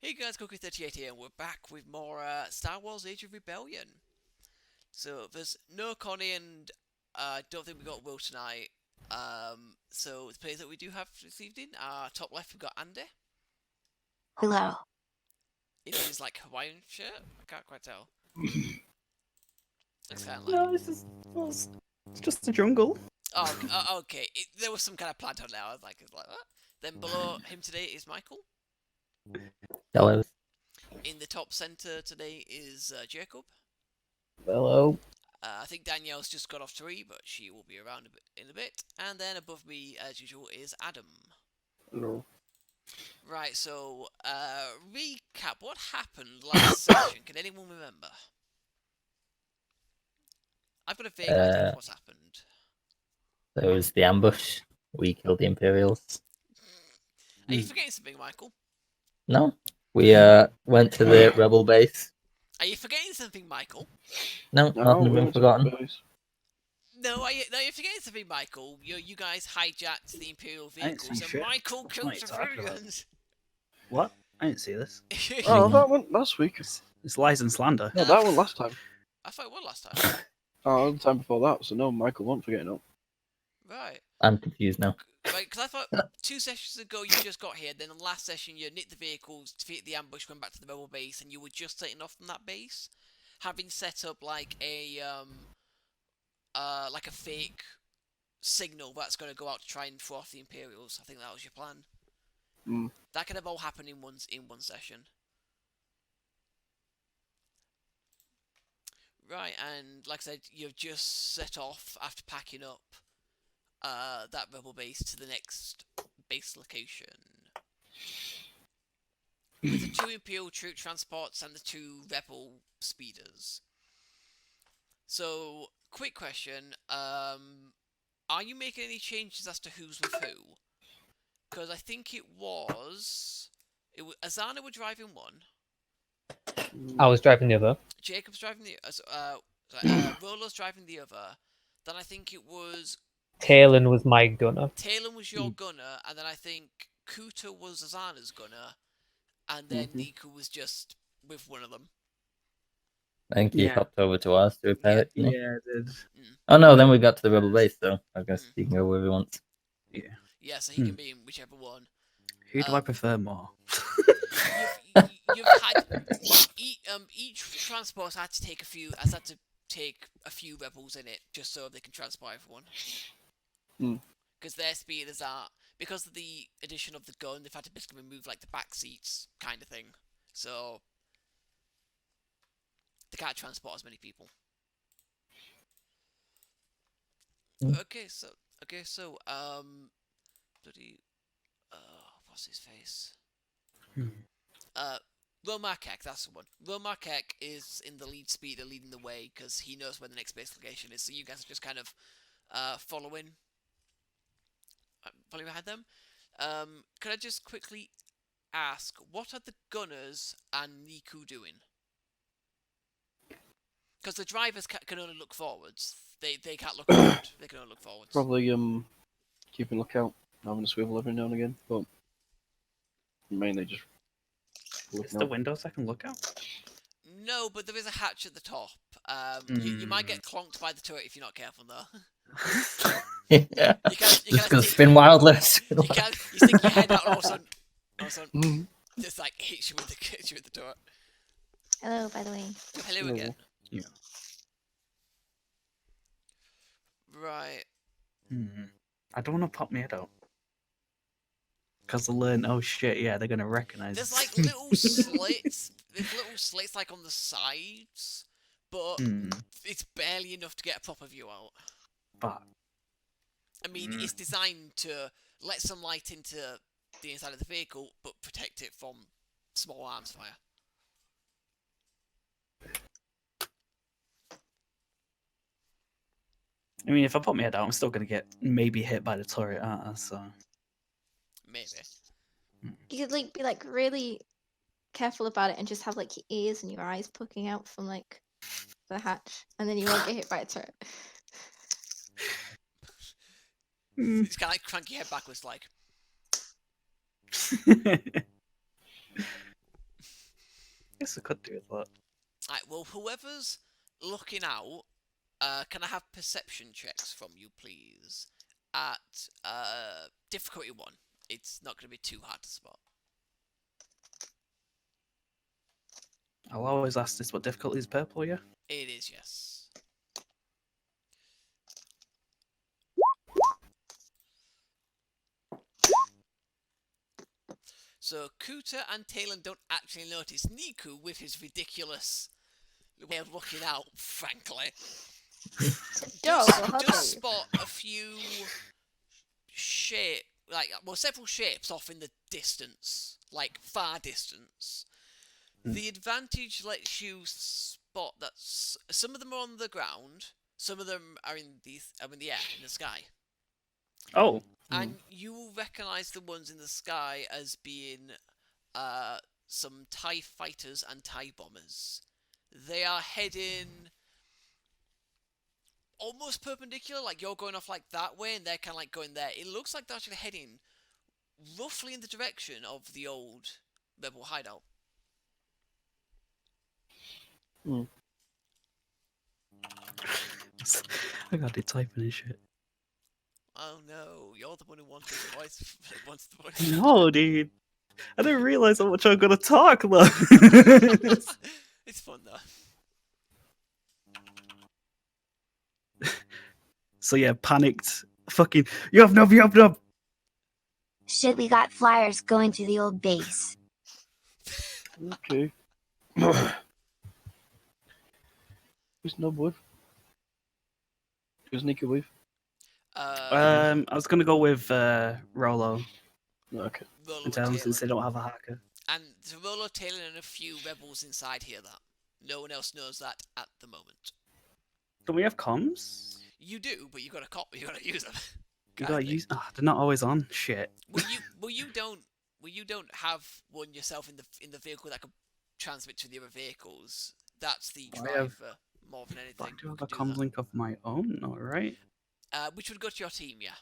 Hey guys, Cookie38 here, and we're back with more Star Wars Age of Rebellion. So there's no Connie, and I don't think we got Will tonight. So the players that we do have this evening are top left. We've got Andy Hello. in his like Hawaiian shirt. I can't quite tell. Looks kind of like. No, it's just the jungle. Oh, okay. There was some kind of plant on there. I was like, what? Then below him today is Michael. Hello. In the top center today is Jacob. Hello. I think Dannielle's just got off tree, but she will be around in a bit. And then above me, as usual, is Adam. Hello. Right, so, recap. What happened last session? Can anyone remember? I've got a vague idea of what's happened. There was the ambush. We killed the Imperials. Are you forgetting something, Michael? No. We went to the rebel base. Are you forgetting something, Michael? No, nothing has been forgotten. No, you're forgetting something, Michael. You guys hijacked the Imperial vehicles, and Michael killed civilians. What? I didn't see this. Oh, that went last week. It's lies and slander. No, that went last time. I thought it was last time. Oh, the time before that, so no, Michael won't forget it. Right. I'm confused now. Right, because I thought 2 sessions ago you just got here, then the last session you nicked the vehicles, defeated the ambush, went back to the rebel base, and you were just setting off from that base, having set up like a fake signal that's going to go out to try and throw off the Imperials. I think that was your plan. That could have all happened in one session. Right, and like I said, you've just set off after packing up that rebel base to the next base location. With the 2 Imperial troop transports and the 2 rebel speeders. So, quick question, are you making any changes as to who's with who? Because I think it was Azana were driving one. I was driving the other. Jacob's driving the Rolo's driving the other. Then I think it was Talon was my gunner. Talon was your gunner, and then I think Kuta was Azana's gunner, and then Niku was just with one of them. I think he hopped over to ours to repair it. Yeah, I did. Oh no, then we got to the rebel base though. I guess he can go wherever he wants. Yeah. Yeah, so he can be in whichever one. Who do I prefer more? You've had each transport had to take a few rebels in it just so they can transport everyone. Because their speeders are, because of the addition of the gun, they've had to basically remove like the back seats kind of thing. So they can't transport as many people. Okay, so bloody what's his face? Romarkek, that's the one. Romarkek is in the lead speeder, leading the way, because he knows where the next base location is, so you guys are just kind of following behind them. Could I just quickly ask, what are the gunners and Niku doing? Because the drivers can only look forwards. They can't look around. They can only look forwards. Probably keeping a lookout, having a swivel every now and again, but mainly just Is the windows I can look out? No, but there is a hatch at the top. You might get clonked by the turret if you're not careful, though. Yeah. You just gonna spin wildly. You stick your head out, and all of a sudden, just like hits you with the turret. Hello, by the way. Hello again. Yeah. Right. I don't want to pop my head out. Because they'll learn, oh shit, yeah, they're going to recognize There's like little slits. There's little slits like on the sides, but it's barely enough to get a proper view out. But I mean, it's designed to let some light into the inside of the vehicle, but protect it from small arms fire. I mean, if I put my head out, I'm still going to get maybe hit by the turret, aren't I? So maybe. You could like be like really careful about it and just have like your ears and your eyes poking out from like the hatch, and then you won't get hit by a turret. It's kind of like crank your head backwards, like. guess I could do that. Alright, well, whoever's looking out, can I have perception checks from you, please? At difficulty 1. It's not going to be too hard to spot. I'll always ask this, what difficulty is purple, yeah? It is, yes. So Kuta and Talon don't actually notice Niku with his ridiculous way of looking out, frankly. Just spot a few several shapes off in the distance, like far distance. The advantage lets you spot that some of them are on the ground, some of them are in the air, in the sky. Oh. And you will recognise the ones in the sky as being some TIE fighters and TIE bombers. They are heading almost perpendicular, like you're going off like that way and they're kind of like going there. It looks like they're actually heading roughly in the direction of the old rebel hideout. I gotta typing and shit. Oh no, you're the one who wanted the voice. Wants the voice. No, dude. I didn't realize how much I'm gonna talk, though. It's fun though. So yeah, panicked. Fucking, you have no. Shit, we got flyers going to the old base. Okay. Who's Nub with? Who's Nicky with? I was gonna go with Rolo. Okay. Rolo In terms, since they Talon. don't have a hacker. And the Rolo Talon and a few rebels inside here that. No one else knows that at the moment. Don't we have comms? You do, but you gotta use them. You gotta use. They're not always on. Shit. You don't have one yourself in the vehicle that can transmit to the other vehicles. That's the I driver have- more than But I anything. do have could a do comms that. link of my own, alright? Which would go to your team, yeah.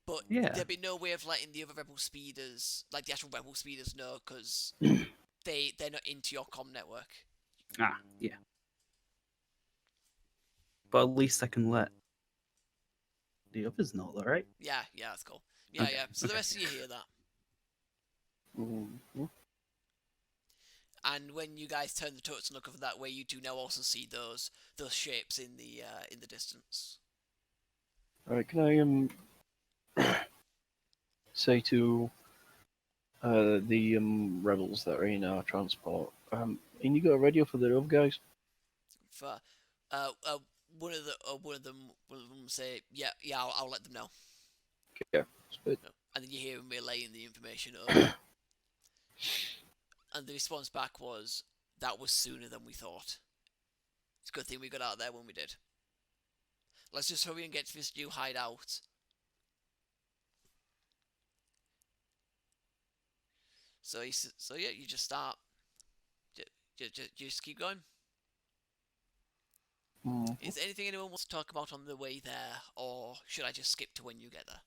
But Yeah. there'd be no way of letting the other rebel speeders, like the actual rebel speeders, know because they're not into your comm network. Yeah. But at least I can let the others know, though, right? Yeah, that's cool. Yeah, Okay, yeah. So the okay. rest of you hear that. Mm-hmm. And when you guys turn the turrets and look over that way, you do now also see those shapes in the distance. Alright, can I say to the rebels that are in our transport, can you go radio for the other guys? For one of them say, yeah, I'll let them know. Yeah, spit. And then you hear him relaying the information over. And the response back was, that was sooner than we thought. It's a good thing we got out there when we did. Let's just hurry and get to this new hideout. So yeah, you just start. Just keep going. Is there anything anyone wants to talk about on the way there, or should I just skip to when you get there?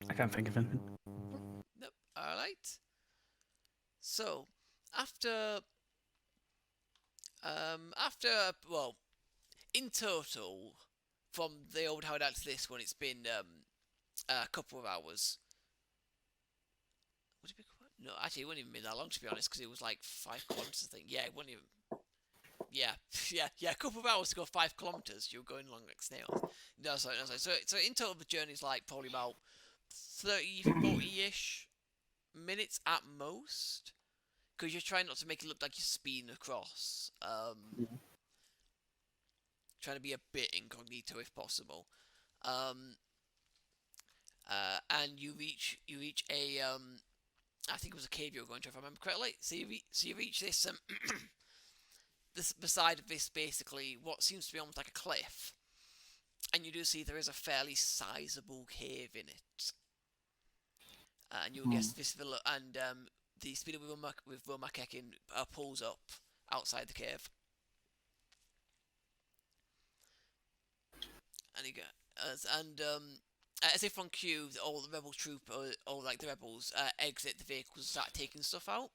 I can't think of anything. Nope. Alright. So, after, well, in total, from the old hideout to this one, it's been, a couple of hours. Would it be quite? No, actually, it wouldn't even been that long, to be honest, because it was like 5 kilometers, I think. Yeah, it wouldn't even... Yeah, a couple of hours to go 5 kilometers. You're going along like snails. No, sorry. So in total, the journey's like probably about 30, 40-ish minutes at most. Because you're trying not to make it look like you're speeding across. Trying to be a bit incognito if possible. And you reach a I think it was a cave you were going to, if I remember correctly. So you reach this this beside of this basically what seems to be almost like a cliff, and you do see there is a fairly sizable cave in it. And you'll guess this villa, and the speeder with Romakekin pulls up outside the cave. And he goes, as if on cue, all the rebel troop or like the rebels exit the vehicles and start taking stuff out.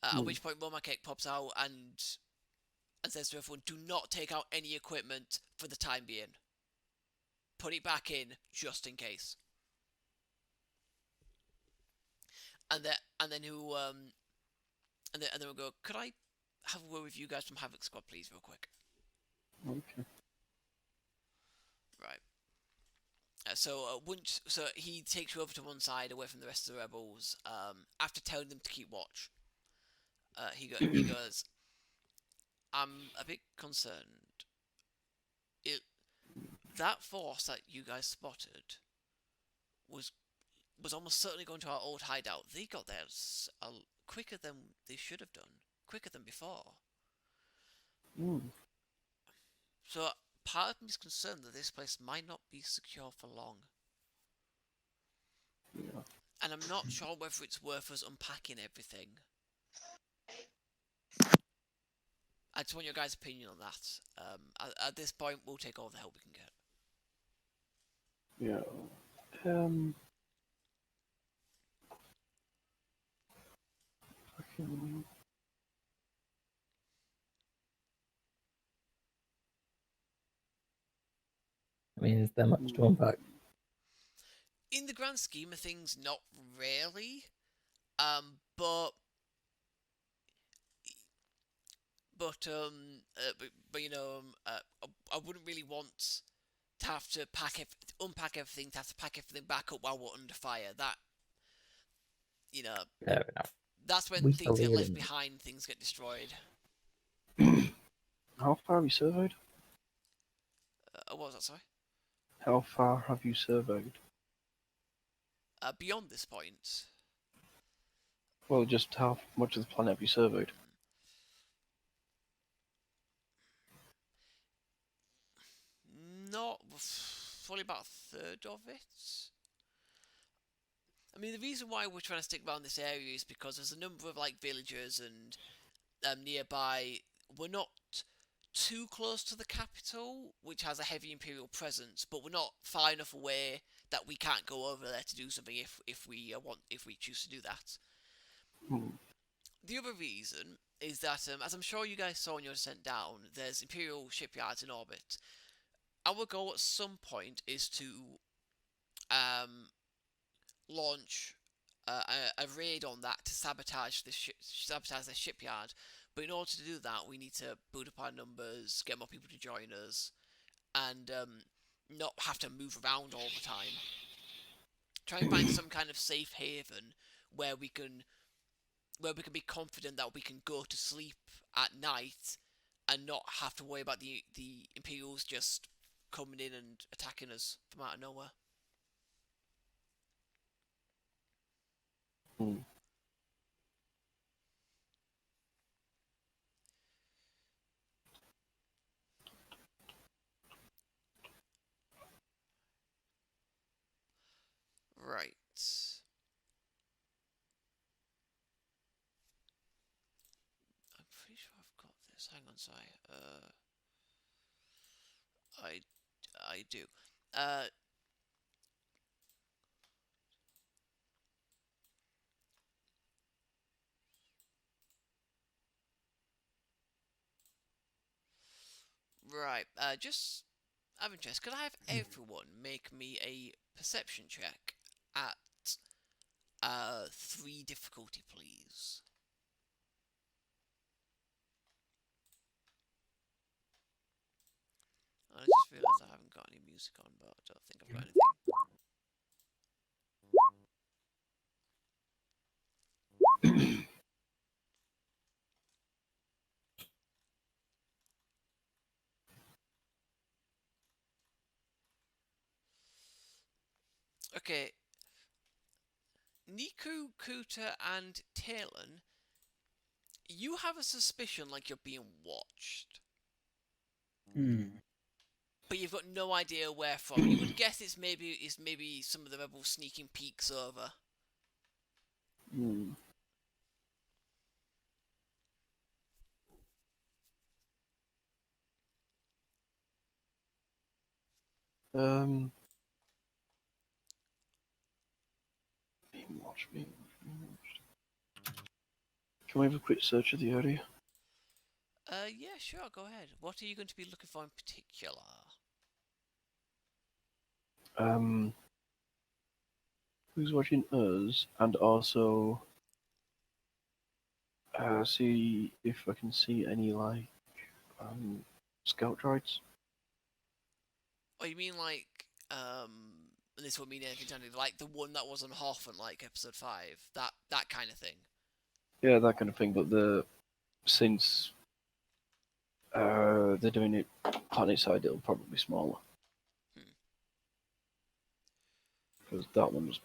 At which point Roman Cake pops out and says to everyone, "Do not take out any equipment for the time being. Put it back in just in case." And then we'll go, "Could I have a word with you guys from Havoc Squad, please, real quick?" Okay. Right. So he takes you over to one side, away from the rest of the rebels. After telling them to keep watch, he goes, "I'm a bit concerned. That force that you guys spotted was almost certainly going to our old hideout. They got there quicker than they should have done, quicker than before. So part of me is concerned that this place might not be secure for long. Yeah. And I'm not sure whether it's worth us unpacking everything. I just want your guys' opinion on that. At this point, we'll take all the help we can get." Yeah. Okay. I mean, is there much to unpack? In the grand scheme of things, not really. But you know, I wouldn't really want to have to unpack everything, to have to pack everything back up while we're under fire. That, you know, Fair enough. that's when We things get believe left in- behind, things get destroyed. How far have you surveyed? What was that, sorry? How far have you surveyed? Beyond this point, Well, just how much of the planet have you surveyed? not probably about a third of it. I mean, the reason why we're trying to stick around this area is because there's a number of like villagers and nearby. We're not too close to the capital, which has a heavy Imperial presence, but we're not far enough away that we can't go over there to do something if we choose to do that. The other reason is that, as I'm sure you guys saw on your descent down, there's Imperial shipyards in orbit. Our goal at some point is to launch a raid on that to sabotage the shipyard. But in order to do that, we need to build up our numbers, get more people to join us, and not have to move around all the time. Try and find some kind of safe haven where we can be confident that we can go to sleep at night and not have to worry about the Imperials just coming in and attacking us from out of nowhere. Right. I'm pretty sure I've got this. Hang on, sorry. I do. Right. Just out of interest, could I have everyone make me a perception check at 3 difficulty, please? I just realised I haven't got any music on, but I don't think I've got anything. Okay. Niku, Kuta, and Talon, you have a suspicion like you're being watched. But you've got no idea where from. You would guess it's maybe some of the rebels sneaking peeks over. Can we have a quick search of the area? Yeah, sure, go ahead. What are you going to be looking for in particular? Who's watching us, and also see if I can see any like scout droids. Oh, you mean like, and this won't mean anything to anyone, like the one that was on Hoth in like episode 5, that kind of thing. Yeah, that kind of thing. But since they're doing it planet side, it'll probably be smaller. Because that one was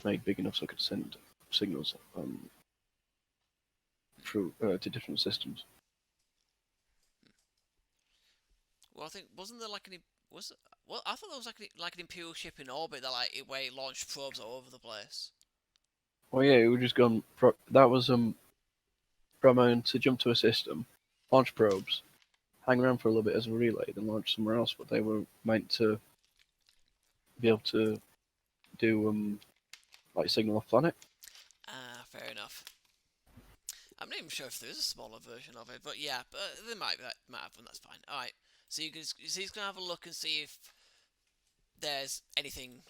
made big enough so I could send signals through to different systems. Well, I think wasn't there like well, I thought there was like an Imperial ship in orbit that where it launched probes all over the place. Well, yeah, it would just gone. That was Brahman to jump to a system, launch probes, hang around for a little bit as a relay, then launch somewhere else. But they were meant to be able to do like signal off planet. Ah, fair enough. I'm not even sure if there is a smaller version of it, but yeah, but there might have one. That's fine. All right, so he's gonna have a look and see if there's anything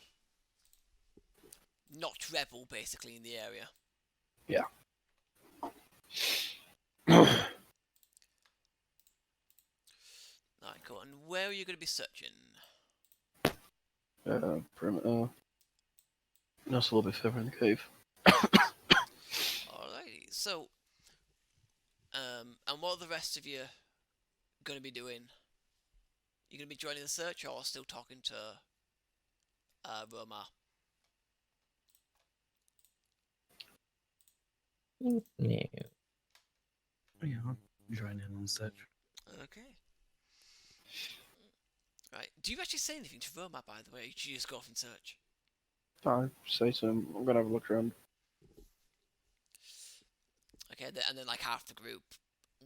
not rebel basically in the area. Yeah. Alright, cool. And where are you going to be searching? Perimeter. That's a little bit further in the cave. Alrighty, so, and what are the rest of you going to be doing? You going to be joining the search or still talking to Roma? No. Yeah, I'll join in on search. Okay. Right, do you actually say anything to Roma, by the way, or do you just go off and search? I say so. I'm gonna have a look around. Okay, and then like half the group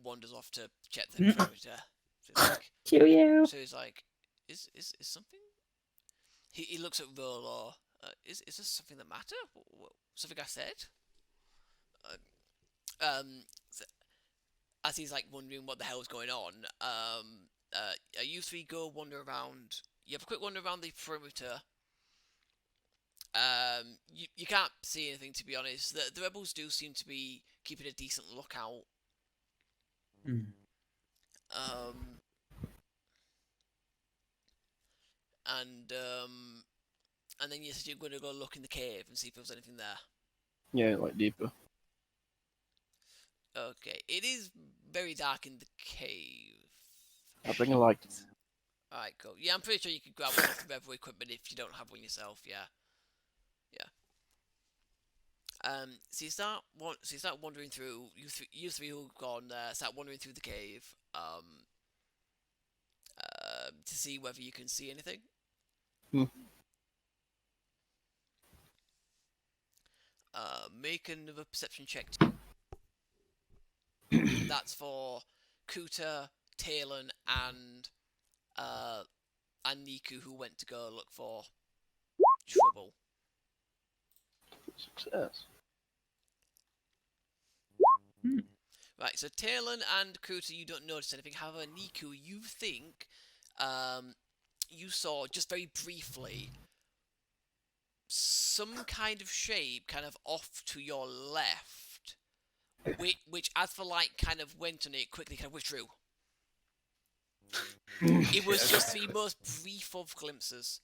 wanders off to check the perimeter. So he's like, is something? He looks at Rolo. Is this something that matter? Something I said? As he's like wondering what the hell's going on, you three go wander around. You have a quick wander around the perimeter. You can't see anything, to be honest. The rebels do seem to be keeping a decent lookout. And then you said you're going to go look in the cave and see if there's anything there. Yeah, like deeper. Okay, it is very dark in the cave. I bring a light. Alright, cool. Yeah, I'm pretty sure you could grab one of the rebel equipment if you don't have one yourself. Yeah. So you start wandering through. You three who've gone start wandering through the cave. To see whether you can see anything. Make another perception check. That's for Kuta, Talon, and Niku, who went to go look for trouble. Success. Right, so Talon and Kuta, you don't notice anything. However, Niku, you think you saw just very briefly some kind of shape kind of off to your left, which as for light kind of went on it, quickly kind of withdrew. It was just the most brief of glimpses.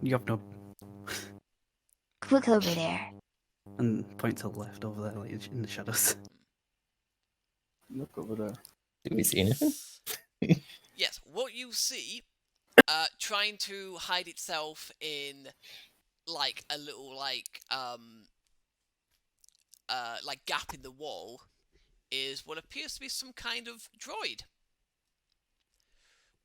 You have no. Look over there. And point to the left over there, like in the shadows. Look over there. Do we see anything? Yes, what you see, trying to hide itself in like a little like gap in the wall, is what appears to be some kind of droid,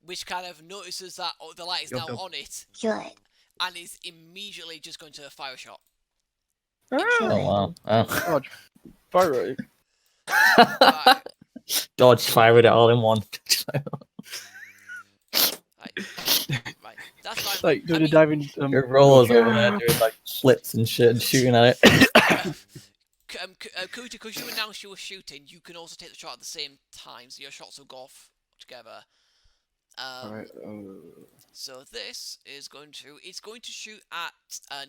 which kind of notices that the light is now on it, Good. and is immediately just going to fire a shot. Oh wow! Oh. Dodge. Fire it. Right. Dodge, fire it all in one. like doing I a diving. Rollers over there doing like flips and shit and shooting at it. Kuta, because you announced you were shooting, you can also take the shot at the same time, so your shots will go off together. Alright. So this is going to... It's going to shoot at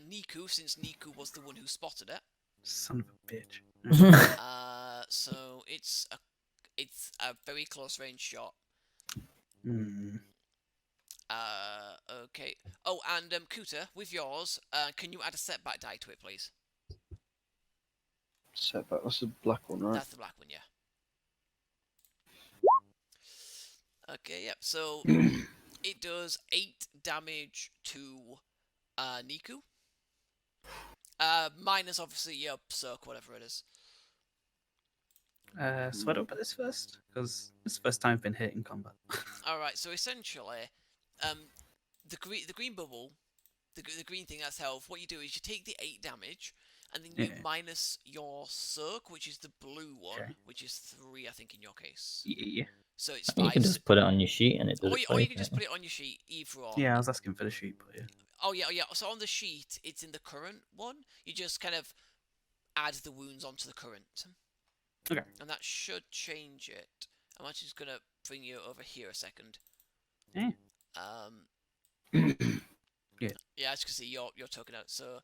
Niku, since Niku was the one who spotted it. Son of a bitch. So it's a very close range shot. Okay. Oh, and Kuta, with yours, can you add a setback die to it, please? Setback. That's the black one, right? That's the black one, yeah. Okay, yep. So it does 8 damage to Niku. Minus obviously your Berserk, whatever it is. So I don't put this first because this is the first time I've been hit in combat. All right. So essentially, the green bubble, the green thing that's health. What you do is you take the 8 damage, and then you minus your Berserk, which is the blue one, which is 3, I think, in your case. Yeah. So it's 5. You can just put it on your sheet and it does. Or you can just put it on your sheet, either or. Yeah, I was asking for the sheet, but yeah. Oh yeah. So on the sheet, it's in the current one. You just kind of add the wounds onto the current. Okay. And that should change it. I'm actually just gonna bring you over here a second. Yeah. Yeah. Yeah, as you can see, you're token out. So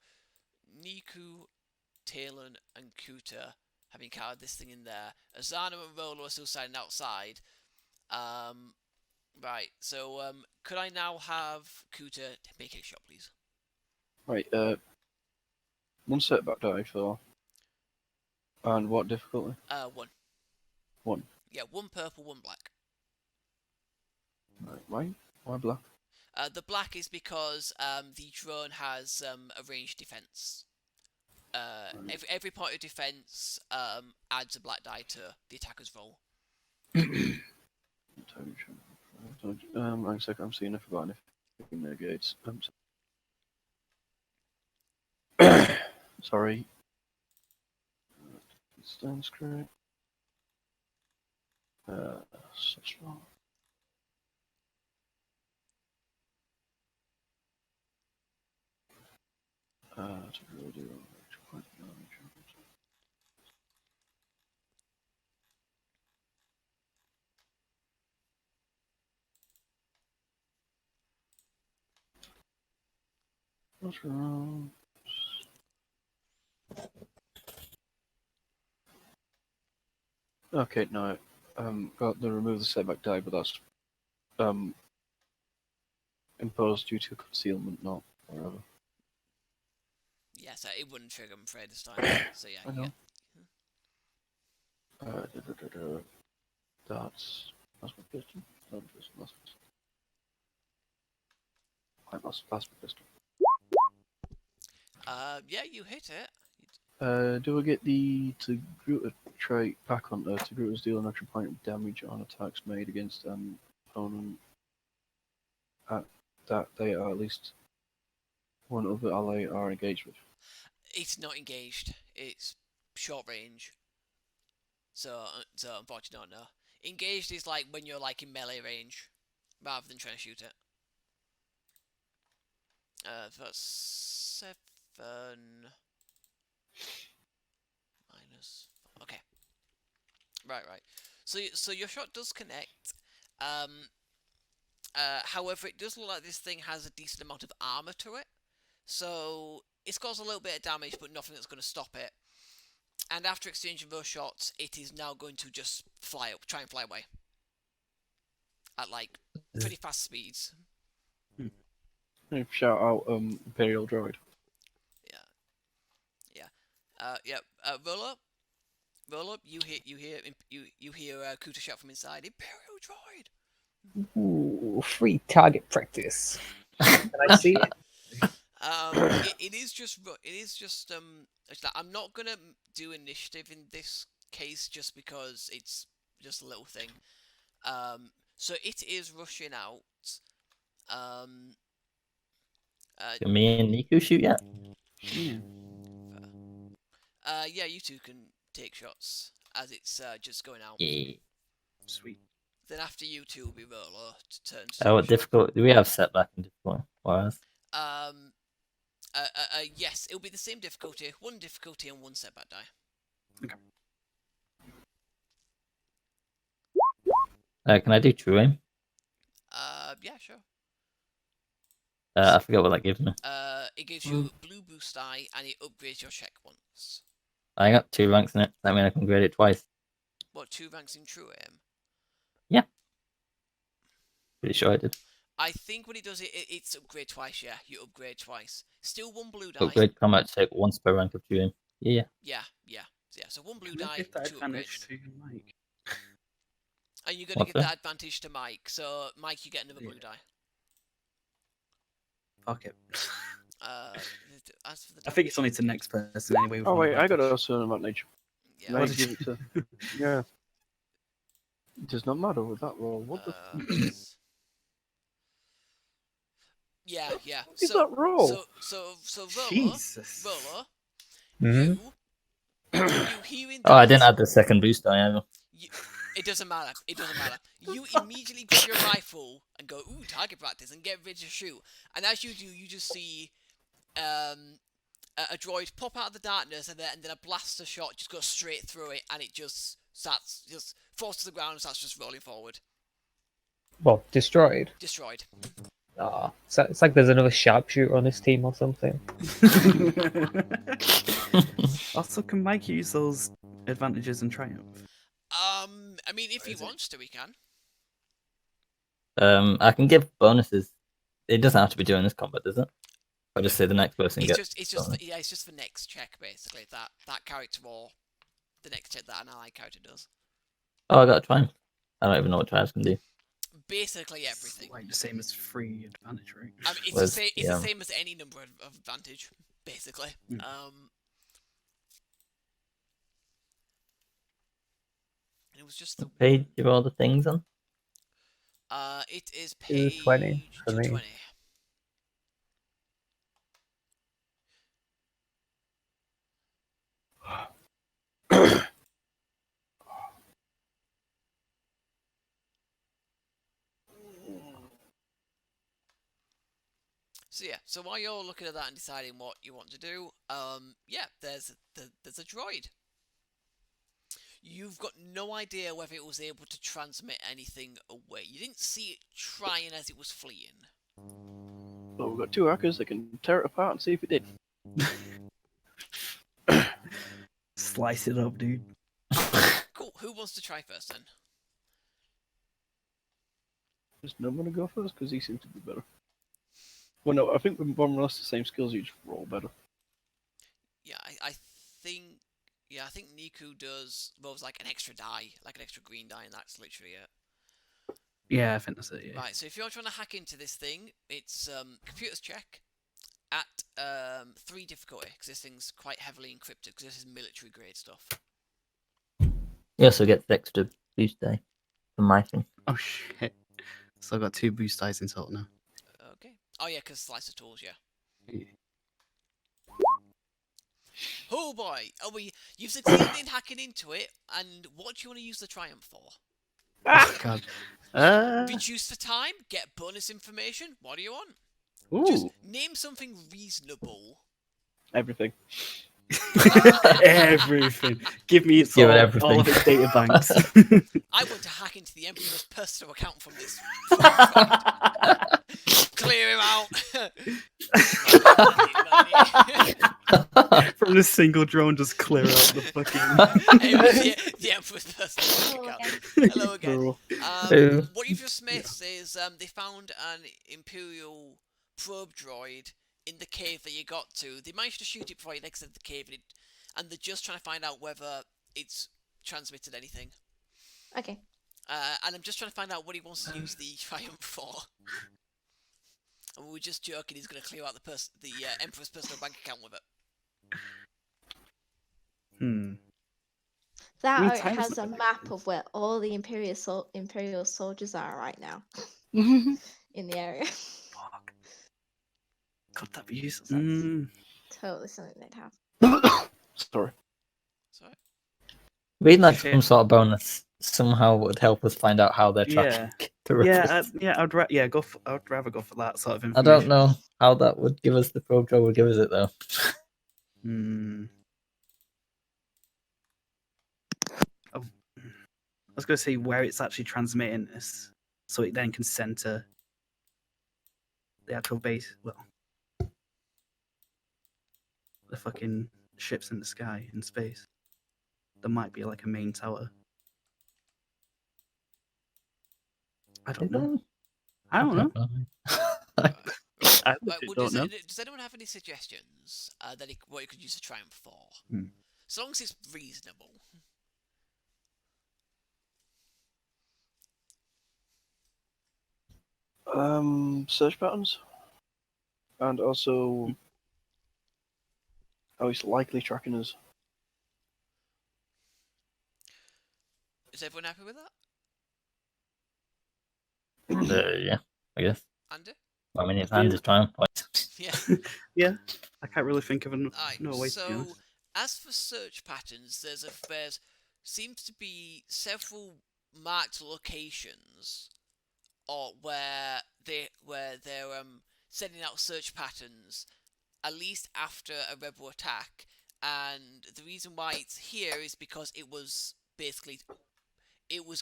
Niku, Talon, and Kuta have encountered this thing in there. Azana and Rolo are still standing outside. Right. So could I now have Kuta make a shot, please? Right. One setback die for. And what difficulty? 1. 1. Yeah, 1 purple, 1 black. Right. Why black? The black is because the drone has a ranged defense. Every point of defense adds a black die to the attacker's roll. Hang on a second, I'm seeing if I've got anything negates. Sorry. Stands correct. So small. To really do quite damage. What's wrong? Okay, no. Got the remove the setback die, but that's imposed due to concealment, not whatever. Yeah, so it wouldn't trigger, I'm afraid, this time. So yeah, I know. yeah. That's my pistol. That's my pistol. Right, that's my pistol. Yeah, you hit it. Do I get the Togruta trait back on Togruta's deal an extra point of damage on attacks made against an opponent that they are at least one other ally are engaged with? It's not engaged. It's short range. So unfortunately, no. Engaged is like when you're like in melee range, rather than trying to shoot it. That's 7 minus. Okay. Right. So your shot does connect. However, it does look like this thing has a decent amount of armor to it. So it's caused a little bit of damage, but nothing that's going to stop it. And after exchanging those shots, it is now going to just try and fly away. At like pretty fast speeds. Shout out Imperial Droid. Yeah. Roll up. You hear Kuta shout from inside. Imperial Droid. Ooh, free target practice. Can I see it? It is just. I'm not gonna do initiative in this case just because it's just a little thing. So it is rushing out. Can me and Niku shoot yet? Yeah. Yeah, you two can take shots as it's just going out. Yeah. Sweet. Then after you two will be Rolo to turn. What difficult? Do we have setback and difficult? Whereas, yes, it'll be the same difficulty, 1 difficulty and 1 setback die. can I do true aim? Yeah, sure. I forget what that gives me. It gives you blue boost die and it upgrades your check once. I got 2 ranks in it. That means I can grade it twice. What, 2 ranks in true aim? Pretty sure I did. I think when it does it, it's upgrade twice, yeah. You upgrade twice. Still 1 blue die. Upgrade combat check once per rank of true aim. Yeah. Yeah. So 1 blue Can I die, give that 2 advantage upgrades. to Mike? And you're going to What's give that? that advantage to Mike. So, Mike, you get another blue die. Fuck it. As for the I think it's only to the next person anyway. with Oh one wait, I got advantage. also an advantage. Yeah. Now What you did give it to. Yeah. It does not matter with that roll. What the? yes. Yeah. What is that roll? So Roller, Jesus. Mhm. you hearing that? Oh, I didn't add the second boost die either. It doesn't matter. You immediately grab your rifle and go, ooh, target practice, and get ready to shoot. And as you do, you just see a droid pop out of the darkness, and then a blaster shot just goes straight through it, and it just falls to the ground and starts just rolling forward. Well, destroyed. Destroyed. Ah, so it's like there's another sharpshooter on this team or something. Also, can Mike use those advantages and triumph? I mean, if he wants to, he can. I can give bonuses. It doesn't have to be during this combat, does it? I'll just say the next person gets. It's just the next check basically that character or the next check that an ally character does. Oh, I got a triumph. I don't even know what triumphs can do. Basically everything. Like the same as free advantage, right? I mean, it's Was- the yeah. same as any number of advantage, basically. Mm. And it was just the Page you all the things on. it is page 220 for me. 220. So yeah, so while you're looking at that and deciding what you want to do, yeah, there's a droid. You've got no idea whether it was able to transmit anything away. You didn't see it trying as it was fleeing. Well, we've got 2 hackers that can tear it apart and see if it did. Slice it up, dude. Cool. Who wants to try first then? Is no one gonna go first because he seems to be better. Well, no, I think when one lost the same skills, you just roll better. Yeah, I think. Yeah, I think Niku rolls like an extra die, like an extra green die, and that's literally it. Yeah, I think that's it. Yeah. Right, so if you're trying to hack into this thing, it's computers check at 3 difficulty, because this thing's quite heavily encrypted, because this is military grade stuff. You also get the extra boost die from my thing. Oh shit! So I've got 2 boost dice in total now. Okay. Oh yeah, because slice of tools, yeah. Oh boy! You've succeeded in hacking into it, and what do you want to use the triumph for? Oh, God. Reduce the time, get bonus information. What do you want? Ooh. Just name something reasonable. Everything. Everything. Give me Give it all everything. of its data banks. I want to hack into the Emperor's personal account from this. Clear him out. From this single drone, just clear out the fucking. the Emperor's personal account. Hello again. Hello. What you've just missed is they found an Imperial probe droid in the cave that you got to. They managed to shoot it before it exited the cave, and they're just trying to find out whether it's transmitted anything. Okay. And I'm just trying to find out what he wants to use the Triumph for. And we were just joking he's going to clear out the Emperor's personal bank account with it. That mean, or it time's has a not- map of where all the Imperial soldiers are right now in the area. Fuck. Could that be useless? Totally something they'd have. Sorry. Sorry. Read like some sort of bonus somehow would help us find out how they're tracking the rebels. I'd rather go for that sort of I information. don't know how that would give us the probe drive would give us it though. I was going to say where it's actually transmitting this, so it then can center the actual base. Well, the fucking ships in the sky in space. There might be like a main tower. I don't know. I don't know. I legit don't know. Does anyone have any suggestions what you could use a triumph for? So long as it's reasonable. Search patterns, and also how it's likely tracking us. Is everyone happy with that? Yeah, I guess. Andy? I mean, it's Andy's triumph. Yeah. Yeah, I can't really think of no way to be So, honest. as for search patterns, there seems to be several marked locations, or where they're sending out search patterns, at least after a rebel attack. And the reason why it's here is because it was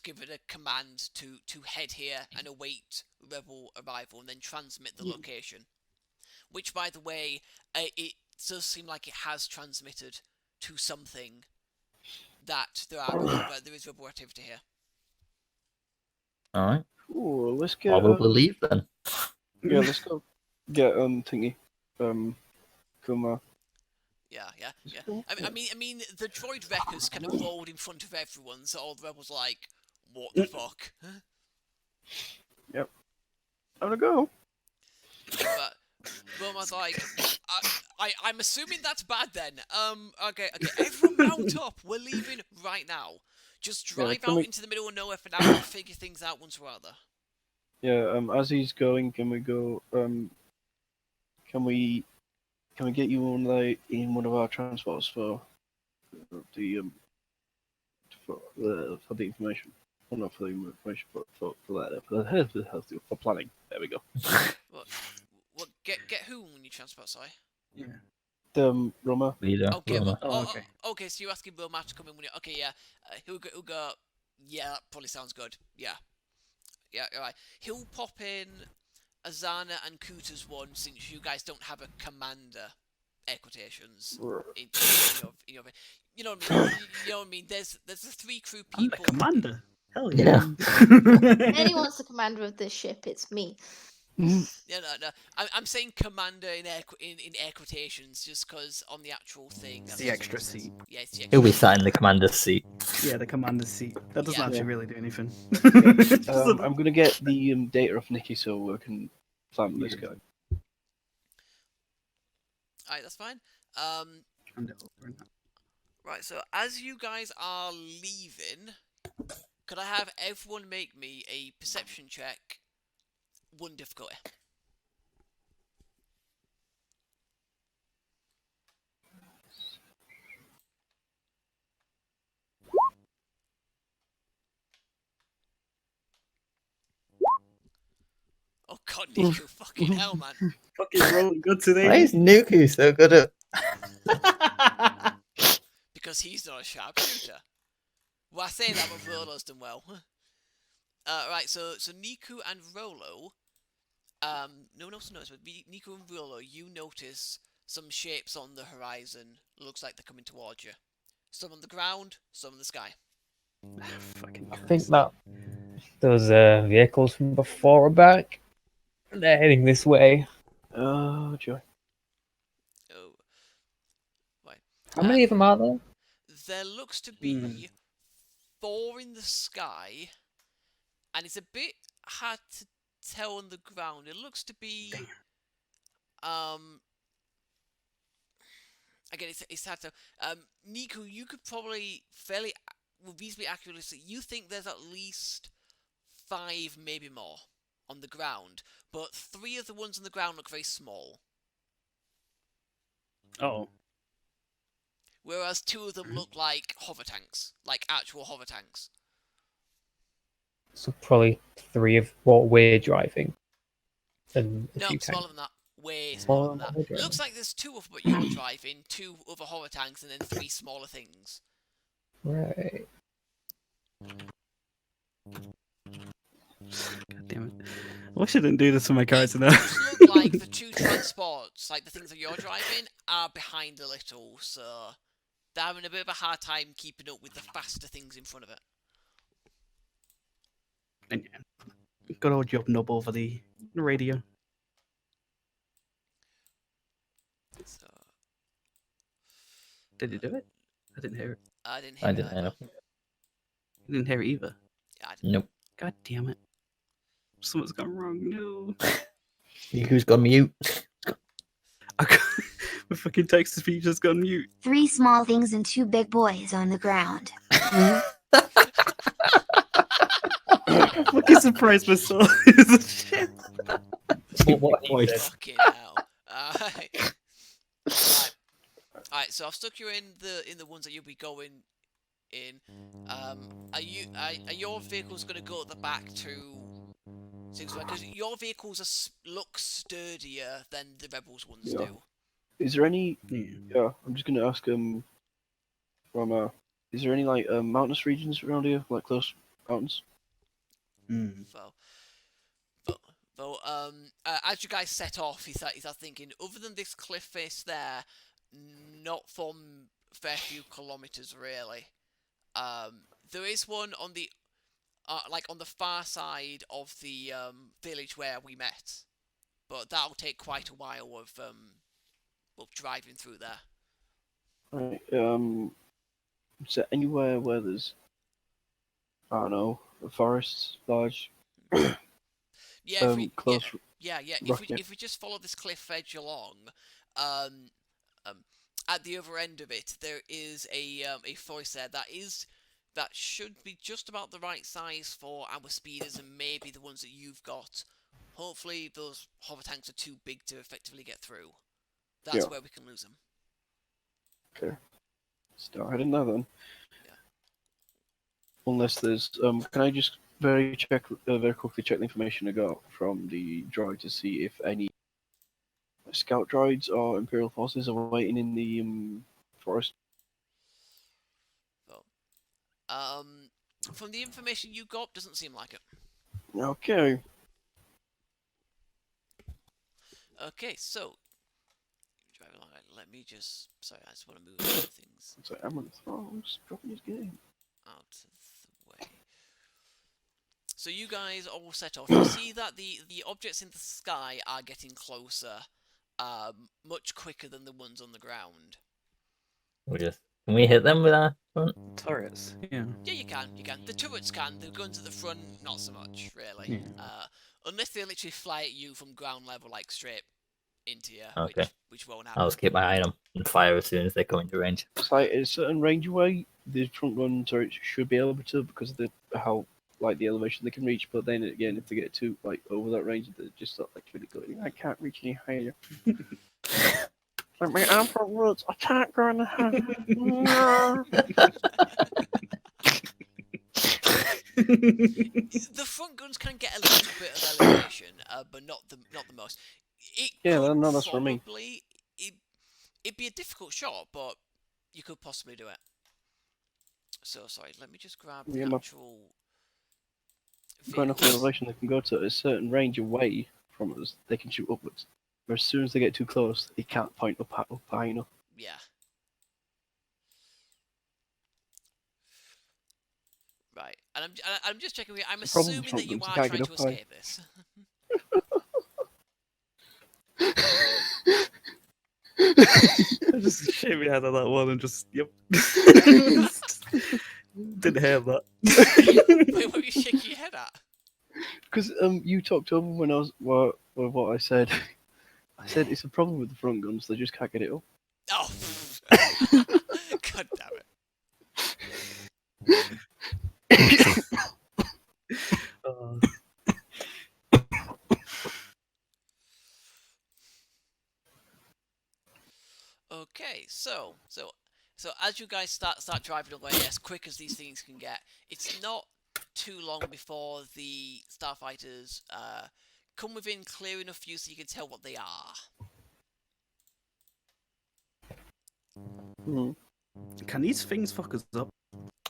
given a command to head here and await rebel arrival, and then transmit the location. Which, by the way, it does seem like it has transmitted to something that there is rebel activity here. All right. Ooh, let's get. I will believe then. Yeah, let's go get thingy, Kuma. Yeah. I mean, the droid wreckers kind of rolled in front of everyone, so all the rebels were like, "What the fuck?" Yep. I'm gonna go. But Wilma's like, I'm assuming that's bad then. Okay, everyone mount up. We're leaving right now. Just drive out into the middle of nowhere for now and figure things out once we're out there. Yeah. As he's going, can we go? Can we get you on in one of our transports for the information? Well, not for the information, but for planning. There we go. What? Get who when you transport? Sorry. Yeah. Roma. Leader. Okay. Roma. Okay. So you're asking Wilma to come in when you? Okay. Yeah. He'll go. Yeah. That probably sounds good. Yeah. Yeah. All right. He'll pop in Azana and Kuta's one, since you guys don't have a commander. Air quotations. You know what I mean? You know what I mean? There's the 3 crew people. I'm the commander. Hell Yeah. Anyone's the commander of this ship, it's me. Yeah, no. I'm saying commander in air quotations, just because on the actual thing. It's the extra seat. Yeah, it's the extra He'll be seat. sat in the commander's seat. Yeah, the commander's seat. That doesn't actually really do anything. I'm gonna get the data off Nikki so we can plan this guy. Alright, that's fine. Right, so as you guys are leaving, could I have everyone make me a perception check, 1 difficulty? Oh god, Nico, fucking hell, man. Fucking rolling good today. Why is Nuku so good at? Because he's not a sharpshooter. Well, I say that, but Rolo's done well. Right, so Niku and Rolo, no one else knows, but Niku and Rolo, you notice some shapes on the horizon. Looks like they're coming towards you. Some on the ground, some in the sky. I think that those vehicles from before are back. They're heading this way. Oh, joy. Oh, right. How many of them are there? There looks to be 4 in the sky, and it's a bit hard to tell on the ground. It looks to be, again, it's hard to. Niku, you could probably reasonably accurately say you think there's at least 5, maybe more, on the ground, but 3 of the ones on the ground look very small. Oh. Whereas 2 of them look like hover tanks, like actual hover tanks. So probably 3 of what we're driving. And a No, few smaller tanks. than that. Way Smaller smaller than than that. what we're Looks driving. like there's 2 of what you're driving, 2 other horror tanks, and then 3 smaller things. Right. God damn it. I wish I didn't do this for my character It now. does look like the 2 transports, like the things that you're driving, are behind a little, so they're having a bit of a hard time keeping up with the faster things in front of it. And yeah, good old job nub over the radio. So, Did you do it? I didn't hear it. I didn't hear I it didn't either. know. I didn't hear it either. Yeah, I didn't. Nope. God damn it. Something's gone wrong. No. Who's got mute? I got, my fucking text to speech has gone mute. 3 small things and 2 big boys on the ground. I'm fucking surprised myself. Shit. What voice? Fucking hell. Alright. Alright, so I've stuck you in the ones that you'll be going in. Are your vehicles gonna go at the back to 6? Because your vehicles look sturdier than the rebels ones Yeah. do. Is there any? Yeah. Yeah, I'm just gonna ask from is there any like mountainous regions around here, like close mountains? Mm. As you guys set off, he's thinking, other than this cliff face there, not from a fair few kilometers really. There is one on the on the far side of the village where we met, but that'll take quite a while of driving through there. Right. Is there anywhere where there's, I don't know, a forest, large, Yeah, close? If we just follow this cliff edge along, at the other end of it, there is a forest there that should be just about the right size for our speeders and maybe the ones that you've got. Hopefully, those hover tanks are too big to effectively get through. That's where we can lose them. Okay. Start heading there then. Yeah. Unless there's, can I just very quickly check the information I got from the droid to see if any scout droids or Imperial forces are waiting in the forest? From the information you got, doesn't seem like it. Okay. Okay, so driving along. Let me just. Sorry, I just want to move a few things So I'm on the thrones, dropping his game. out of the way. So you guys all set off. You see that the objects in the sky are getting closer, much quicker than the ones on the ground. Can we hit them with our front? Turrets. Yeah. Yeah, you can. The turrets can. The guns at the front, not so much, really. Yeah. Unless they literally fly at you from ground level, like straight into you, Okay. which won't I'll happen. just keep my eye on them and fire as soon as they come into range. It's like a certain range away, the front gun turrets should be able to because of how like the elevation they can reach. But then again, if they get too like over that range, they just start like really going. I can't reach any higher. Like my arm front roots, I can't go any higher. The front guns can get a little bit of elevation, but not the most. No, that's for me. It'd be a difficult shot, but you could possibly do it. So sorry, let me just grab the actual. Going off the elevation, they can go to a certain range away from us. They can shoot upwards. But as soon as they get too close, they can't point up high enough. Yeah. Right, and I'm just checking. I'm assuming that you are trying to escape this. I just shake my head at that one and just yep. Didn't hear that. Wait, what were you shaking your head at? Because you talked over when I was what I said. I said it's a problem with the front guns; they just can't get it up. Oh, god damn it! Okay, so as you guys start driving away as quick as these things can get, it's not too long before the starfighters come within clear enough view so you can tell what they are. Hmm. Can these things fuck us up?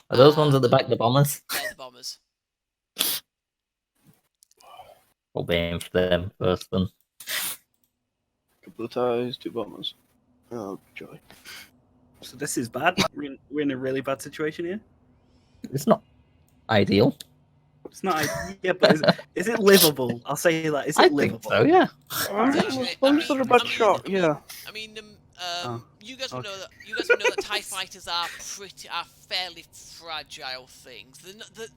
Are those ones at the back, the bombers? They're the bombers. We'll be aiming for them first then. Couple of ties, 2 bombers. Oh, joy. So this is bad. We're in a really bad situation here. It's not ideal. It's not. Yeah, but is it livable? I'll say that. Is it I livable? think so, yeah. Bombs are a bad shot, yeah. I mean, Oh, you guys will okay. know that. You guys will know that TIE fighters are fairly fragile things.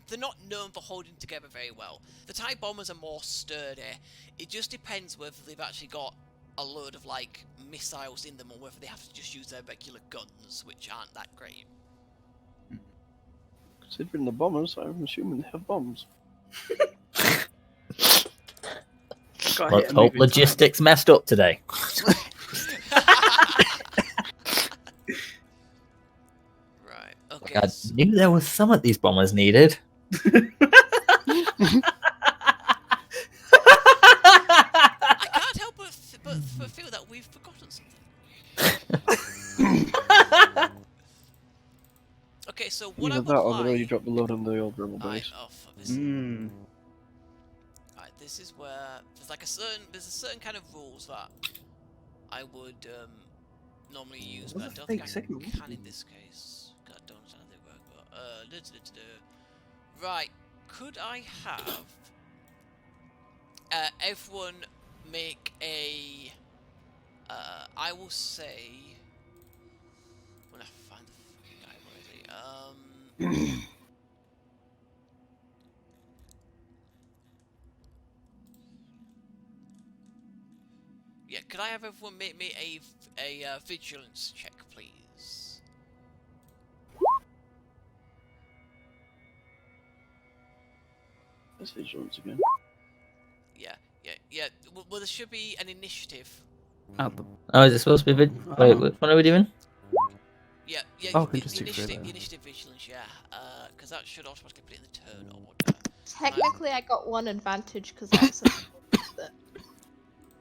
They're not known for holding together very well. The TIE bombers are more sturdy. It just depends whether they've actually got a load of like missiles in them or whether they have to just use their regular guns, which aren't that great. Considering the bombers, I'm assuming they have bombs. Got Let's hit a hope moving logistics messed up today. Right. Okay. I knew there was some of these bombers needed. I can't help but feel that we've forgotten something. Okay, so what I Either would that or they've like... already dropped the load on the old rebel Right, base. oh fuck this. Mm. Right, this is where there's a certain kind of rules that I would normally use, but I What's a don't think I fake signal? can in this case. God, I don't understand how they work, but right, could I have everyone make a I will say when I find the fucking guy, where is he? Yeah, could I have everyone make me a vigilance check, please? That's vigilance again. Yeah. Well, there should be an initiative. At the Oh, is it supposed to be Wait, what are we doing? Yeah. Oh, the, can just the do three initiative, then. the initiative vigilance, yeah. Because that should automatically put it in the turn order. Technically, I got 1 advantage because that's. Wait,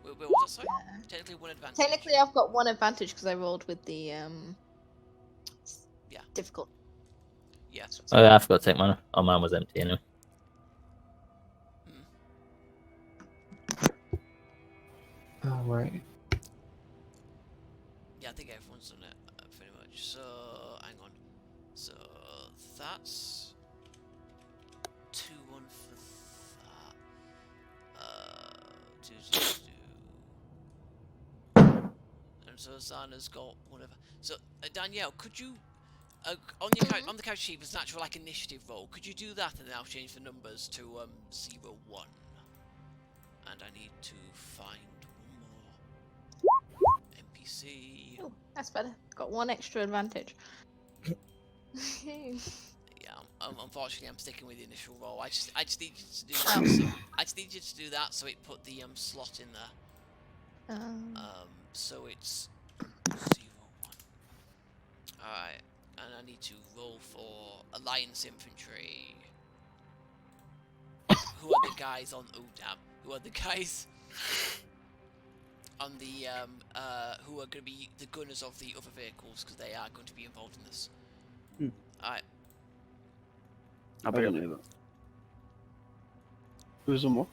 what was that, sorry? Technically one advantage. Technically, I've got 1 advantage because I rolled with the Yeah. difficult. Yeah. Oh, yeah, I forgot to take mine. Oh, mine was empty anyway. Oh, right. Yeah, I think everyone's done it pretty much. So hang on. So that's 2-1 for that. And so Zana's got one of. So Dannielle, could you on the couch sheet there's an actual like initiative roll. Could you do that and then I'll change the numbers to 0-1. And I need to find one more NPC. Oh, that's better. Got 1 extra advantage. Yeah, unfortunately, I'm sticking with the initial roll. I just need you to do that. So, I just need you to do that so it put the slot in there. So it's 0-1. All right, and I need to roll for Alliance Infantry. Who are the guys on? Oh damn! Who are the guys on the who are going to be the gunners of the other vehicles because they are going to be involved in this. All right. I'll I be don't right. know that. Who's on what?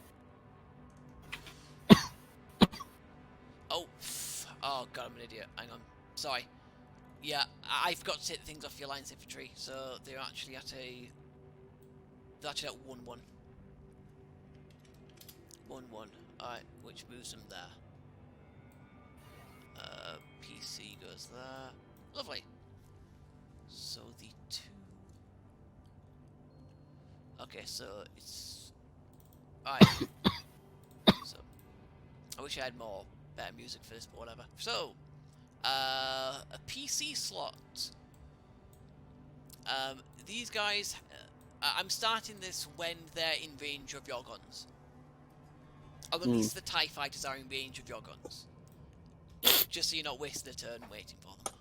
Oh god, I'm an idiot. Hang on. Sorry. Yeah, I forgot to take the things off the Alliance Infantry, so they're actually at 1-1. 1-1. Alright, which moves them there. PC goes there. Lovely. So the 2. Okay, so it's. Alright. So I wish I had more better music for this, but whatever. So a PC slot. These guys. I'm starting this when they're in range of your guns. Or at least the TIE fighters are in range of your guns. Just so you're not wasting a turn waiting for them.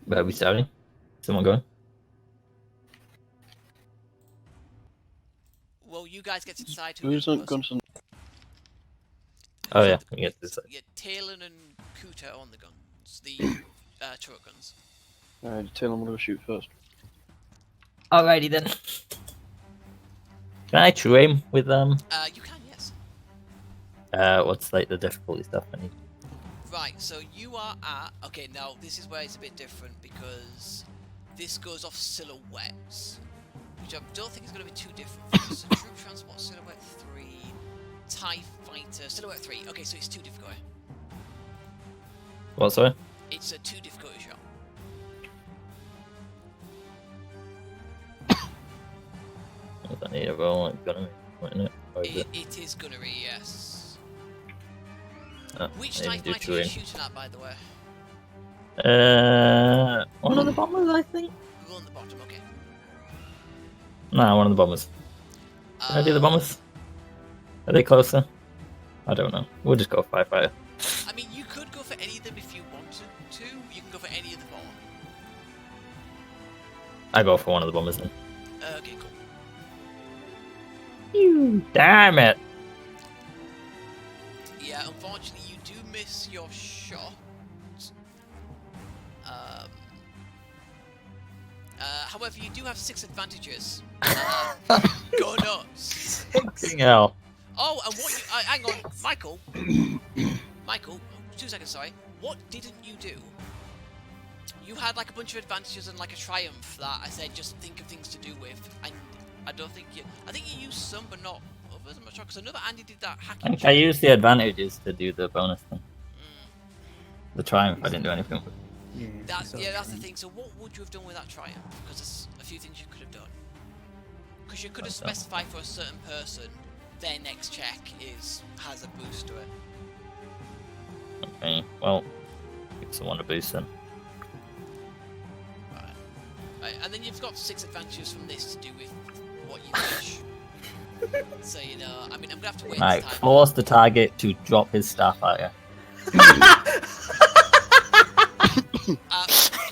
Where are we starting? Someone going? Well, you guys get to decide who Who's goes on first. Gunson? Oh yeah, we get this. Yeah, Talon and Kuta are on the guns, the turret guns. Tell him I'm gonna shoot first. Alrighty then. Can I true aim with You can, yes. what's like the difficulty stuff I need? Right, so you are at... Okay, now this is where it's a bit different because this goes off silhouettes, which I don't think is going to be too different. So troop transport, silhouette 3, TIE fighter, silhouette 3. Okay, so it's 2 difficulty. What, sorry? It's a 2 difficulty shot. I need a roll, it's gonna be, or is it? It is gunnery, yes. Oh, Which I TIE didn't do fighter true are you aim. shooting at, by the way? One of the bombers, I think? We're on the bottom, okay. Nah, one of the bombers. Can I do the bombers? Are they closer? I don't know. We'll just go firefighter. I mean, you could go for any of them if you wanted to. You can go for any of the 4. I go for one of the bombers then. Okay, cool. Damn it! Yeah, unfortunately, you do miss your shot. However, you do have 6 advantages. Go nuts! Fucking hell. Oh, and what you... hang on, Michael. Michael, 2 seconds, sorry. What didn't you do? You had like a bunch of advantages and like a triumph that I said just think of things to do with. And I don't think you... I think you used some, but not others. I'm not sure, because I know that Andy did that I hacking think check. I used the advantages to do the bonus thing. The triumph, I didn't do anything with. That's the thing. So what would you have done with that triumph? Because there's a few things you could have done. Because you could have specified for a certain person, their next check has a boost to it. Okay, well, give someone a boost then. Right, and then you've got 6 advantages from this to do with what you wish. So, you know, I mean, I'm gonna have to wait Right, this time. force the target to drop his staff at you.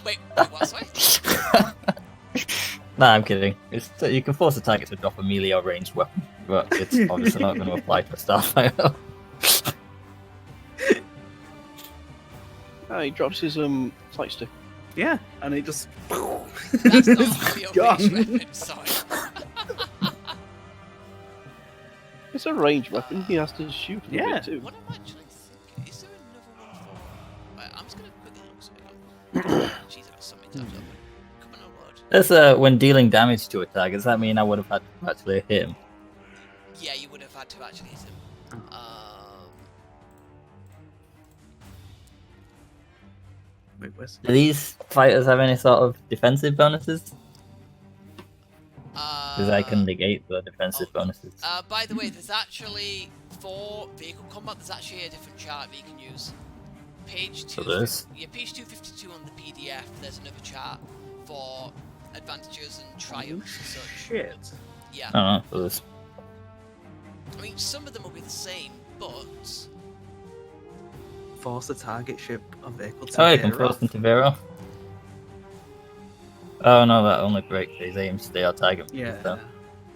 Wait, what, sorry? Nah, I'm kidding. You can force the target to drop a melee or ranged weapon, but it's obviously not going to apply to a starfighter. He drops his flight stick. Yeah, and it just. That's not really a Gone. ranged weapon, sorry. It's a ranged weapon. He has to shoot with Yeah. it too. What I'm actually thinking, is there another one for... Right, I'm just gonna quickly look something up. Jeez, I got so many tabs open. Come on, load. That's when dealing damage to a target. Does that mean I would have had to actually hit him? Yeah, you would have had to actually hit him. Wait, where's? Do these fighters have any sort of defensive bonuses? Because I can negate the defensive bonuses. By the way, there's actually, for vehicle combat, there's actually a different chart that you can use. Page 2. So there's? Yeah, page 252 on the PDF, there's another chart for advantages and triumphs and such. Shit. Yeah. Oh, so there's... I mean, some of them will be the same, but... Force the target ship or vehicle to Oh, you can veer force off. them to veer off. Oh no, that only breaks his aim to stay on target. Yeah. So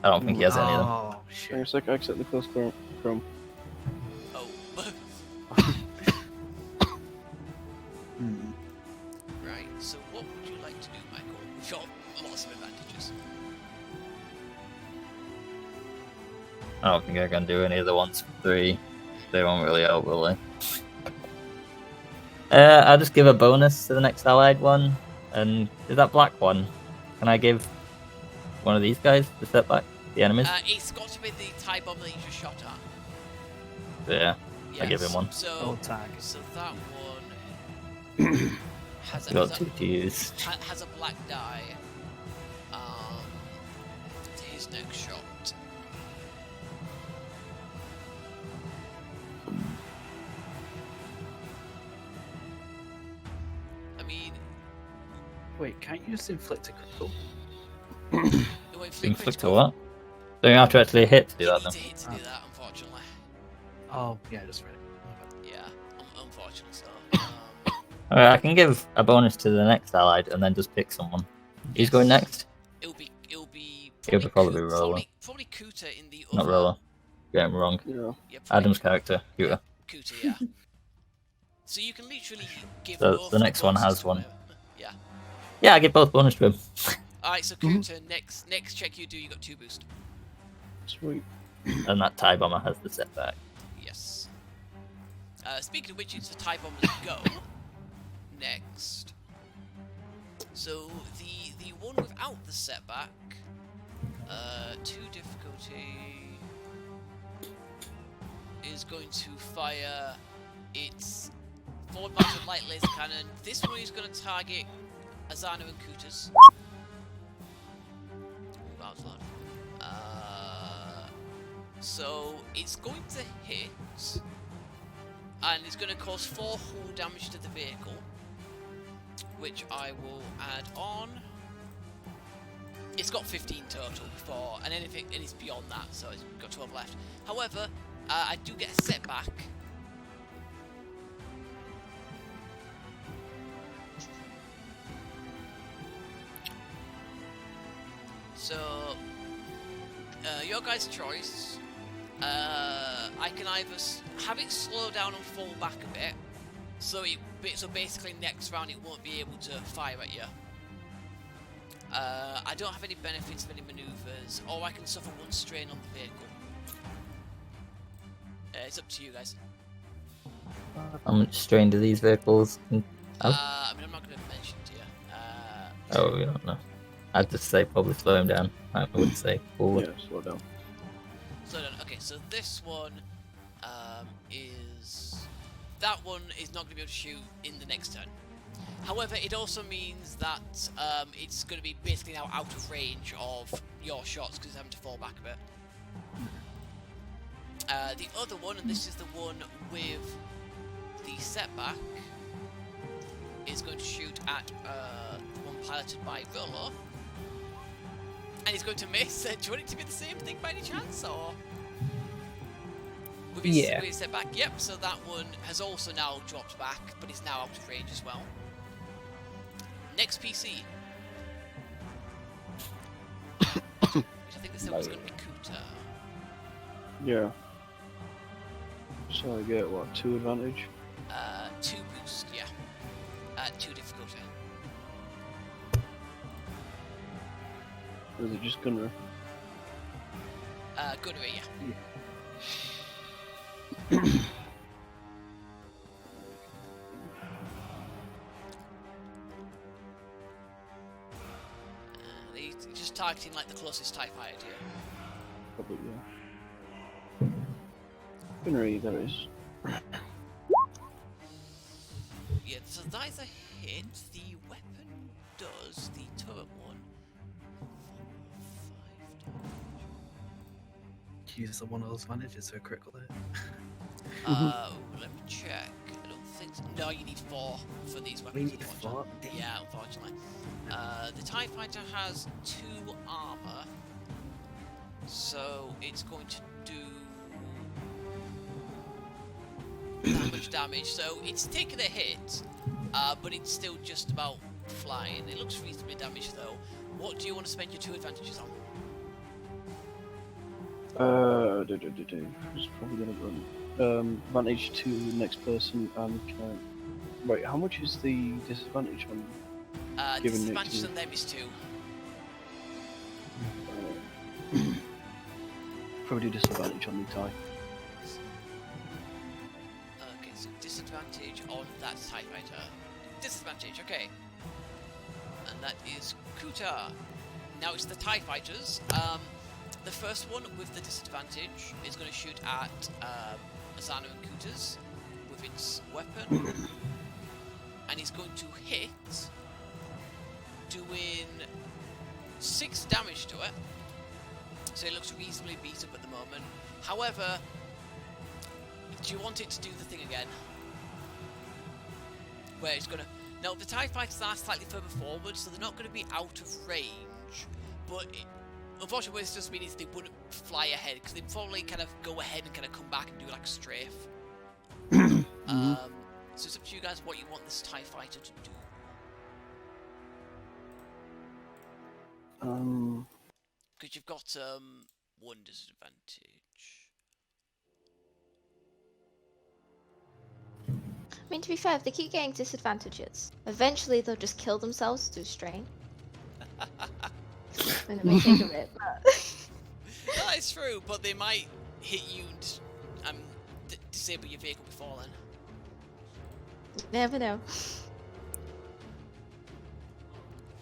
I don't think he has any of them. Oh, Hang on a shit. sec, I accept the close chrome. Oh. Hmm. Right, so what would you like to do, Michael? We've got lots of advantages. I don't think I can do any of the ones for 3. They won't really help, will they? I'll just give a bonus to the next allied one. And is that black one? Can I give one of these guys the step back? The enemies? It's got to be the TIE bomber that you just shot at. Yeah, Yes. I give him one. Oh, So, tag. so that one has I've got 2 to use. has a black die to his next shot. I mean, Wait, can't you just inflict a critical? Inflict a what? Don't you have to actually hit to do You that need then? to hit to do that, unfortunately. Oh, yeah, just read it. Yeah, unfortunately so. Alright, I can give a bonus to the next allied and then just pick someone. Who's going next? It'll be Probably Roller. Probably Kuta in the Not other. Roller. Getting wrong. Yeah. Yeah, probably Adam's character, Cuter. Kuta, yeah. So you can literally give So both the next one bonuses has to one. whoever. Yeah. Yeah, I give both bonus to him. Alright, so Kuta, next check you do, you got 2 boost. Sweet. And that TIE bomber has the setback. Yes. Speaking of which, it's the TIE bombers go. Next. So the one without the setback, 2 difficulty, is going to fire its forward-mounted light laser cannon. This one is going to target Azana and Kutas. Ooh, that was loud. So it's going to hit, and it's going to cause 4 hull damage to the vehicle, which I will add on. It's got 15 total before, and it's beyond that, so it's got 12 left. However, I do get a setback. So, your guys' choice. I can either have it slow down and fall back a bit, so basically next round it won't be able to fire at you. I don't have any benefits of any maneuvers, or I can suffer 1 strain on the vehicle. It's up to you guys. How much strain do these vehicles have? I mean, I'm not going to mention to you. Oh, we don't know. I'd just say probably slow him down. I would say forward. Yeah, slow down. Okay, so this one is... That one is not going to be able to shoot in the next turn. However, it also means that it's going to be basically now out of range of your shots because it's having to fall back a bit. The other one, and this is the one with the setback, is going to shoot at the one piloted by Volo. And he's going to miss. Do you want it to be the same thing by any chance, or? With his setback? Yep, so that one has also now dropped back, but is now out of range as well. Next PC. Which I think this one's going to be Kuta. Yeah. So I get, what, 2 advantage? 2 boost, yeah. 2 difficulty. Or is it just gunner? Gunnery, yeah. He's just targeting like the closest TIE fighter to you. Probably, yeah. Gunnery, there is. Yeah, so that is a hit. The weapon does, the turret one, 4, 5 damage. Uses one of those advantages for a critical hit. Let me check. I don't think so. No, you need 4 for these We weapons. need unfortunately. 4. Yeah, unfortunately. The TIE fighter has 2 armor, so it's going to do that much damage. So it's taken a hit, but it's still just about flying. It looks reasonably damaged though. What do you want to spend your 2 advantages on? It's probably gonna run. Advantage to the next person, and wait, how much is the disadvantage on? Given it Disadvantage to- on them is 2. Probably disadvantage on the tie. Okay, so disadvantage on that TIE fighter. Disadvantage, okay. And that is Kuta. Now it's the TIE fighters. The first one with the disadvantage is going to shoot at Azana and Kutas with its weapon. And he's going to hit, doing 6 damage to it. So it looks reasonably beat up at the moment. However, do you want it to do the thing again? Where it's going to... Now, the TIE fighters are slightly further forward, so they're not going to be out of range. But unfortunately, what this does mean is they wouldn't fly ahead, because they'd probably kind of go ahead and kind of come back and do like a strafe. So it's up to you you guys what you want this TIE fighter to do. Because you've got one disadvantage. I mean, to be fair, if they keep getting disadvantages, eventually they'll just kill themselves through strain. When they make it, but... That is true, but they might hit you and disable your vehicle before then. You never know.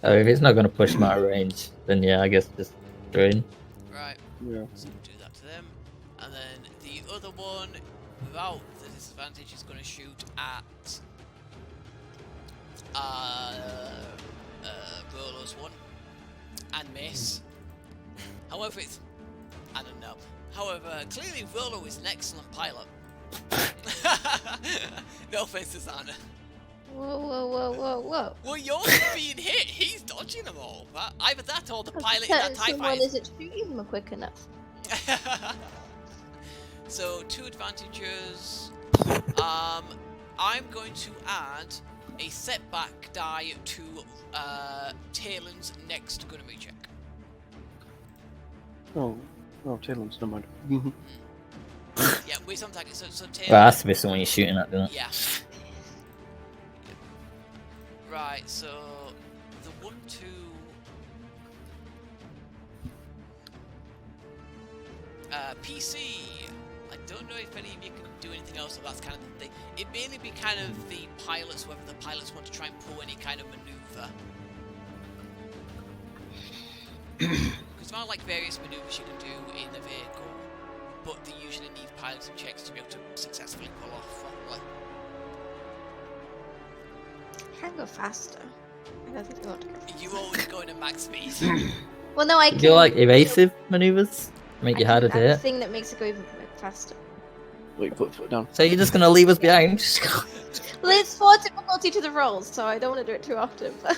Oh, if it's not going to push my range, then yeah, I guess just drain. Right. Yeah. So we'll do that to them. And then the other one, without the disadvantage, is going to shoot at Rolo's one and miss. However, it's I don't know. However, clearly Rolo is an excellent pilot. No offense to Zana. Whoa. Well, yours being hit, he's dodging them all. Either that or the pilot in Certain that TIE someone fighter. isn't shooting them quick enough. So 2 advantages. I'm going to add a setback die to Talon's next gunnery check. Oh, Talon's no mind. Yeah, wisdom tag. So Talon. Well, it has to be someone you're shooting at, doesn't it? Yeah. Right. So the 1, 2. PC. I don't know if any of you can do anything else, so that's kind of the thing. It mainly be kind of the pilots, whether the pilots want to try and pull any kind of maneuver. Because there are like various maneuvers you can do in the vehicle, but they usually need piloting checks to be able to successfully pull off properly. I can go faster. I don't think you want to go faster. You always going at max speed. Well, no, I can. Do you like evasive maneuvers? Make I you harder to can add a hit? thing that makes it go even faster. Wait, put foot down. So you're just going to leave us behind? Well, it's 4 difficulty to the rolls, so I don't want to do it too often. But...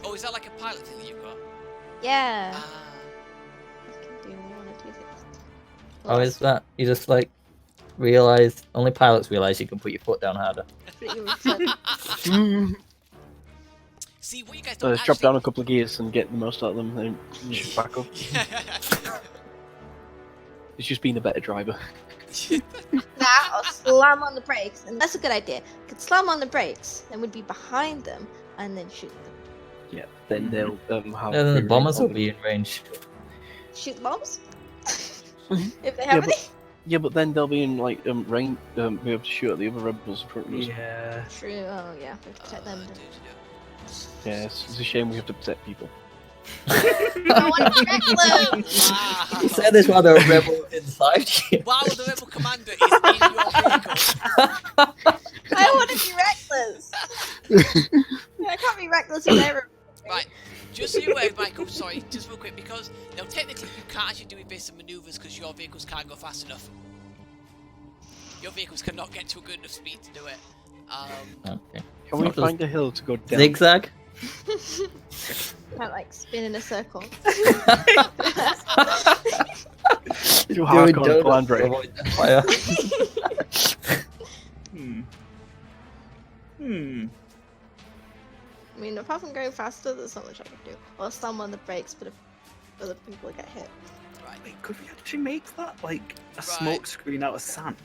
Oh, is that like a pilot thing that you've got? yeah. Ah. I can do 1 or 2 things. Oh, is that? You just like realize, only pilots realize you can put your foot down harder. See, what you guys So don't let's drop actually... down a couple of gears and get the most out of them, then shoot back up. It's just being a better driver. That or slam on the brakes, and that's a good idea. Could slam on the brakes, then we'd be behind them, and then shoot them. Yeah, then they'll have. And then the free bombers reign. will be in range. Shoot the bombs? Mhm. If they have Yeah, any? Yeah, but then they'll be in like range, be able to shoot at the other rebels in front of us. Yeah. True, oh yeah, we have to protect them. Yeah, it's a shame we have to protect people. I want to protect them! You said this while there were rebels inside you. While the rebel commander is in your vehicle. I want to be reckless! I can't be reckless in their Right, just so you're aware, Michael, sorry, just real quick, because now technically you can't actually do evasive maneuvers because your vehicles can't go fast enough. Your vehicles cannot get to a good enough speed to do it. Okay. Can we Not find a hill to go down? Zigzag? Can't like spin in a circle. Do hardcore plan break. Fire. I mean, apart from going faster, there's not much I can do. Or slam on the brakes, but if other people get hit. Right. Wait, could we actually make that like a Right. smoke screen out of sand?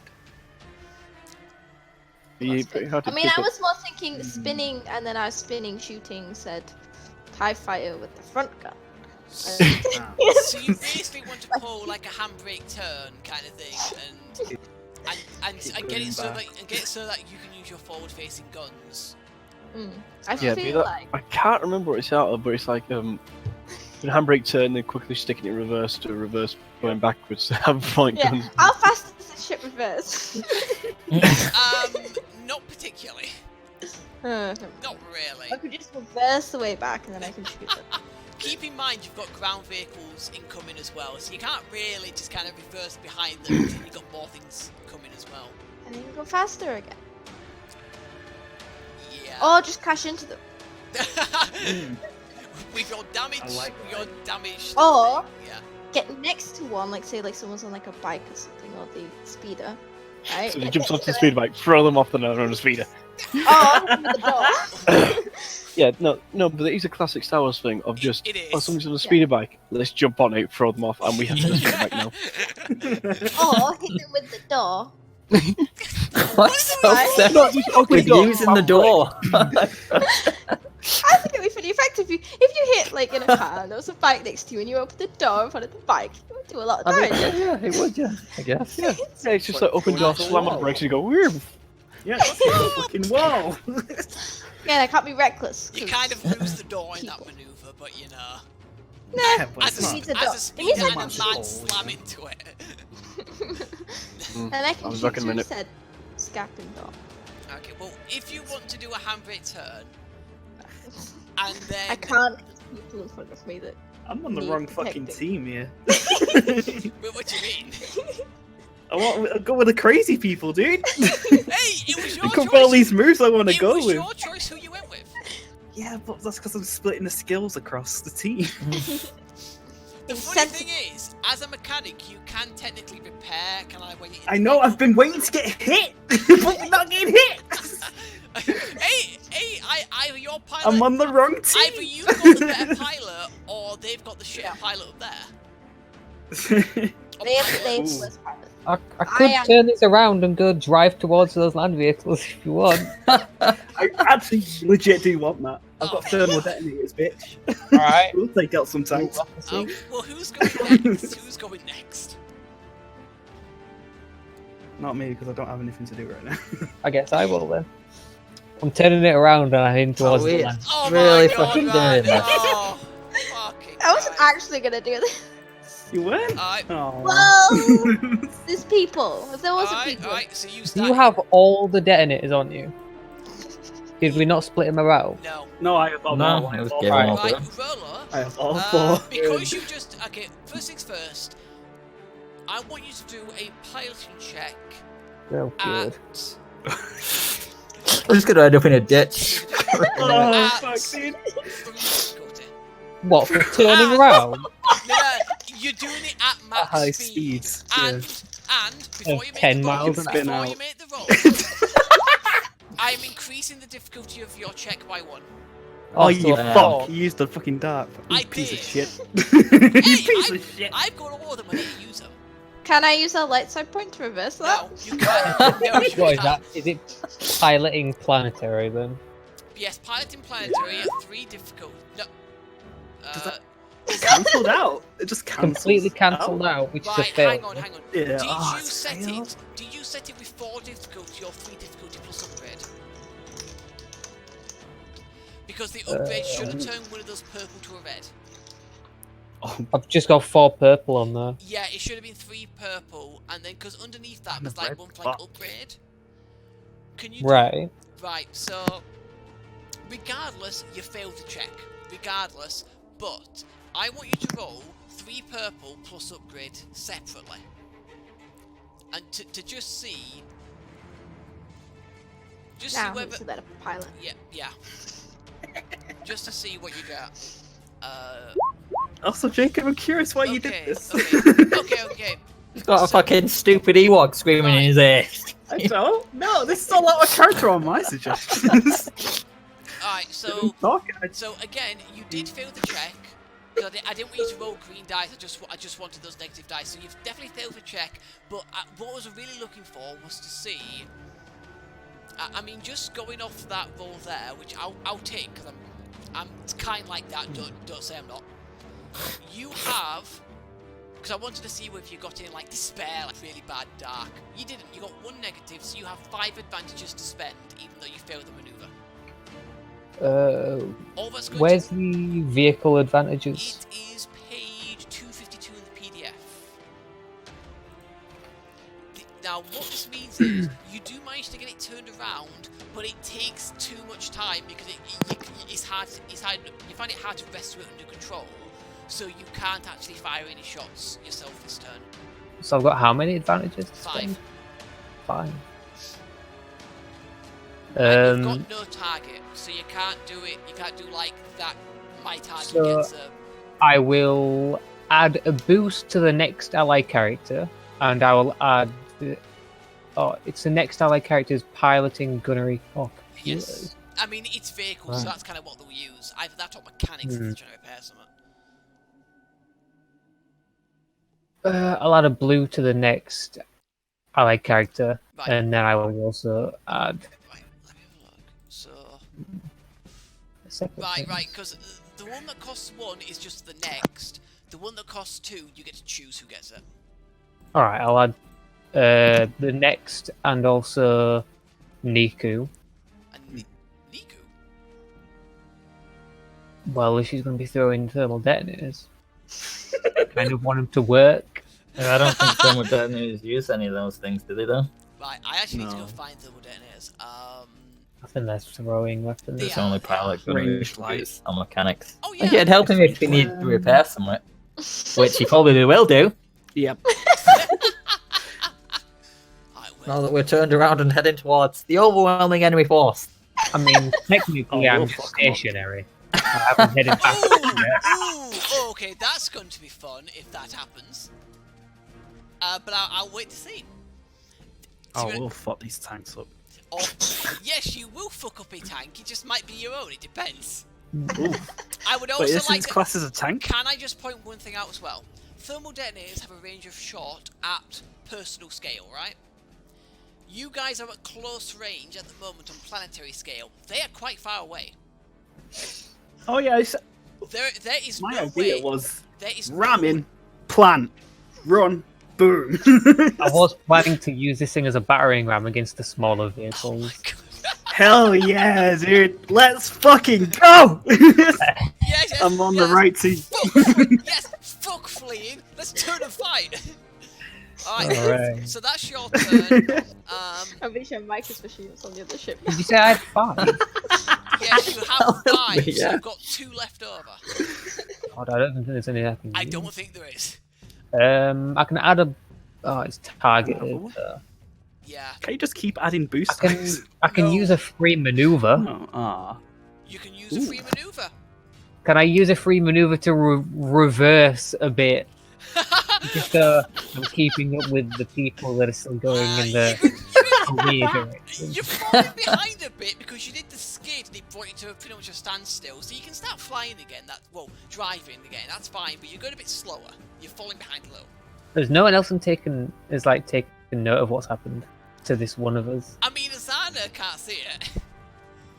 You pretty hard to I mean, pick I up. was more thinking spinning, and then I was spinning, shooting, said TIE fighter with the front gun. So you basically want to pull like a handbrake turn kind of thing, and get it so that you can use your forward-facing guns. I Yeah, feel like I can't remember what it's out of, but it's like a handbrake turn, then quickly sticking it in reverse to reverse, going backwards to have a point yeah. gun. How fast does this ship reverse? Not particularly. Not Not really. I could just reverse the way back, and then I can shoot them. Keep in mind you've got ground vehicles incoming as well, so you can't really just kind of reverse behind them until you've got more things coming as well. And then you go faster again. Yeah. Or just crash into them. With your damage, I like your damage. Or yeah. get next to one, like say like someone's on like a bike or something, or the speeder. Right? So he jumps onto the speeder bike, throw them off the on a speeder. Oh, open the door. Yeah, no, but it is a classic Star Wars thing of just, It is. oh, someone's on a speeder bike, let's jump on it, throw them off, and we have the speeder bike now. Or hit them with the door. What's so Right? sad? No, just open We're the door. using the door. I think it'd be pretty effective if you hit like in a car and there was a bike next to you and you open the door in front of the bike. It would do a lot of I mean, damage. yeah, it would, yeah, I guess. Yeah, it's just like open door, slam on the brakes, and you go, weird. Yeah, fucking wall. Yeah, I can't be reckless. You 'cause kind of lose the door in that people. maneuver, but you know. Nah, but As it's a, needs not. a door. as a It speeder needs a and a door. man slam into it. and I can I'll be shoot back in a you minute. instead. Scapping door. Okay, well, if you want to do a handbrake turn, and then I can't people in front of me that. I'm on the Need wrong fucking protecting. team here. Wait, what do you mean? I'll go with the crazy people, dude. Hey, it was your Think of choice. all these moves I want to It go was with. your choice who you went with. Yeah, but that's because I'm splitting the skills across the team. The funny Incentive. thing is, as a mechanic, you can technically repair. Can I wait? I know, I've been waiting to get hit, but we're not getting hit. hey, either your pilot. I'm on the wrong Either team. you've got the better pilot, or they've got the shit pilot up there. They have the Ooh. worst pilot. I could am- turn this around and go drive towards those land vehicles if you want. I actually legit do want that. I've got Oh. thermal detonators, bitch. Alright. We'll take out some tanks. Well, who's going next? Who's going next? Not me, because I don't have anything to do right now. I guess I will then. I'm turning it around and I'm heading towards the weird. land. Oh Really my God, fucking man. doing that. Oh, fucking I wasn't Christ. actually gonna do this. You weren't? Alright, Oh. Well, there's people. If there wasn't alright, people, alright. So you Do start. you have all the detonators on you? Did we not split them around? No. No, I have all No, four. it was All game four. over. Right, roller. I have all Uh, four. because you just okay. First things first. I want you to do a piloting check Oh, good. at. I'm just gonna end up in a ditch. Oh, at fuck, dude. three difficulty. What, for turning around? No, you're doing it at max high speed. speeds, And before you make 10 the roll, miles an before hour. you make the roll, I'm increasing the difficulty of your check by 1. Oh, you so- fuck. You used the fucking dart. You I piece did. of shit. Hey, you piece of shit. I've got all of them. I need to use them. can I use a light side point to reverse that? No, you can't. No, you What is can't. that? Is it piloting planetary then? Yes, piloting planetary at 3 difficult. No. Does that- It's cancelled out. It just cancels. Completely cancelled out, which is a Right, fail. hang on. Yeah, Did oh, you it's set failed. it? Did you set it with 4 difficulty or 3 difficulty plus upgrade? Because the upgrade should have turned one of those purple to a red. Oh, I've just got 4 purple on there. Yeah, it should have been 3 purple, and then because underneath that And was the like red 1 like fuck. upgrade. Can you? Right. Right. So, regardless, you failed to check. Regardless, but I want you to roll 3 purple plus upgrade separately, and to just see. Just Now see who's whether. a better pilot? Yeah. Just to see what you get. Also, Jacob, I'm curious why you did Okay, this. okay. He's got a fucking stupid Ewok screaming in his ear. I don't. No, this is a lot of character on my suggestions. Alright, so Talking. so again, you did fail the check. 'Cause I didn't want you to roll green dice. I just wanted those negative dice. So you've definitely failed the check. But what I was really looking for was to see. I mean, just going off that roll there, which I'll take because I'm kind of like that. Don't say I'm not. You have. Because I wanted to see if you got in like despair, like really bad dark. You didn't. You got 1 negative, so you have 5 advantages to spend, even though you failed the maneuver. All that's going Where's to, the vehicle advantages? it is page 252 in the PDF. Now, what this means is you do manage to get it turned around, but it takes too much time because it's hard. You find it hard to wrestle it under control, so you can't actually fire any shots yourself this turn. So I've got how many advantages? to 5. spend? 5. And you've got no target, so you can't do it. You can't do like that. My target So- gets a. I will add a boost to the next ally character, and I will add it's the next allied characters piloting gunnery or Yes. computers. I mean, it's vehicles, so Right. that's kind of what they'll use. Either that or mechanics if they're trying to repair something. I'll add a blue to the next allied character, Right. and then I will also add Right, let me have a look. So, a second right, thing. because the one that costs 1 is just the next. The one that costs 2, you get to choose who gets it. Alright, I'll add the next and also Niku. And Niku? Well, if she's going to be throwing thermal detonators, kind of want him to work. Yeah, I don't think thermal detonators use any of those things, do they? Though. Right, I actually need to go No. find thermal detonators. I think that's throwing weapons. Yeah. It's only pilot Ranged gunnery or mechanics. Oh, yeah. Yeah, it'd help him if he needed to repair somewhere, which he probably will do. Yep. Alright, Now well, that we're turned around and heading towards the overwhelming enemy force. I mean, technically, Oh, I'm we'll just fuck 'em up. stationary. I haven't headed back. ooh, okay, that's going to be fun if that happens. But I'll wait to see. Oh, we'll fuck these tanks up. Or, yes, you will fuck up a tank. It just might be your own. It depends. Ooh. I would Wait, also this like is to... classed as a tank? Can I just point one thing out as well? Thermal detonators have a range of shot at personal scale, right? You guys are at close range at the moment on planetary scale. They are quite far away. Oh yeah, There is my no idea way. was There is ramming, plant, run, boom. I was planning to use this thing as a battering ram against the smaller Oh my vehicles. god. Hell yeah, dude! Let's fucking go! Yes, I'm on the yes, right team. Yes, fuck fleeing. Let's turn and fight. Alright, Alright. so that's your turn. I'm pretty sure Mike is wishing he was on the other ship. Did you say I had 5? Yes, you have 5, so Yeah. you've got 2 left over. God, I don't think there's any I can I use. don't think there is. I can add a. Oh, it's targeted. Yeah, Can you just keep adding boost I can. tanks? I can No. use a free maneuver. Oh, ah. you can use a free maneuver. Can I use a free maneuver to reverse a bit? Just so I'm keeping up with the people that are still going in the weird direction. You're falling behind a bit because you did the skid and it brought you to pretty much a standstill. So you can start flying again. Driving again. That's fine, but you're going a bit slower. You're falling behind a little. There's no one else taking note of what's happened to this one of us. I mean, Azana can't see it.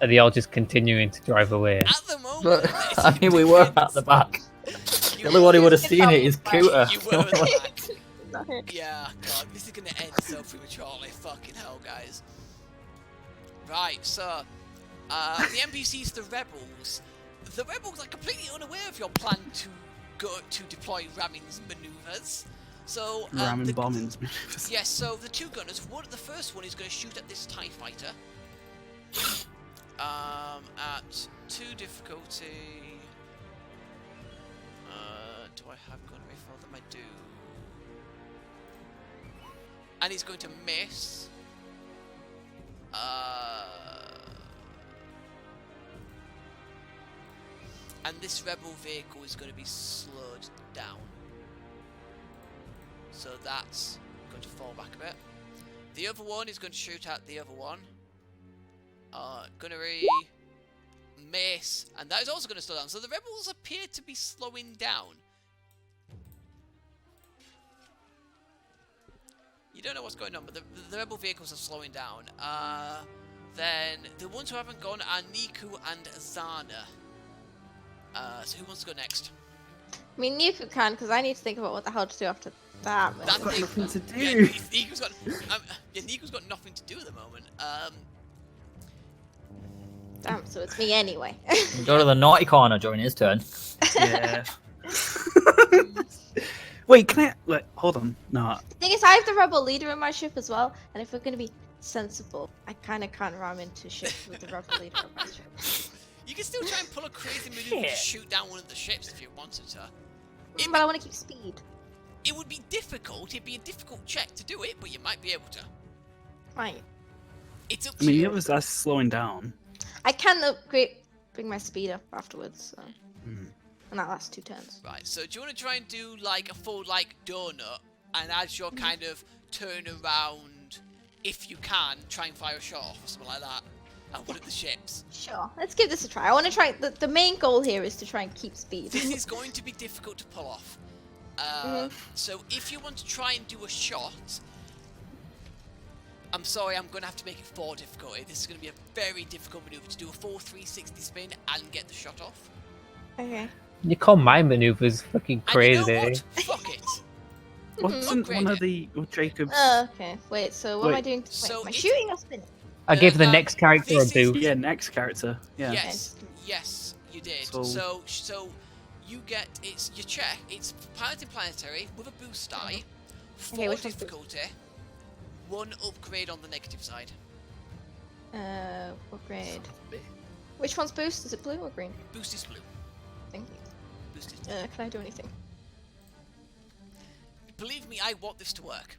Are they all just continuing to drive away? At the moment, But I mean, we were at the back. The only one who would have seen it is Cooter. You were at the back. Not here. Yeah, God, this is gonna end so prematurely. Fucking hell, guys. Right, so the NPCs, the rebels are completely unaware of your plan to deploy Ramming's maneuvers. So Ramming the, bombings. yes, so the 2 gunners. The first one is going to shoot at this TIE fighter. At 2 difficulty. Do I have gunnery for them? I do. And he's going to miss. And this rebel vehicle is going to be slowed down. So that's going to fall back a bit. The other one is going to shoot at the other one. Gunnery, miss, and that is also going to slow down. So the rebels appear to be slowing down. You don't know what's going on, but the rebel vehicles are slowing down. Then the ones who haven't gone are Niku and Azana. So who wants to go next? I mean, Niku can, because I need to think about what the hell to do after that. That I've got thing- nothing to do. Yeah, Niku's got nothing to do at the moment. Damn, so it's me anyway. Go to the naughty corner during his turn. Yeah. Wait, can I? Wait, hold on. No. The thing is, I have the rebel leader in my ship as well, and if we're going to be sensible, I kind of can't ram into ships with the rebel leader in my ship. You can still try and pull a crazy maneuver to shoot down one of the ships if you wanted to. But I want to keep speed. It would be difficult. It'd be a difficult check to do it, but you might be able to. Right. It's up I to mean, you. the others are slowing down. I can bring my speed up afterwards, so. Hmm. And that lasts 2 turns. Right, so do you want to try and do like a full like donut, and as you're kind of turn around, if you can, try and fire a shot off or something like that at one of the ships. Sure, let's give this a try. I want to try. The main goal here is to try and keep speed. This is going to be difficult to pull off. So if you want to try and do a shot, I'm sorry, I'm going to have to make it 4 difficulty. This is going to be a very difficult maneuver to do a full 360 spin and get the shot off. Okay. You call my maneuvers fucking crazy. And you know what? Fuck it. Wasn't Upgrade one of it. the Jacob's? Okay. Wait. So what am I Wait. doing? Wait, So am I it's- shooting or spinning? I gave the next character a this is- boost. Yeah, next character. Yeah. Yes, you did. So- So you get your check. It's piloting planetary with a boost die, 4 Okay, which one's difficulty, 1 upgrade on the negative side. Upgrade. Which one's boost? Is it blue or green? Boost is blue. Thank you. Boost is. Can I do anything? Believe me, I want this to work.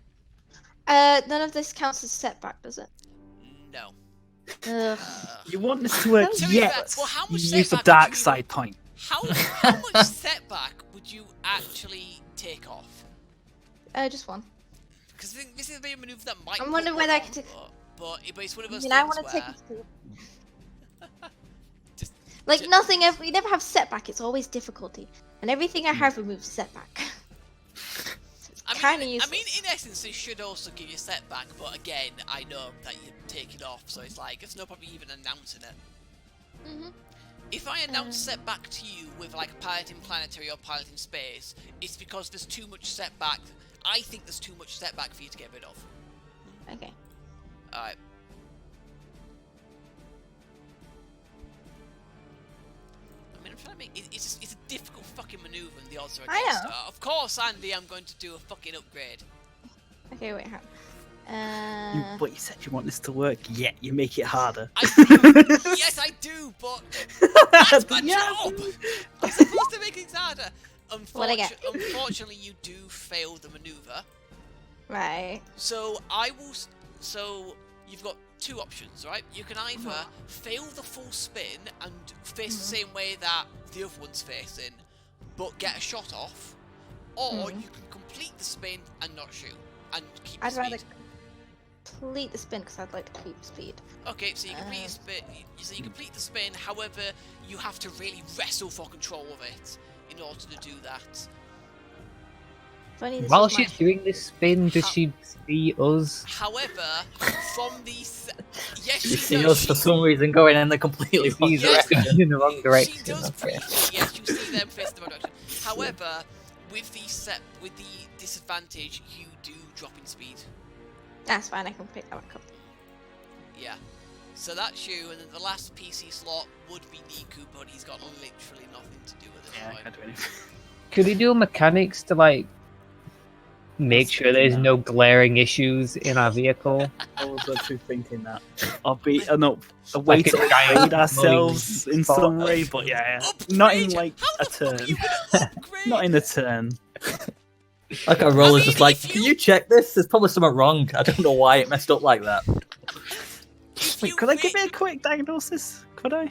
None of this counts as setback, does it? No. Ugh. You want this to work To be yet? fair, well, how You much use the setback would dark you- side point. How much setback would you actually take off? Just one. Because I think this is a maneuver that might. I'm wondering put whether I one can take- on, but it's one of I those mean, I things want to take where it to... Just- Like ju- nothing. We never have setback. It's always difficulty, and everything I have removes setback. Kind of I useless. mean, in essence, it should also give you a setback, but again, I know that you take it off, so it's like, it's no problem even announcing it. Mhm. If I announce setback to you with like piloting planetary or piloting space, it's because there's too much setback. I think there's too much setback for you to get rid of. Okay. Alright. I mean, I'm trying to make it's a difficult fucking maneuver, and the odds are I against know. her. Of course, Andy, I'm going to do a fucking upgrade. Okay. Wait. How? But you said you want this to work, yet you make it harder. I do. Yes, I do, but that's my Yeah. job. I'm supposed to make things harder. What'd I get? Unfortunately, you do fail the maneuver. Right. So So you've got 2 options, right? You can either fail the full spin and face the same way that the other one's facing, but get a shot off, or you can complete the spin and not shoot and keep I'd the rather speed. complete the spin because I'd like to keep speed. Okay, so you complete your spin. So you complete the spin. However, you have to really wrestle for control of it in order to do that. Funny. This While was my- she's doing this spin, does she see us? However, from these, yes, You she see does. us for some reason going in the completely wrong She's Yes. direction. in the wrong She direction. does Okay. briefly. Yes, you see them face the wrong direction. However, with the disadvantage, you do drop in speed. That's fine. I can pick that back up. Yeah. So that's you, and then the last PC slot would be Niku, but he's got literally nothing to do with it. Yeah, I can't do anything. Could he do mechanics to like make That's sure there's thinking no glaring issues in our vehicle? I was actually thinking that. I'll be a way Like to a giant upgrade ourselves in spot. some way, but yeah, Upgrade? not in like How a the fuck are turn. you gonna upgrade? Not in a turn. Like our roller's mean, just like, if can you- you check this? There's probably something wrong. I don't know why it messed up like that. If Wait, you could I give wait- it a quick diagnosis? Could I?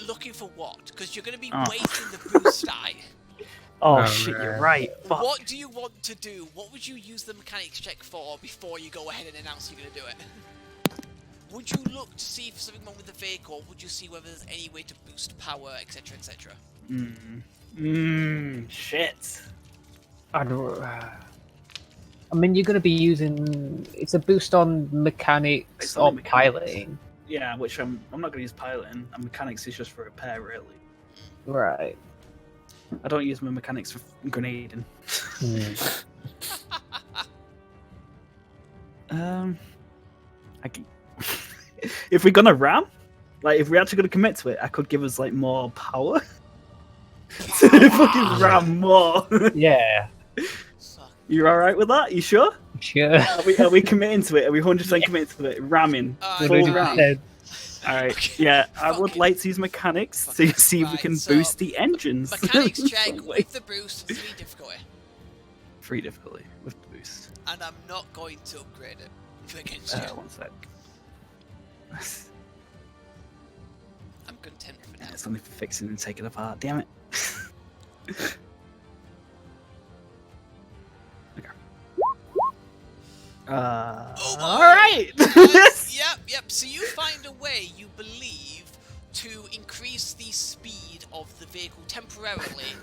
Looking for what? Because you're going to be Oh. wasting the boost die. Oh, Oh, shit, you're man. right. Fuck. What do you want to do? What would you use the mechanics check for before you go ahead and announce you're going to do it? Would you look to see if something wrong with the vehicle? Would you see whether there's any way to boost power, etc., etc.? Shit. I mean, you're going to be using. It's a boost on mechanics It's or only mechanics. piloting. Yeah, which I'm not going to use piloting, and mechanics is just for repair, really. Right. I don't use my mechanics for grenading. I can... if we're gonna ram, like if we're actually gonna commit to it, I could give us like more power. to fucking ram more. Yeah. Fuck. You alright with that? You sure? Sure. Are we committing to it? Are we 100% committed to it? Ramming. Alright, Full alright. ram. Alright, Okay. yeah, I would Fucking- like to use mechanics to see if we Right, can so boost the engines. Mechanics check Wait. with the boost, 3 difficulty. 3 difficulty with the boost. And I'm not going to upgrade it against you. 1 sec. I'm content for now. It's only for fixing and taking apart, damn it. Okay. Oh boy. Alright, shit! Yep. So you find a way, you believe, to increase the speed of the vehicle temporarily.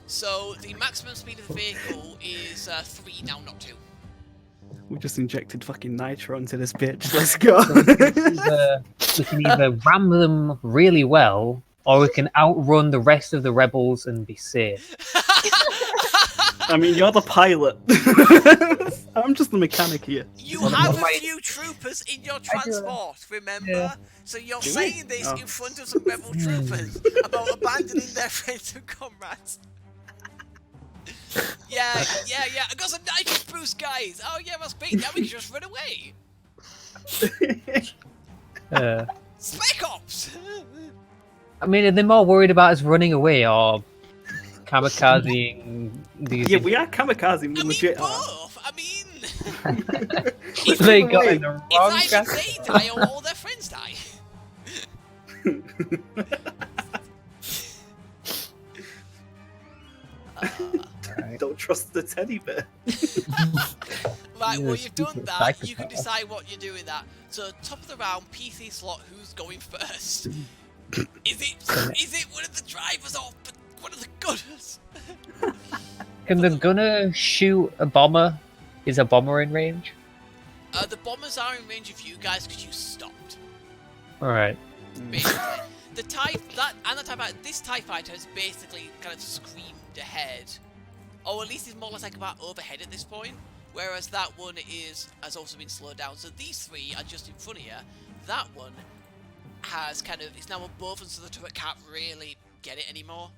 So the maximum speed of the vehicle is 3 now, not 2. We just injected fucking nitro into this bitch. Let's go. We can either ram them really well, or we can outrun the rest of the rebels and be safe. I mean, you're the pilot. I'm just the mechanic here. You have a few troopers in your transport, remember? Yeah. So you're Do we? saying this Oh. in front of some rebel troopers about abandoning their friends and comrades. Yeah. I got some nitrous boost, guys. Oh yeah, that's great. Now we can just run away. Spec Ops. I mean, are they more worried about us running away or kamikazing these? Yeah, we are kamikaze. We I mean, legit are. both. I mean, They got in the wrong it's either track. they die or all their friends die. Don't trust the teddy bear. Right, You're well a you've done stupid that, you can psychopath. decide what you're doing with that. So top of the round, PC slot, who's going first? Is it one of the drivers or one of the gunners? Can the gunner shoot a bomber? Is a bomber in range? The bombers are in range of you guys because you stopped. Alright. Basically. This TIE fighter has basically kind of screamed ahead. Or at least it's more or less like about overhead at this point. Whereas that one has also been slowed down. So these three are just in front of you. That one has it's now above, and so the turret can't really get it anymore.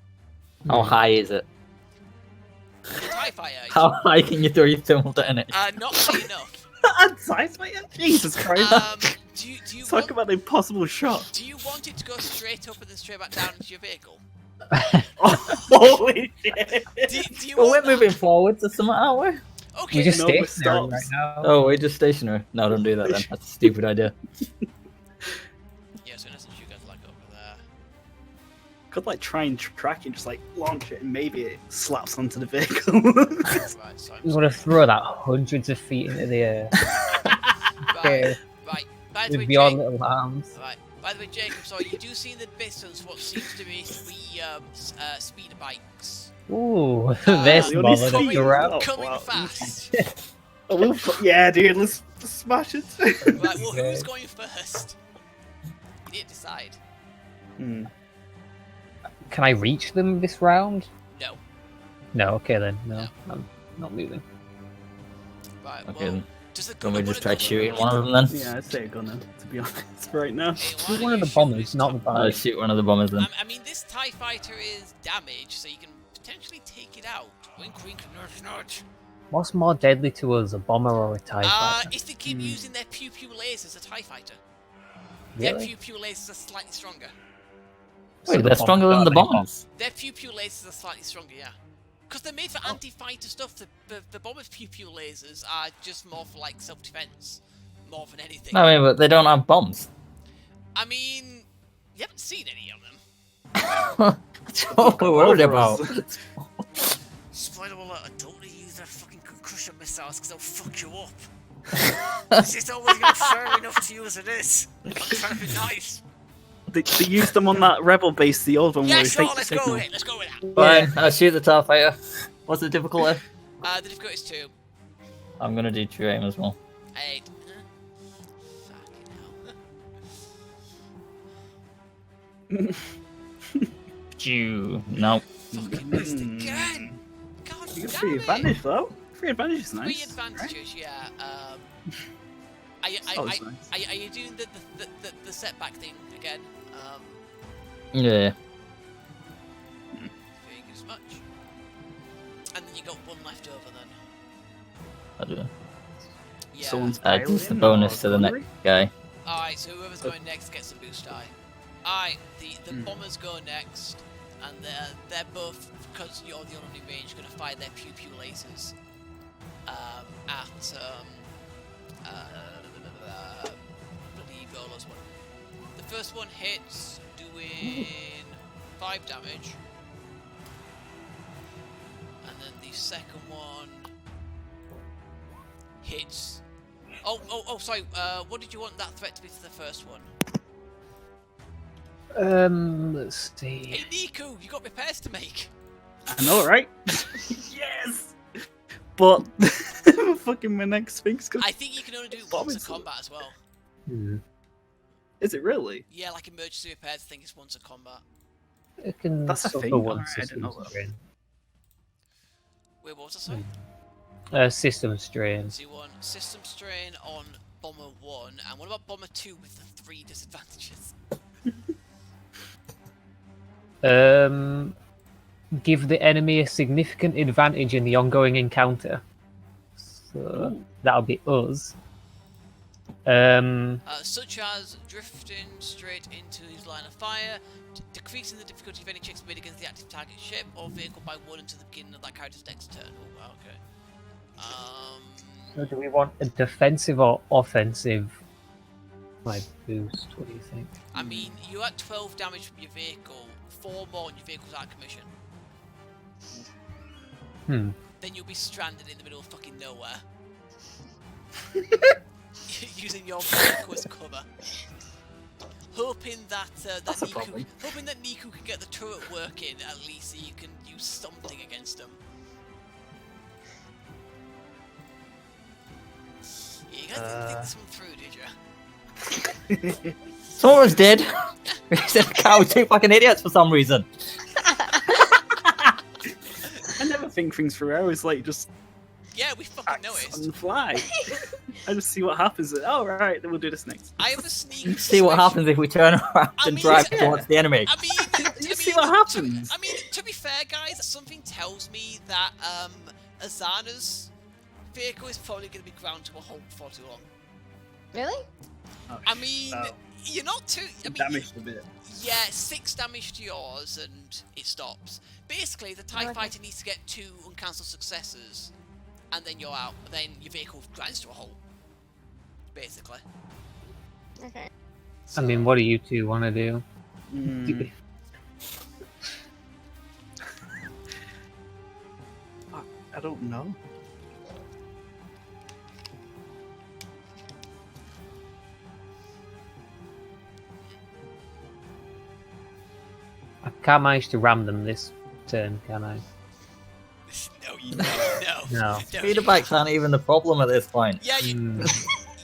How high is it? The TIE fighter. How high can you throw your thermal detonator? Not high enough. TIE fighter? Jesus Christ. Do you Talk about the impossible shot. Do you want it to go straight up and then straight back down into your vehicle? Holy shit. Do you Well, want we're moving forward to something, aren't we? Okay. We're just No, it stationary right stops. now. Oh, we're just stationary. No, don't do that then. That's a stupid idea. Yeah, so in essence, you guys like over there. Could try and track and just launch it and maybe it slaps onto the vehicle. Right, so We want to throw that hundreds of feet into the air. Okay. Right. By the way, With beyond Jake, little arms. right. By the way, Jacob, so you do see in the distance what seems to be 3 speeder bikes Ooh, they're they only smaller than see- around. Oh, coming wow. fast. Yeah, dude, let's smash it. Right, well, who's going first? You need to decide. Hmm. Can I reach them this round? No. No, okay then. No, No. I'm not moving. Right. Okay, Well, then. does the Can gunner we wanna just try go- shooting one of them then? Yeah, I'd say a gunner, to be honest, right now. Hey, why Shoot don't one of you the shoot bombers, this not the top- bike. Shoot one of the bombers then. I mean, this TIE fighter is damaged, so you can potentially take it out. Wink, wink, nudge, nudge. What's more deadly to us, a bomber or a TIE fighter? If they keep using their pew-pew lasers, a TIE fighter. Their Really? pew-pew lasers are slightly stronger. So Wait, the they're stronger than the bombers aren't bombers. Their pew-pew lasers are slightly stronger, yeah. Because they're made for anti-fighter stuff. The bomber's pew-pew lasers are just more for, self-defense. More than anything. No, I mean, but they don't have bombs. I mean, you haven't seen any of them. That's what we're worried about. Spoiler alert, I don't want to use their fucking concussion missiles because they'll fuck you up. It's just always going to be fair enough to you as it is. I'm trying to be nice. They used them on that rebel base, the old one Yeah, where sure, we fake the let's go signal. with it. Let's go with that. Fine, I'll shoot the TIE fighter. What's the difficulty? The difficulty is 2. I'm gonna do true aim as well. 8. Fucking hell. Chew. No. Fucking missed again. God You get damn free it. advantage though. Free advantage is nice. 3 advantages, yeah. Are you doing the setback thing again? Yeah. Doing as much. And then you got 1 left over then. I'll do it. Yeah. Someone's Add just the piloting bonus or to the next gunnery? guy. Alright, so whoever's going next gets a boost die. Alright, the bombers go next, and they're both, because you're the only range, going to fire their pew-pew lasers at bloody Vola's one. The first one hits, doing 5 damage, and then the second one hits Sorry. What did you want that threat to be to the first one? Let's see. Hey, Niku, you got repairs to make. I know, right? Yes! But fucking my next thing's gonna... I think you can only do it once in combat as well. Is it really? Yeah, like emergency repairs, I think it's once a combat. It can That's a suffer thing, one alright, I didn't know system that. strain. Wait, what was I saying? System strain. So you want system strain on Bomber 1, and what about Bomber 2 with the 3 disadvantages? Give the enemy a significant advantage in the ongoing encounter. So that'll be us. Such as drifting straight into his line of fire, decreasing the difficulty of any checks made against the active target ship or vehicle by 1 until the beginning of that character's next turn. Oh, okay. So do we want a defensive or offensive boost? What do you think? I mean, you had 12 damage from your vehicle, 4 more and your vehicle's out of commission. Then you'll be stranded in the middle of fucking nowhere. Using your vehicle as cover. Hoping that Niku can get the turret working at least, so you can use something against him. Yeah, you guys didn't think this one through, did you? Some of us did. We said cow two fucking idiots for some reason. I never think things through. I always like just Yeah, we fucking act noticed. on the fly. I just see what happens. Oh, right, then we'll do this next. I have a sneak. See what happens if we turn around and drive towards the enemy. I mean, See what happens. To be fair, guys, something tells me that Azana's vehicle is probably going to be ground to a halt before too long. Really? Oh, I mean, you're not too. I mean, damaged a bit. Yeah, 6 damage to yours, and it stops. Basically, the TIE Fighter needs to get 2 uncancelled successes, and then you're out. Then your vehicle grinds to a halt. Basically. Okay. I mean, what do you two want to do? I don't know. I can't manage to ram them this turn, can I? No, you no. No. Speeder bikes aren't even the problem at this point. Yeah,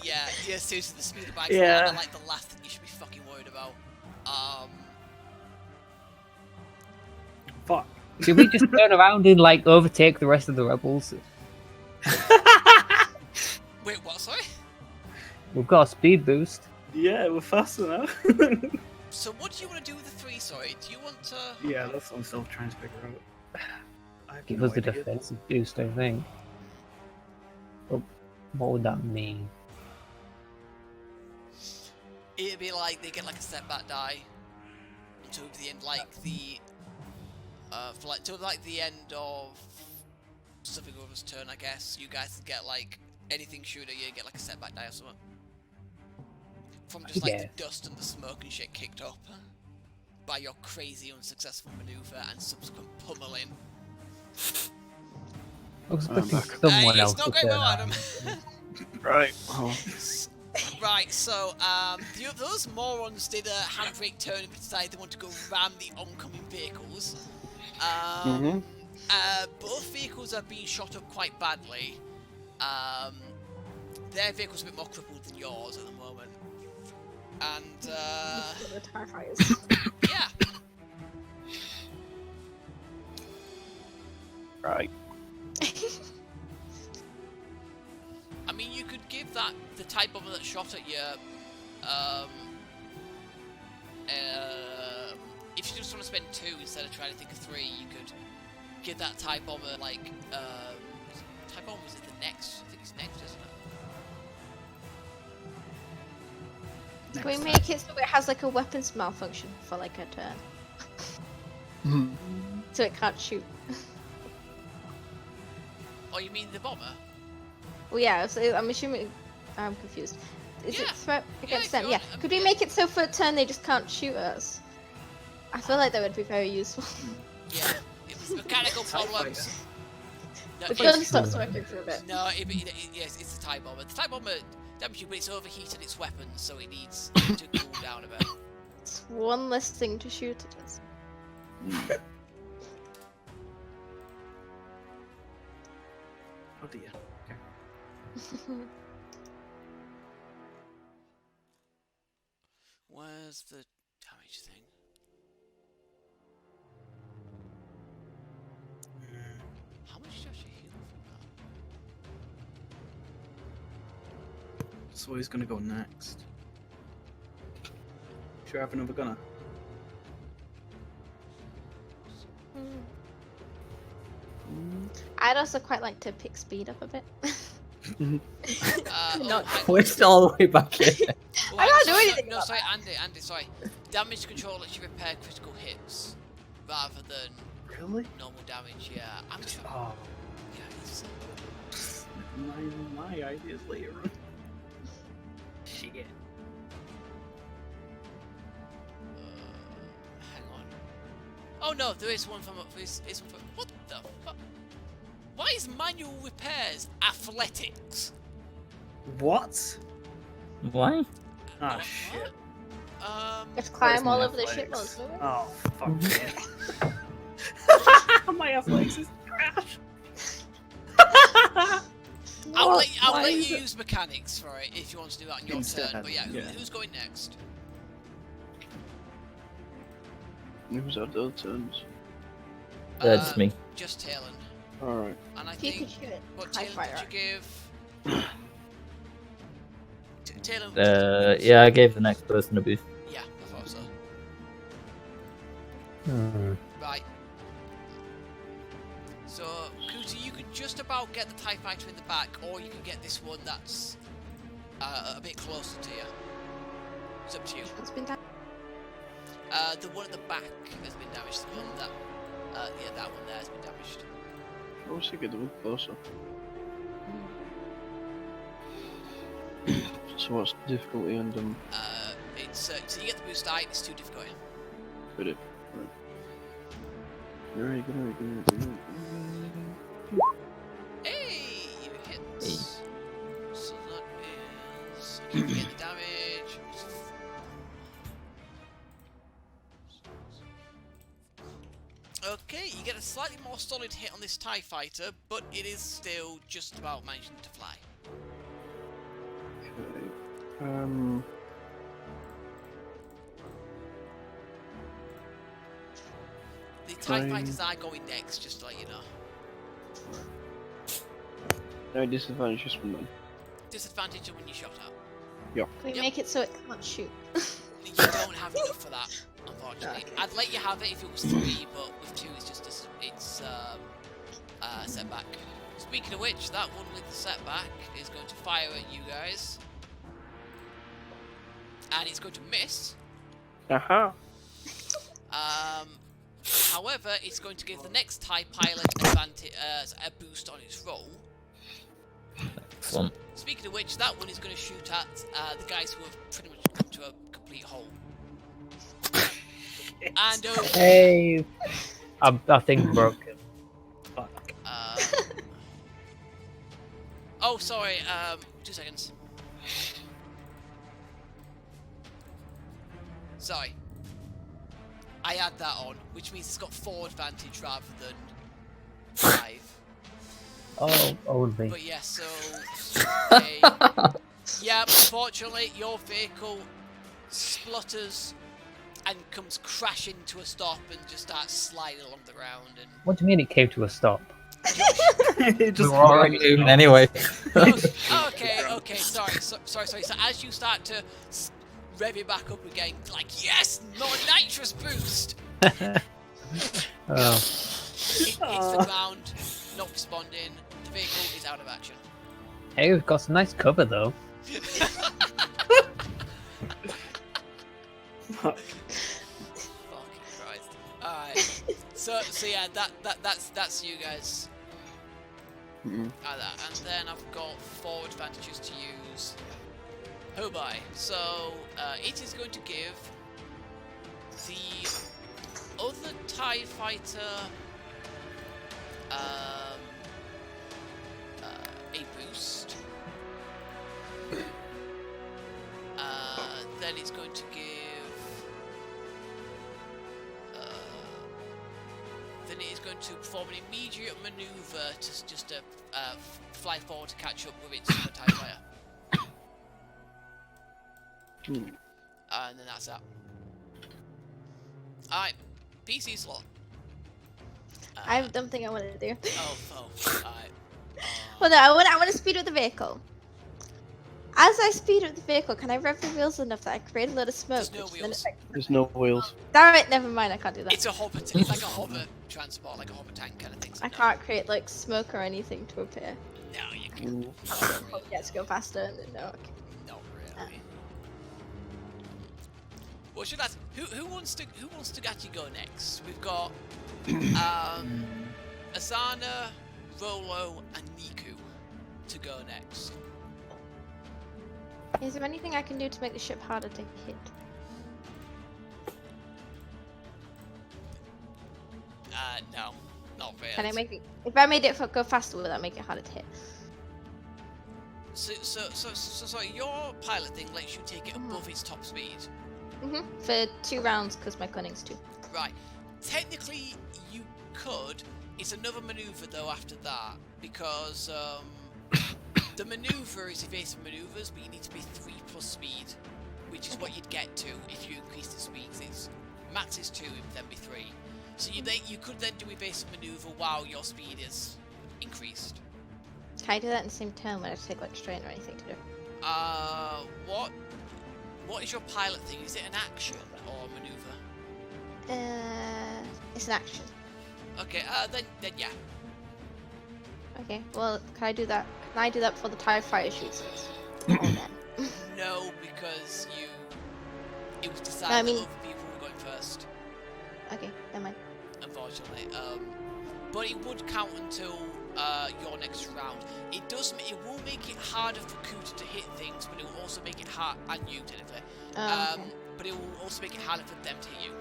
yeah, seriously, the speeder bikes are like the last thing you should be fucking worried about. Fuck. Should we just turn around and overtake the rest of the rebels? Wait, what? Sorry? We've got a speed boost. Yeah, we're fast enough. So what do you want to do with the 3? Sorry, do you want to? Yeah, that's what I'm still trying to figure out. Give us the defensive boost, I think. But what would that mean? It'd be like they get like a setback die until the end, like the till like the end of something or other's turn, I guess. You guys can get like anything shooter, you get like a setback die or something. From just like the dust and the smoke and shit kicked up by your crazy unsuccessful maneuver and subsequent pummeling. I was expecting someone else it's not to going turn well, around. Adam. Right. Right, so those morons did a handbrake turn and decided they want to go ram the oncoming vehicles. Both vehicles are being shot up quite badly. Their vehicle's a bit more crippled than yours at the moment. And The TIE fighters. yeah. Right. I mean, you could give that the type bomber that shot at you. If you just want to spend 2 instead of trying to think of 3, you could give that TIE bomber like TIE bomber is it the next? I think it's next, isn't it? Can we make it so it has like a weapons malfunction for like a turn? So it can't shoot. Oh, you mean the bomber? Well, yeah, so I'm assuming. I'm confused. Is it threat against them? Yeah. Could we make it so for a turn they just can't shoot us? I feel like that would be very useful. Yeah, it was mechanical problems. No, The gun stops working for a bit. No, yes, it's the TIE bomber. The TIE bomber Damage you, but it's overheated its weapons, so it needs to cool down a bit. It's one less thing to shoot at us. Oh dear. Where's the damage thing? How much does she heal from that? So he's gonna go next. Should I have another gunner? I'd also quite like to pick speed up a bit. Not- We're still all the way back here. Oh, I can't do sorry, anything No, about sorry, Andy, sorry. Damage control lets you repair critical hits rather than Really? normal damage. Yeah, I'm sure. Oh, Yeah, it's, my ideas later on. Shit. hang on. Oh no, there is one from. What the fuck? Why is manual repairs athletics? What? Why? Ah, What? shit. Just climb all my over the ship athletics? while it's moving. Oh, fuck me. My athletics is trash. I'll let Why you is it- use mechanics for it if you want to do that on your Instead, turn. But yeah, yeah. who's going next? Who's had those turns? That's me. Just Talon. Alright. And I If you could think. shoot it, What high Talon fire. did you give? Talon. Yeah, I gave the next person a boost. Yeah, I thought so. Hmm. Right. So, Kuta, you could just about get the TIE Fighter in the back, or you can get this one that's a bit closer to you. It's up to you. It's been done. The one at the back has been damaged. The one that, yeah, that one there has been damaged. I was thinking the one closer. So what's the difficulty on them? It's so you get the boost die. It's too difficult. Put it. Right. Hey, you hit. So that is. You get the damage. Okay, you get a slightly more solid hit on this TIE Fighter, but it is still just about managing to fly. Okay. The TIE Fine. Fighters are going next, just to let you know. No disadvantages from them. Disadvantage of when you shot at. Can we Yep. make it so it can't shoot? You don't have enough for that, unfortunately. I'd let you have it if it was 3, but with 2 it's just setback. Speaking of which, that one with the setback is going to fire at you guys. And it's going to miss. Aha! However, it's going to give the next TIE pilot advantage, a boost on its roll. Excellent. Speaking of which, that one is going to shoot at the guys who have pretty much come to a complete halt. And Hey, I think broken. Fuck. oh, sorry. 2 seconds. Sorry. I add that on, which means it's got 4 advantage rather than 5. Oh, only. But yeah, so yeah, unfortunately, your vehicle splutters and comes crashing to a stop and just starts sliding along the ground. And What do you mean it came to a stop? It just We were already fucking- Moving anyway. okay, sorry. So as you start to rev it back up again, like yes, more nitrous boost. Oh, It hits the ground, not responding. The vehicle is out of action. hey, we've got some nice cover though. Fuck. Fucking Christ. Alright. So yeah, that's you guys. Mm-mm. And then I've got 4 advantages to use. Oh boy. So it is going to give the other TIE fighter a boost. and it's going to give. Then it is going to perform an immediate maneuver to just fly forward to catch up with its TIE fighter. And then that's that. Alright, PC slot. I have a dumb thing I want to do. Alright. Well, no, I want to speed up the vehicle. As I speed up the vehicle, can I rev the wheels enough that I create a lot of smoke? There's no which then wheels. affects- There's no wheels. Damn it, never mind, I can't do that. It's a hover. It's like a hover transport, like a hover tank kind of thing. So I can't create like smoke or anything to appear. No, you can. Ooh. Oh, yeah, to go faster. And then, no, okay. Not really. Well, should I? Who wants to actually go next? We've got Asana, Rolo, and Niku to go next. Is there anything I can do to make the ship harder to hit? No, not really. Can I make it? If I made it go faster, will that make it harder to hit? So your pilot thing lets you take it above its top speed. For 2 rounds, because my cunning's 2. Right. Technically, you could. It's another maneuver though after that because the maneuver is evasive maneuvers, but you need to be 3 plus speed, which is what you'd get to if you increase the speeds. It's max is 2, it would then be 3. So you could then do evasive maneuver while your speed is increased. Can I do that in the same turn when I take like strain or anything to do? What is your pilot thing? Is it an action or a maneuver? It's an action. Okay, then yeah. Okay, well, can I do that? Can I do that before the TIE fighter shoots us? Or then? No, because it was decided No, I mean- that other people were going first. Okay, never mind. Unfortunately, but it would count until your next round. It will make it harder for Kuta to hit things, but it will also make it hard, and you technically. Okay. But it will also make it harder for them to hit you.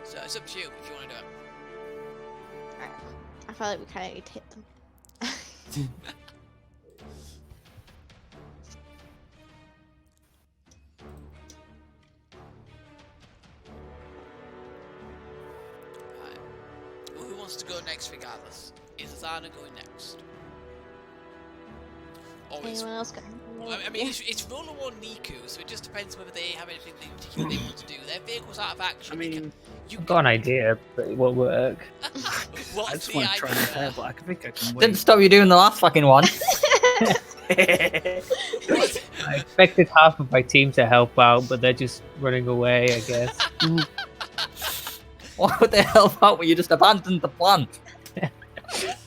So it's up to you if you want to do it. Alright. I feel like we kind of need to hit them. Right. Well, who wants to go next regardless? Is Azana going next? Or it's, Anyone else got? I mean, it's Rolo or Niku, so it just depends whether they have anything they particularly want to do. Their vehicle's out of action. I mean, I've got an idea, but it won't work. I What's just the want to try and idea? repair, but I think I can wait. Didn't stop you doing the last fucking one. I expected half of my team to help out, but they're just running away, I guess. Why would they help out when you just abandoned the plan?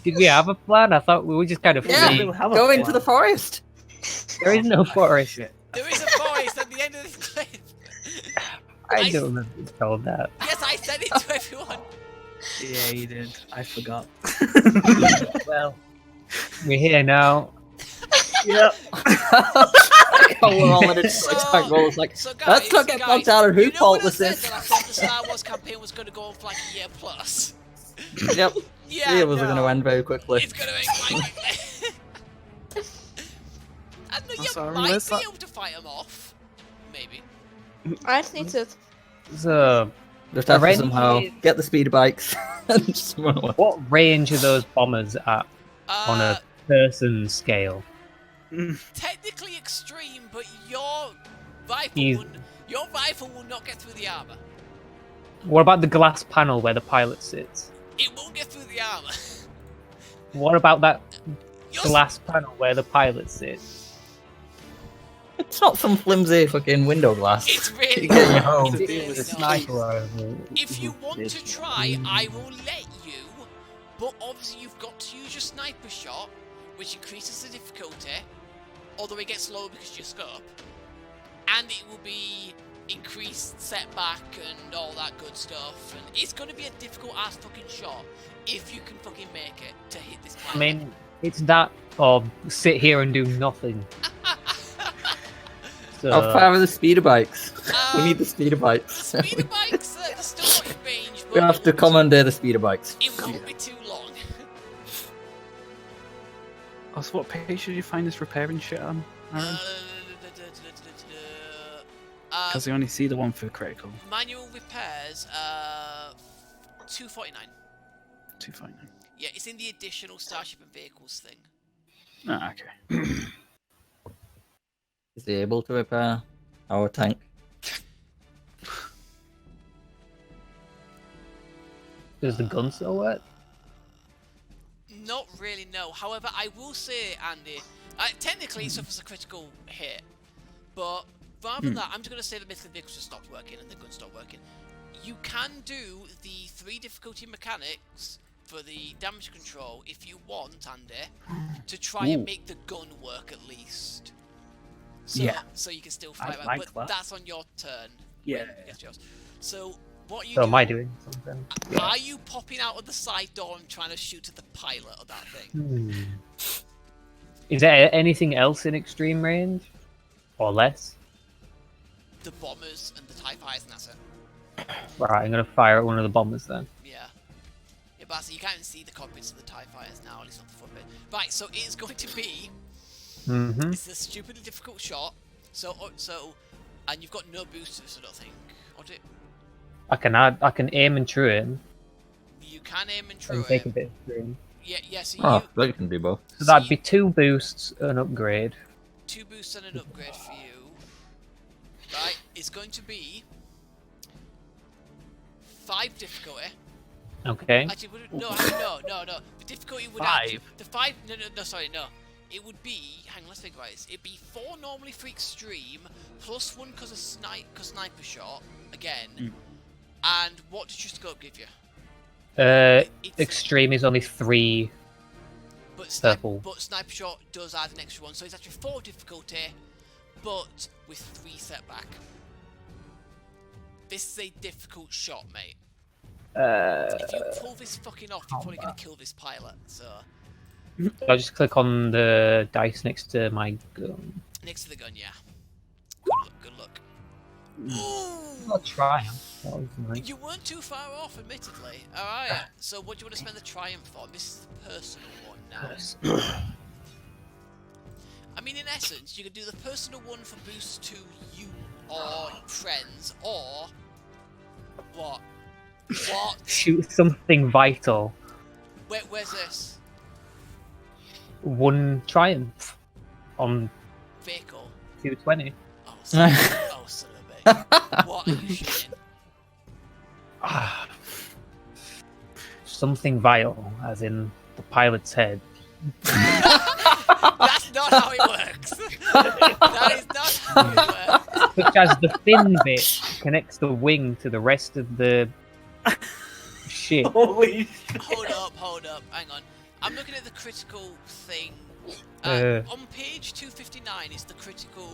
Did we have a plan? I thought we were just kind of Yeah, free. We'll have a go plan. into the forest. There is no forest. Shit. There is a forest at the end of this cliff. I don't remember being told that. Yes, I said it to everyone. Yeah, you did. I forgot. Well, we're here now. Yep. We're all in a attack roll. It's like, So let's not get bogged down on who you know fault when I was said this. that I thought the Star Wars campaign was going to go on for like a year plus? Yep, Yeah, 3 of us are no. going to end very quickly. It's going to end quite quickly. And you sorry, might where's be that? able to fight them off. Maybe. I just need to. So, Just have to Already- somehow get the speeder bikes and just run away. what range are those bombers at on Uh, a person scale? technically extreme, but your rifle, Easy. will not get through the armor. What about the glass panel where the pilot sits? It won't get through the armor. What about that Your glass panel where the pilot sits? It's not some flimsy fucking window glass. It's really You're getting not. home. It's Deal really with a not. sniper rifle. If you want to try, I will let you, but obviously you've got to use your sniper shot, which increases the difficulty, although it gets lower because of your scope, and it will be increased setback and all that good stuff, and it's going to be a difficult ass fucking shot if you can fucking make it to hit this I pilot. mean, it's that or sit here and do nothing. So, How far are the speeder bikes? We Um, need the speeder the bikes. speeder bikes, they're still not in range, but We have to commandeer the speeder bikes. it won't be too long. Plus, what page did you find this repairing shit on, Aaron? Because you only see the one for critical. Manual repairs, 249. 249. Yeah, it's in the additional Starship and Vehicles thing. Ah, okay. Is he able to repair our tank? Does the gun still work? Not really, no. However, I will say, Andy, technically it suffers a critical hit, but rather than that, I'm just going to say the mythical vehicles just stopped working and the gun stopped working. You can do the 3 difficulty mechanics for the damage control if you want, Andy, to try and make the gun work at least. So, so you can still fight back, like but that. that's on your turn. Yeah. So, what you So do, am I doing something? are you popping out of the side door and trying to shoot at the pilot of that thing? Is there anything else in extreme range? Or less? The bombers and the TIE fighters, and that's it. Right, I'm going to fire at one of the bombers then. Yeah. Yeah, but you can't even see the cockpits of the TIE fighters now, at least not the front bit. Right, so it is going to be... It's a stupidly difficult shot. So, and you've got no boosters, I don't think. Or do it? I can aim and true him. You can aim and true And take a it. bit of stream. Yeah, so Oh, but you can do both. So that'd be 2 boosts, an upgrade. 2 boosts and an upgrade for you. Right, it's going to be 5 difficulty. Okay. Actually, no. The difficulty would 5? The 5. No. Sorry, no. It would be. Hang on, let's think about this. It'd be 4 normally for extreme, plus 1 because of sniper shot again. And what does your scope give you? Extreme is only 3 purple. But sniper shot does add an extra 1, so it's actually 4 difficulty, but with 3 setback. This is a difficult shot, mate. If you pull this fucking off, you're probably gonna kill this pilot. So I'll just click on the dice next to my gun. next to the gun, yeah. Good luck. I'll try. That was nice. You weren't too far off, admittedly. Alright, so what do you want to spend the triumph on? This is the personal one now. I mean, in essence, you could do the personal one for boosts to you or friends, or... What? Shoot something vital. Where's this? 1 triumph on Vehicle? 220. Oh, son of a bitch. What are you shooting? Something vital, as in the pilot's head. That's not how it works. That is not how it works. Such as the fin bit connects the wing to the rest of the ship. Holy Hold up, hang on. I'm looking at the critical thing. On page 259 is the critical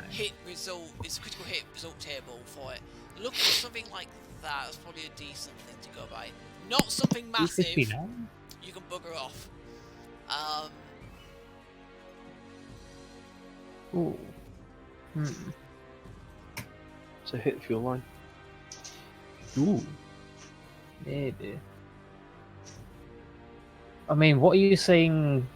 hit result. It's a critical hit result table for it. Look at something like that. That's probably a decent thing to go by. Not something massive. 259? You can bugger off. Ooh. So hit fuel line. Ooh. Maybe. I mean, what are you saying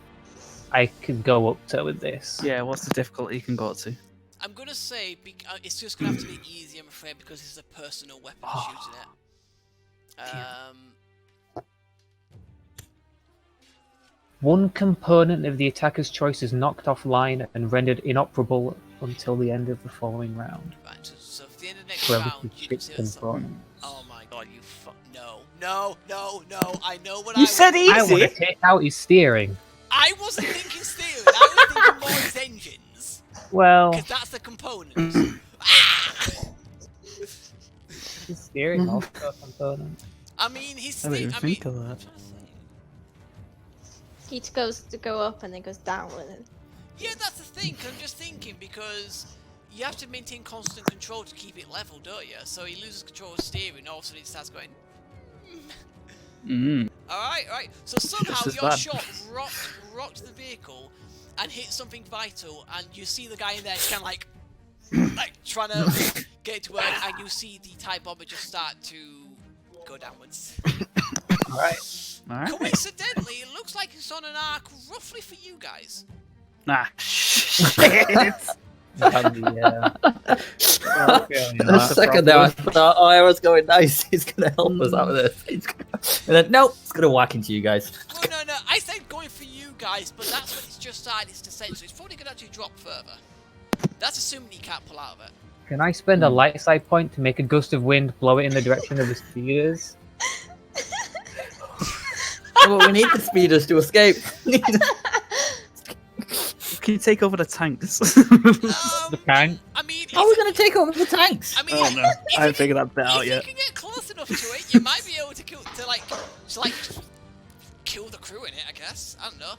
I could go up to with this? Yeah, what's the difficulty you can go up to? I'm gonna say it's just gonna have to be easy, I'm afraid, because it's a personal weapon shooting it. One component of the attacker's choice is knocked offline and rendered inoperable until the end of the following round. Right, so at the end of the next Relative round, you chip can see that component. Oh my god, you No, I know what You said easy! I want to take out his steering. I wasn't thinking steering, I was thinking more his engines. Well, Because that's the component. his steering also a component. I mean, he's I didn't even I think mean, of that. He goes to go up and then goes down with it. yeah, that's the thing. 'Cause I'm just thinking because you have to maintain constant control to keep it level, don't you? So he loses control of steering, all of a sudden it starts going. Alright. So somehow as your bad. shot rocked the vehicle and hit something vital, and you see the guy in there kind of like trying to get it to work, and you see the TIE bomber just start to go downwards. Alright. Coincidentally, it looks like it's on an arc roughly for you guys. Nah, shit. The That's a second there, I problem. thought, oh, everyone's going nice. He's gonna help us out with this. And then, nope, it's gonna whack into you guys. Well, no, I said going for you guys, but that's when it's just started its descent, so it's probably gonna actually drop further. That's assuming you can't pull out of it. Can I spend a light side point to make a gust of wind blow it in the direction of the speeders? Well, we need the speeders to escape. Can you take over the tanks? The tank? I mean, How are we gonna take over the tanks? I mean, Oh no, I haven't figured that bit out if yet. you can get close enough to it, you might be able to kill the crew in it. I guess. I don't know.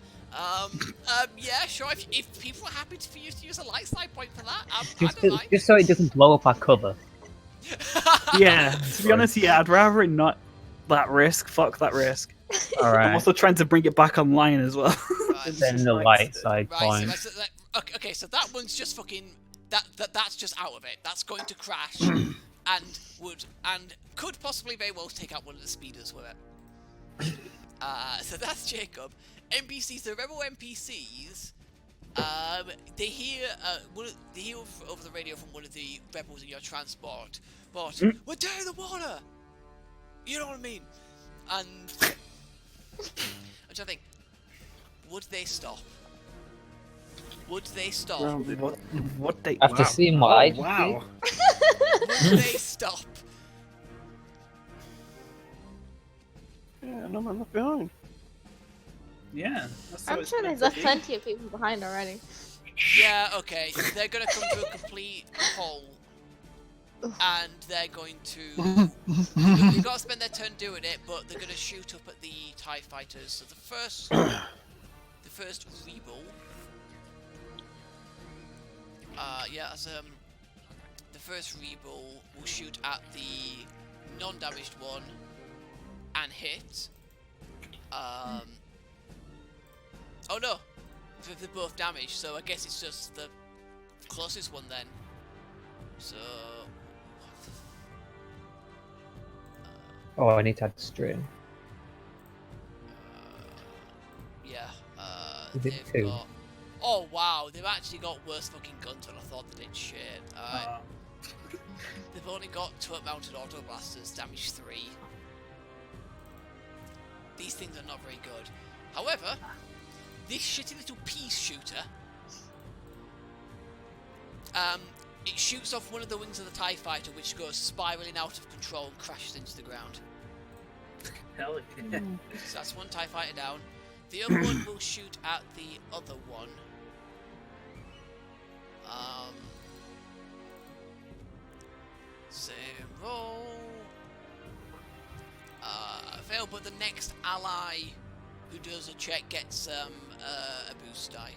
Yeah, sure. If people are happy for you to use a light side point for that, I don't mind. Just so it doesn't blow up our cover. Yeah, to be honest, yeah, I'd rather it not that risk. Fuck that risk. I'm Alright. also trying to bring it back online as well. Right. Then the light side Right, point. okay, so that one's just fucking that's just out of it. That's going to crash and could possibly very well take out one of the speeders with it. So that's Jacob. NPCs, the rebel NPCs. They hear over the radio from one of the rebels in your transport. But we're down in the water. You know what I mean? And I'm trying to think. Would they stop? Would they stop? What they? After seeing what I just wow. Would they stop? Yeah, no man left behind. Yeah. That's I'm sure there's plenty of people behind already. Yeah, okay. They're gonna come to a complete halt. And they're going to... They've got to spend their turn doing it, but they're going to shoot up at the TIE fighters. So the first rebel... the first rebel will shoot at the non-damaged one and hit. Oh no! They're both damaged, so I guess it's just the closest one then. So... Oh, I need to add strain. Is it they've 2? got... Oh wow, they've actually got worse fucking guns than I thought they did. Shit. Alright. They've only got turret-mounted auto blasters, damage 3. These things are not very good. However, this shitty little peace shooter, it shoots off one of the wings of the TIE fighter, which goes spiraling out of control and crashes into the ground. Hell yeah. So that's one TIE fighter down. The other one will shoot at the other one. Same roll. Fail, but the next ally who does a check gets a boost die.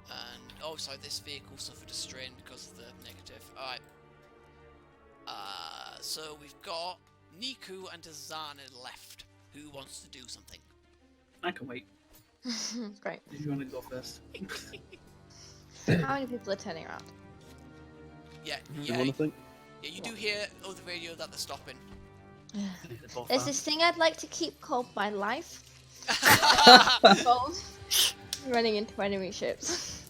And oh, sorry, this vehicle suffered a strain because of the negative. Alright. So we've got Niku and Azana left. Who wants to do something? I can wait. Great. If you want to go first. How many people are turning around? Yeah, You want to think? yeah, you do hear over the radio that they're stopping. There's this thing I'd like to keep called my life. Running into enemy ships.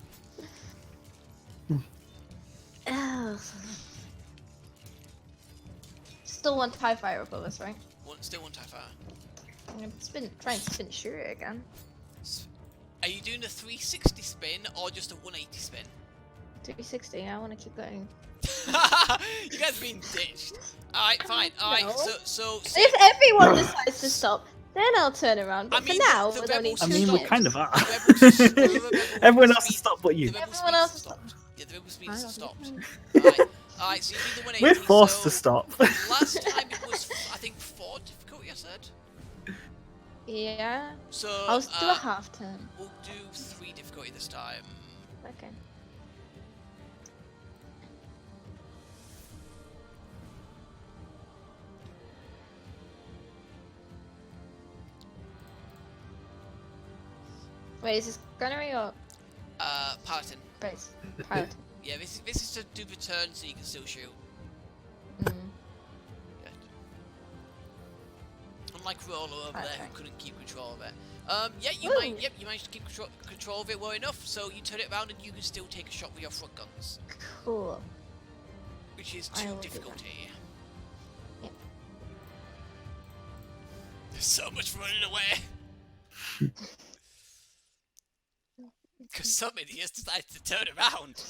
Oh. Still one TIE fighter above us, right? Still one TIE fighter. I'm gonna try and spin shoot it again. Are you doing a 360 spin or just a 180 spin? 360, I want to keep going. You guys are being ditched. Alright, fine. Alright, No. so If everyone decides to stop, then I'll turn around. But I mean, for now, the with only rebels- I two mean, we ships- kind of are. the rebel Everyone else speed- has stopped but you. The rebel Everyone speeds else have has stopped. Yeah, the rebel speeds I have don't stopped. know. Alright, so you do the 180. We're forced so to stop. Last time it was, I think, 4 difficulty, I said. Yeah. So, I'll do a half turn. we'll do 3 difficulty this time. Okay. Wait, is this gunnery or Piloting. base? Pilot. Yeah, this is to do return so you can still shoot. Mm. like roller over there Okay. who couldn't keep control of it. Yeah, you Woo. managed to keep control of it well enough, so you turn it around and you can still take a shot with your front guns, Cool. which is I too will do difficulty. Yep. There's so much running away. Because some idiots decided to turn around.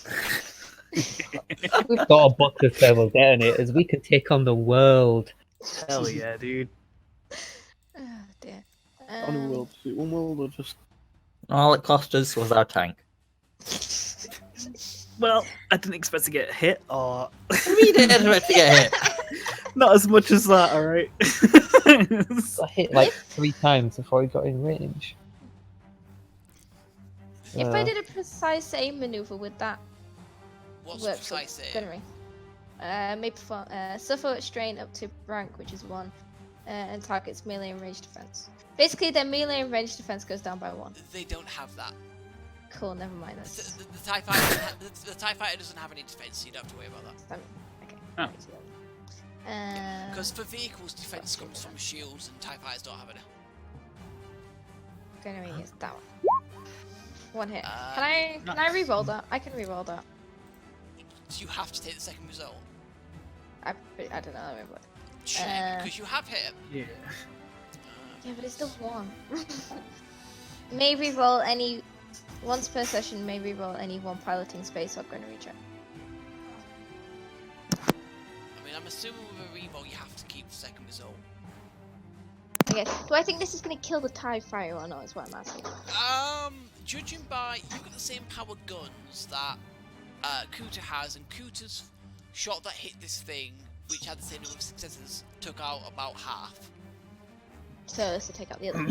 We've got a book of way we're getting it, as we could take on the world. Hell yeah, dude. Oh dear. On a world, one world, or just All it cost us was our tank. Well, I didn't expect to get hit, or We didn't expect to get hit. not as much as that. All right. I hit like 3 times before he got in range. If I did a precise aim maneuver with that, What's work for precise aim? gunnery. May perform suffer strain up to rank, which is 1, and targets melee and range defense. Basically, their melee and range defense goes down by 1. They don't have that. Cool, never mind. That's The TIE Fighter, the TIE Fighter doesn't have any defense, so you don't have to worry about that. okay. Oh. Because for vehicles, defense comes from shields, and TIE Fighters don't have it. Gunnery is that one. 1 hit. Uh, Can I nice. re-roll that? I can re-roll that. So you have to take the second result. I don't know. Let me look. Because you have hit. Yeah. Yeah, but it's still 1. May re-roll any once per session. May re-roll any 1 piloting space or gunnery check. I mean, I'm assuming with a reroll, you have to keep the second result. Okay. Do I think this is gonna kill the TIE Fighter or not? Is what I'm asking. Judging by you've got the same power guns that Kuta has, and Kuta's shot that hit this thing, which had the same number of successes, took out about half. So this will take out the other.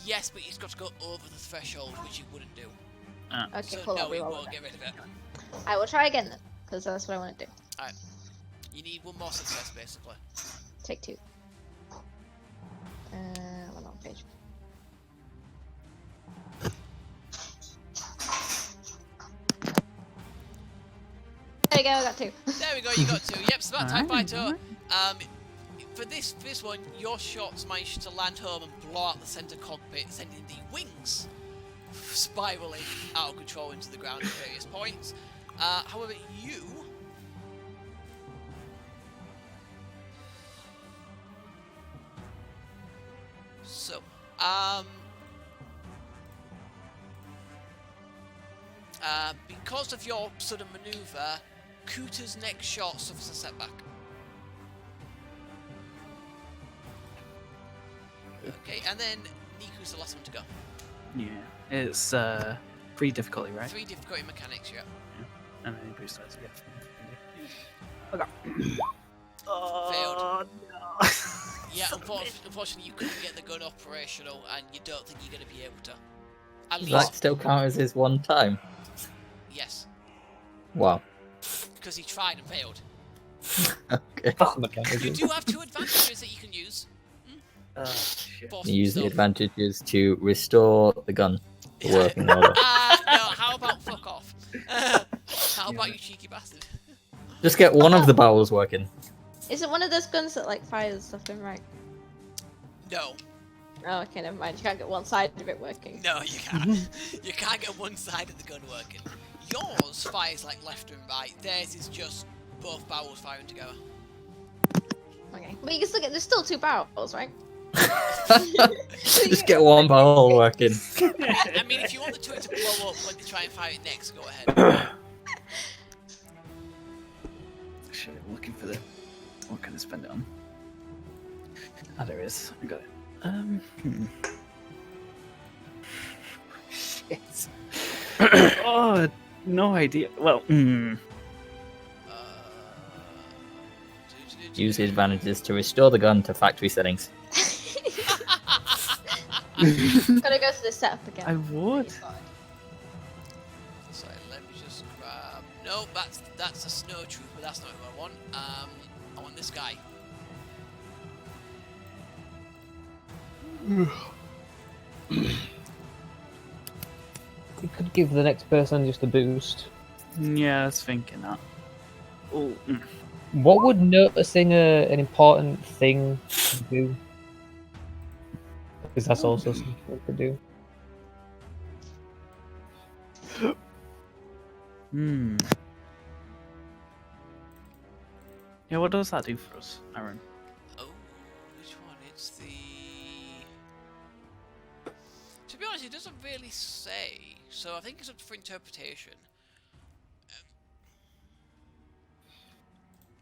Yes, but he's got to go over the threshold, which he wouldn't do. Okay, So cool. no, I'll he re-roll won't it. get rid of it. I will try again then, because that's what I want to do. You need 1 more success, basically. Take 2. One on page. There we go. I got 2. There we go, you got 2. Yep, so that TIE Alright, Fighter. For this one, your shots managed to land home and blow out the center cockpit, sending the wings spiraling out of control into the ground at various points. However, you because of your sudden maneuver, Kuta's next shot suffers a setback. Okay, and then Niku's the last one to go. Yeah. It's 3 difficulty, right? 3 difficulty mechanics, yeah. And then boost dice, yeah. Okay. Oh, no. Yeah, unfortunately you couldn't get the gun operational, and you don't think you're going to be able to. At Does least, that still count as his one time? yes. Wow. Because he tried and failed. Okay. You do have 2 advantages that you can use. Shit. Boss Use the stuff. advantages to restore the gun to working order. No, how about fuck off? How about you cheeky bastard? Just get one of the barrels working. Is it one of those guns that like fires left and right? No. Oh, okay, never mind. You can't get one side of it working. No, you can't. You can't get one side of the gun working. Yours fires like left and right. Theirs is just both barrels firing together. Okay, but you can still get. There's still 2 barrels, right? Just get one barrel working. I mean, if you want the turret to blow up when they try and fire it next, go ahead. Shit, I'm looking for the. What can I spend it on? Ah, there it is. I got it. Shit. Oh, no idea. Well, Use the advantages to restore the gun to factory settings. Gotta go to the setup again. I would. Sorry, let me just grab. No, that's a snow trooper. That's not who I want. I want this guy. We could give the next person just a boost. Yeah, I was thinking that. Oh, What would noticing an important thing do? Because that's also something we could do. Yeah, what does that do for us, Aaron? Oh, which one? It's the... To be honest, it doesn't really say, so I think it's up for interpretation.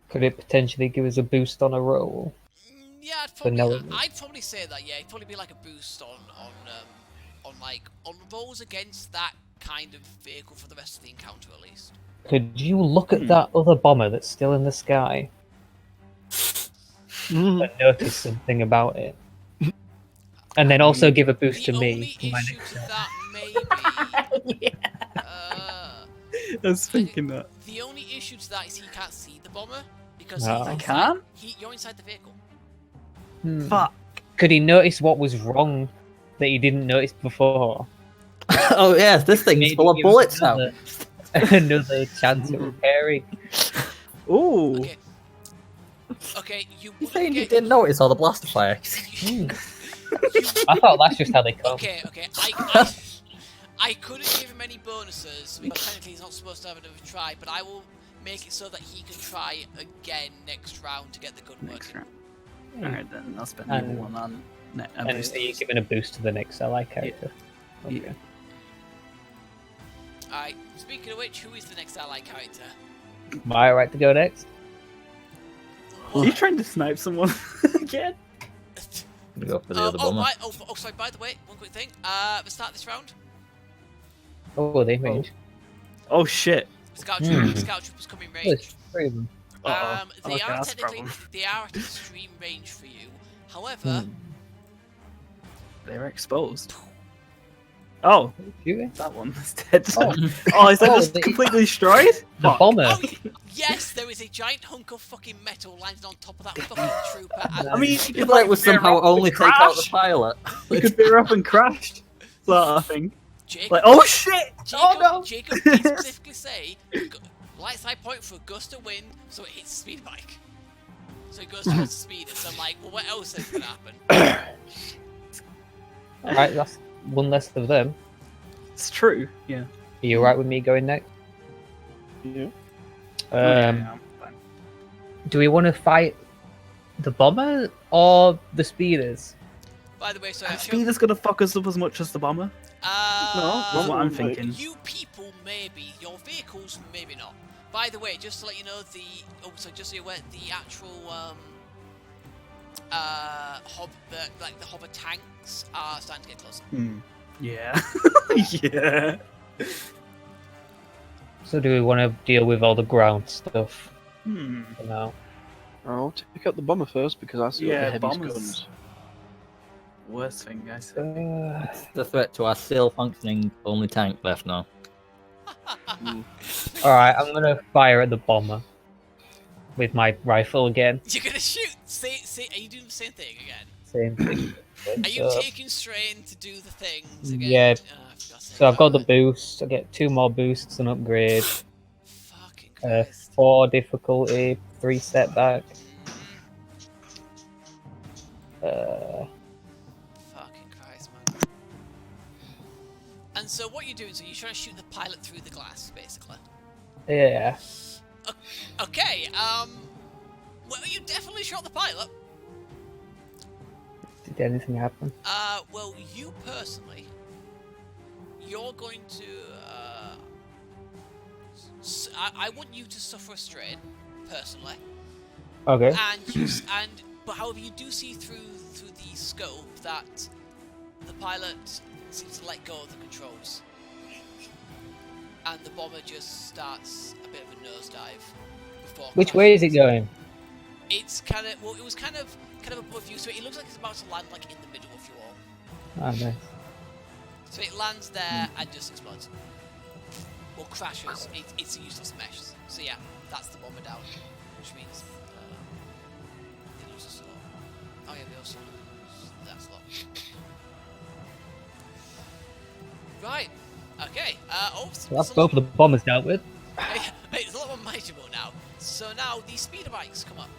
Could it potentially give us a boost on a roll? Yeah, Vanilla. I'd probably say that. Yeah, it'd probably be like a boost on rolls against that kind of vehicle for the rest of the encounter, at least. Could you look at that other bomber that's still in the sky and notice something about it? And then also give a boost to me. The only issue to that may be... I was thinking that. The only issue to that is he can't see the bomber because I can't? You're inside the vehicle. Fuck. Could he notice what was wrong that he didn't notice before? Oh yeah, this thing's Maybe full of give us bullets now. Another chance at repairing. Ooh. Okay, you You're saying you didn't notice all the blaster fire? I thought that's just how they come. Okay. I couldn't give him any bonuses because technically he's not supposed to have another try, but I will make it so that he can try again next round to get the gun working. Alright then, I'll spend the one on... And are you giving a boost to the next ally character? Yeah. Okay. Alright, speaking of which, who is the next ally character? Am I right to go next? Are you trying to snipe someone again? I'm gonna go for the other bomber. Sorry, by the way, one quick thing. The start of this round, Oh, they range. Oh shit. Scout Troopers come in range. Three of them. They are that's a technically problem. they are at extreme range for you. However, They're exposed. Oh, Shooting? that one is dead. Oh. Oh, is that Oh, just the- completely destroyed? The Fuck. bomber. oh, yes, there is a giant hunk of fucking metal landing on top of that fucking trooper. And I mean, you If could it was veer somehow up and only take out the crash. pilot. You could veer up and crash. Sort of thing. Jacob, Like, oh shit! Jacob did specifically say, light side point for a gust of wind, so it hits the speed bike. So it goes towards the speed, and so I'm like, well, what else is gonna happen? Alright, that's one less of them. It's true, yeah. Are you alright with me going next? Yeah. Yeah, fine. Do we want to fight the bomber or the speeders? By the way, so Speeder's gonna fuck us up as much as the bomber. That's what I'm thinking. You people maybe, your vehicles maybe not. By the way, just to let you know, just so you're aware, the actual the hover tanks are starting to get closer. Yeah. Yeah. So do we want to deal with all the ground stuff Hmm. for now? I'll take out the bomber first because I see Yeah, the heaviest bombers. guns. Worst thing, guys. The threat to our still functioning only tank left now. Alright, I'm gonna fire at the bomber with my rifle again. You're gonna shoot. Say, are you doing the same thing again? Same thing. Are you So- taking strain to do the things again? Yeah. I forgot to say So I've that got the word. boost. I get 2 more boosts and upgrade. Fucking Christ. 4 difficulty, 3 setback. Fucking Christ, man. And so what you're doing, so you're trying to shoot the pilot through the glass, basically. Yeah. Okay, well, you definitely shot the pilot. Did anything happen? Well, you personally, you're going to, I want you to suffer a strain, personally. Okay. But however, you do see through the scope that the pilot seems to let go of the controls, and the bomber just starts a bit of a nosedive before. Which way is it going? It's kind of it was kind of above you, so it looks like it's about to land like in the middle of you all. Oh, nice. So it lands there and just explodes. Well, crashes. It's a useless mesh. So yeah, that's the bomber down, which means they lose a slot. Oh yeah, they also lose that slot. Right. Okay. So that's both of the bombers dealt with. It's a lot more manageable now. So now the speeder bikes come up.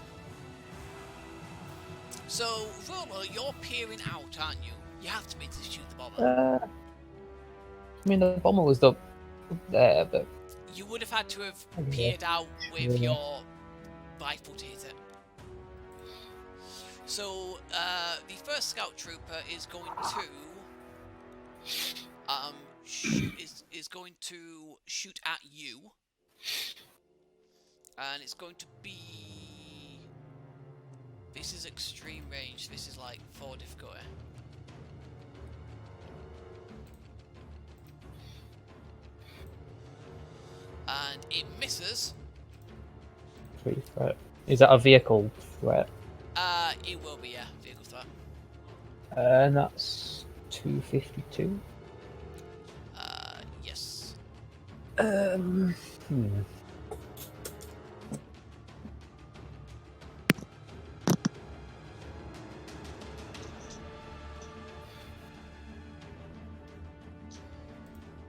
So Rolo, you're peering out, aren't you? You have to be to shoot the bomber. I mean, the bomber was up there, but You would have had to have peered out with your rifle to hit it. So, the first scout trooper is going to is going to shoot at you, and it's going to be. This is extreme range. This is like 4 difficulty. And it misses. 3 threat. Is that a vehicle threat? It will be, yeah, vehicle threat. And that's 252. Yes.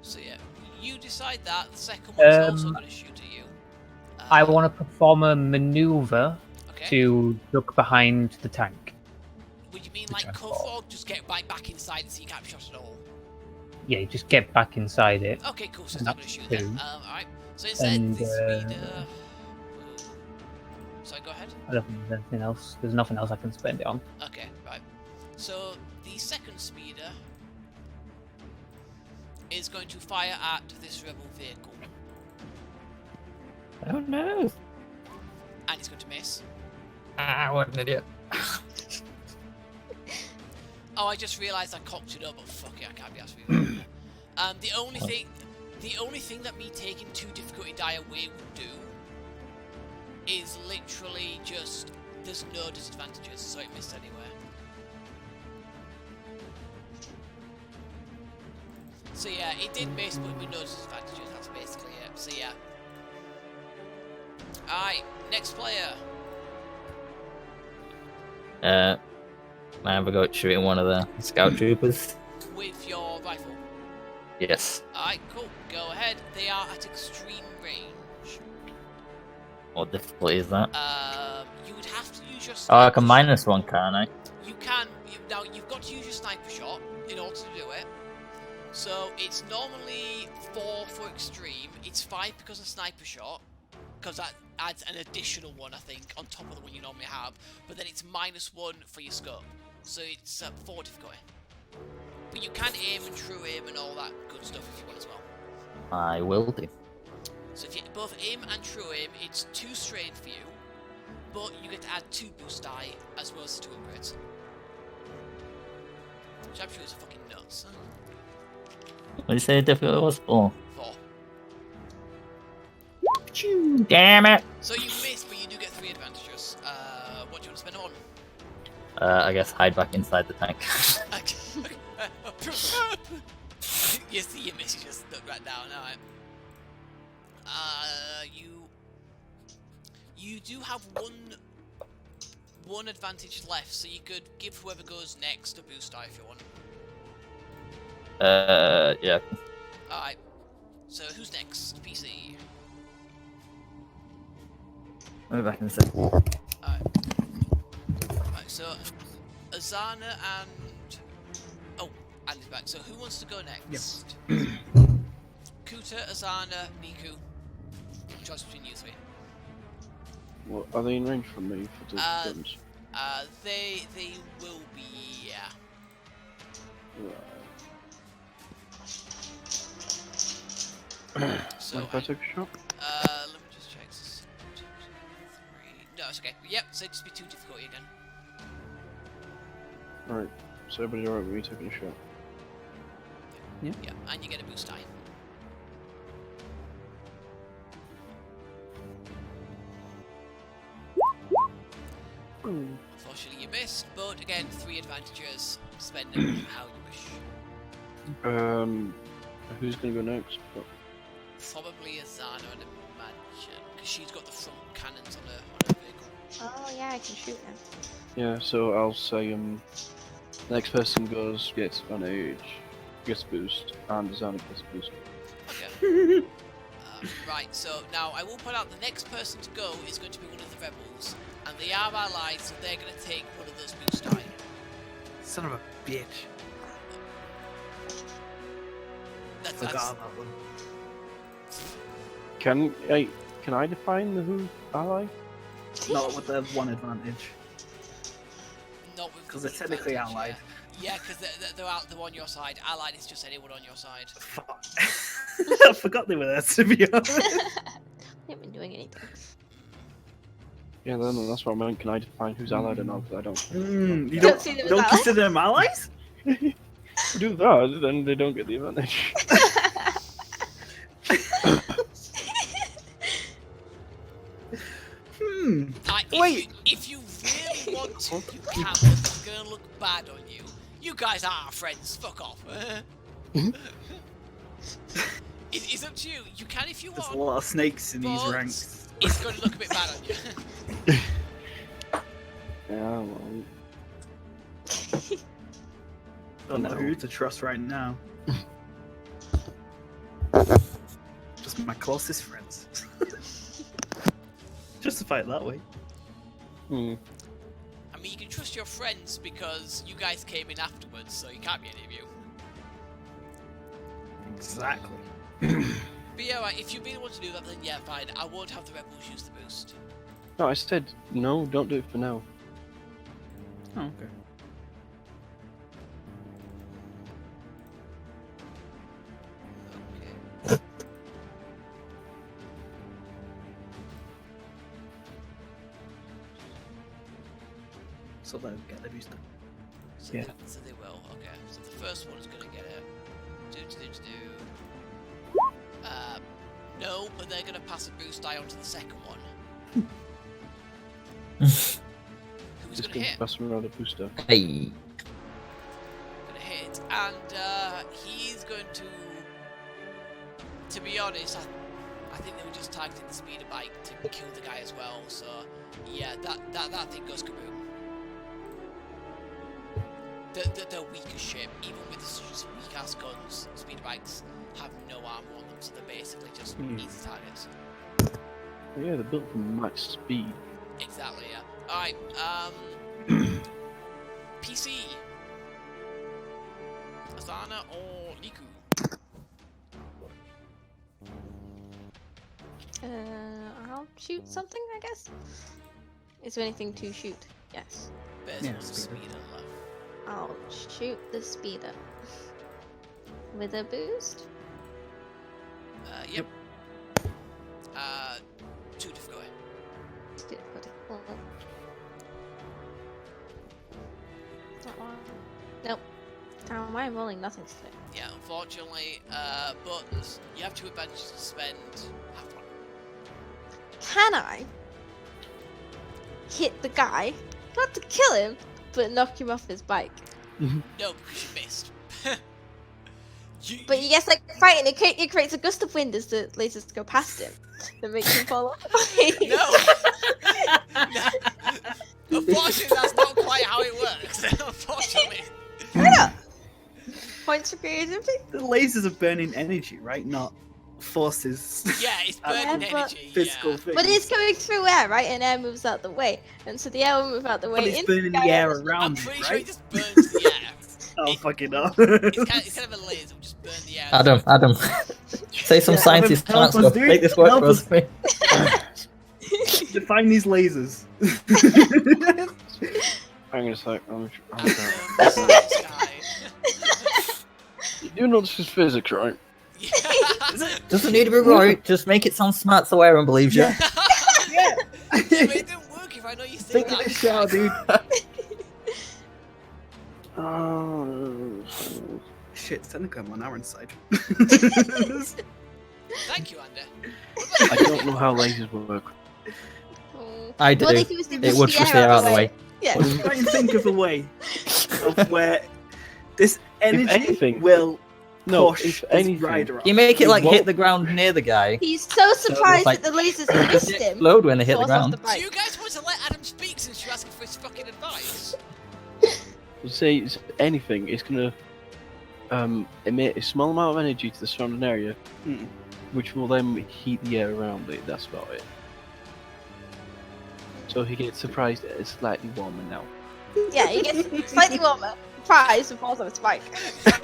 So yeah, you decide that. The second one's also going to shoot at you. I want to perform a maneuver Okay. to duck behind the tank. Would you mean like cover or just get back inside and see you can't be shot at all? Yeah, just get back inside it. Okay, cool. So it's not going to shoot then. Two. Alright. So instead, And, this speeder. Sorry, go ahead. I don't think there's anything else. There's nothing else I can spend it on. Okay, right. So the second speeder is going to fire at this rebel vehicle, Oh no! and it's going to miss. Ah, what an idiot. Oh, I just realised I cocked it up, but fuck it, I can't be asked for you. The only thing that me taking 2 difficulty die away would do is literally just there's no disadvantages, so it missed anyway. So yeah, it did miss, but with no disadvantages. That's basically it. So yeah. Alright, next player. I have a go at shooting one of the scout troopers. With your rifle. Yes. Alright, cool. Go ahead. They are at extreme range. What difficulty is that? You would have to use your Oh, I sniper can minus 1, can't I? You can. Now, you've got to use your sniper shot in order to do it. So, it's normally 4 for extreme. It's 5 because of sniper shot. Because that adds an additional one, I think, on top of the one you normally have. But then it's -1 for your scope. So it's 4 difficulty. But you can aim and true aim and all that good stuff if you want as well. I will do. So if you both aim and true aim, it's 2 strain for you. But you get to add 2 boost die as well as 2 upgrades. Sharpshooters are fucking nuts. What did you say the difficulty was? 4. 4. Damn it! So you miss, but you do get 3 advantages. What do you want to spend them on? I guess hide back inside the tank. You see your miss, you just look right down, alright. You do have one advantage left, so you could give whoever goes next a boost die if you want. Yeah. Alright. So who's next? PC. I'll be back in a sec. Alright. Right, so Azana and Andy's back. So who wants to go next? Kuta, Azana, Niku. Choice between you 3. What, are they in range from me for distance? They will be, yeah. So If I take a shot? let me just check. 2, 3. No, it's okay. Yep. So it'd just be 2 difficulty again. Alright, so everybody alright with me taking a shot? Yeah, and you get a boost die. Unfortunately, you missed, but again, 3 advantages. Spend them how you wish. Who's gonna go next? Probably Azana, I'd imagine, because she's got the front cannons on her vehicle. Oh yeah, I can shoot them. Yeah, so I'll say next person goes, gets advantage, gets boost, and Zana gets boost. Okay. Right, so now I will point out the next person to go is going to be one of the rebels, and they are allies, so they're going to take one of those boost die. Son of a bitch. Forgot about them. Can I define the who ally? Not with the one advantage. Not with 'Cause the they're technically advantage, allied. Yeah, because they're on your side. Allied is just anyone on your side. Fuck. I forgot they were there, to be honest. They haven't been doing anything. Yeah, no, that's what I meant. Can I define who's allied or not? Because I don't. You Don't don't, see them as don't allies? consider them allies? Do that, then they don't get the advantage. Wait. If you really want to, you can, but it's gonna look bad on you. You guys are our friends. Fuck off. It's up to you. You can if you There's a want. lot of snakes in these but ranks. It's gonna look a bit bad on you. Yeah, well, Don't know who to trust right now. Just my closest friends. Justify it that way. I mean, you can trust your friends because you guys came in afterwards, so you can't be any of you. Exactly. But yeah, right, if you really want to do that, then yeah, fine. I won't have the rebels use the boost. no, I said no. Don't do it for now. Oh, okay. So they'll get the booster. So Yeah. so they will. Okay. So the first one is gonna get it. No, but they're gonna pass a boost die onto the second one. Who's Just gonna give hit? pass around a booster. Hey. Gonna hit, and he's going to. To be honest, I think they were just targeting the speeder bike to kill the guy as well. So yeah, that thing goes kaboom. They're weak as shit, even with the weak ass guns. Speeder bikes have no armor on them, so they're basically just easy targets. Yeah, they're built for max speed. Exactly, yeah. Alright, PC. Asana or Niku? I'll shoot something, I guess. Is there anything to shoot? Yes. There's Yeah, one speeder. speeder left. I'll shoot the speeder. With a boost? Yep. 2 difficulty. Nope. Why am I rolling nothing today? Yeah, unfortunately, but you have 2 advantages to spend half one. Can I hit the guy, not to kill him, but knock him off his bike? No, because you missed. But he gets like frightened. It creates a gust of wind as the lasers go past him that makes him fall off the bike. No! Unfortunately, that's not quite how it works. Unfortunately. Why not? Points for creativity? The lasers are burning energy, right? Not forces. Yeah, it's burning Yeah, but- energy. Physical Yeah. things. But it's going through air, right? And air moves out the way. And so the air will move out the way. But it's into burning the sky. air I'm around pretty it, sure it right? just burns the air. Oh, fucking hell. It's kind of a laser, will just burn the air. Adam. Say some Yeah, scientist help us, stuff. dude. Make this work Help for us. Define these lasers. Hang on a sec. And, science guy. You do know this is physics, right? Yeah. Doesn't need to be right. Just make it sound smart so everyone believes you. Yeah. Yeah, but it didn't work if I know you think Think of that. this shot, dude. Shit, technically I'm on Aaron's side. Thank you, Andy. I don't know how lasers work. Oh. I do. Well, if was to It push would push the air out of the way. Yeah. Try and think of a way of where this energy anything- will No, push if this anything, rider off. You make it It like hit won't- the ground near the guy. He's so surprised like- that the lasers They missed him. explode when they hit the falls off ground. the Do bike. you guys want to let Adam speak since you're asking for his fucking advice? say it's anything, it's gonna emit a small amount of energy to the surrounding area, which will then heat the air around it. That's about it. So he gets surprised that it's slightly warmer now. Yeah, he gets slightly warmer. Surprised and falls off his bike.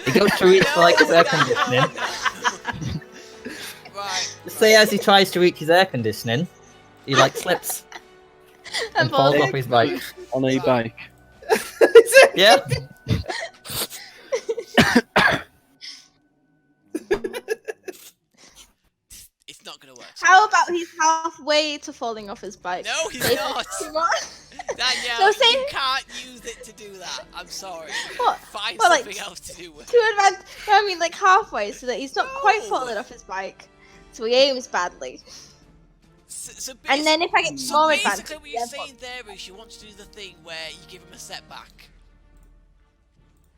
It goes through it like his air conditioning. say as he tries to reach his air conditioning, he like slips and falls off his bike. On a bike. Yeah. It's not gonna work. How about he's halfway to falling off his bike? No, he's Say not. two more. Danielle, So say- you can't use it to do that. I'm sorry. What? Find Well, like, something else to do with it. 2 advanced. I mean, like halfway, so that he's not quite No. falling off his bike. So he aims badly. So And then if I get so more basically advantage, what you're then saying there is you want to do the thing where you give him a setback.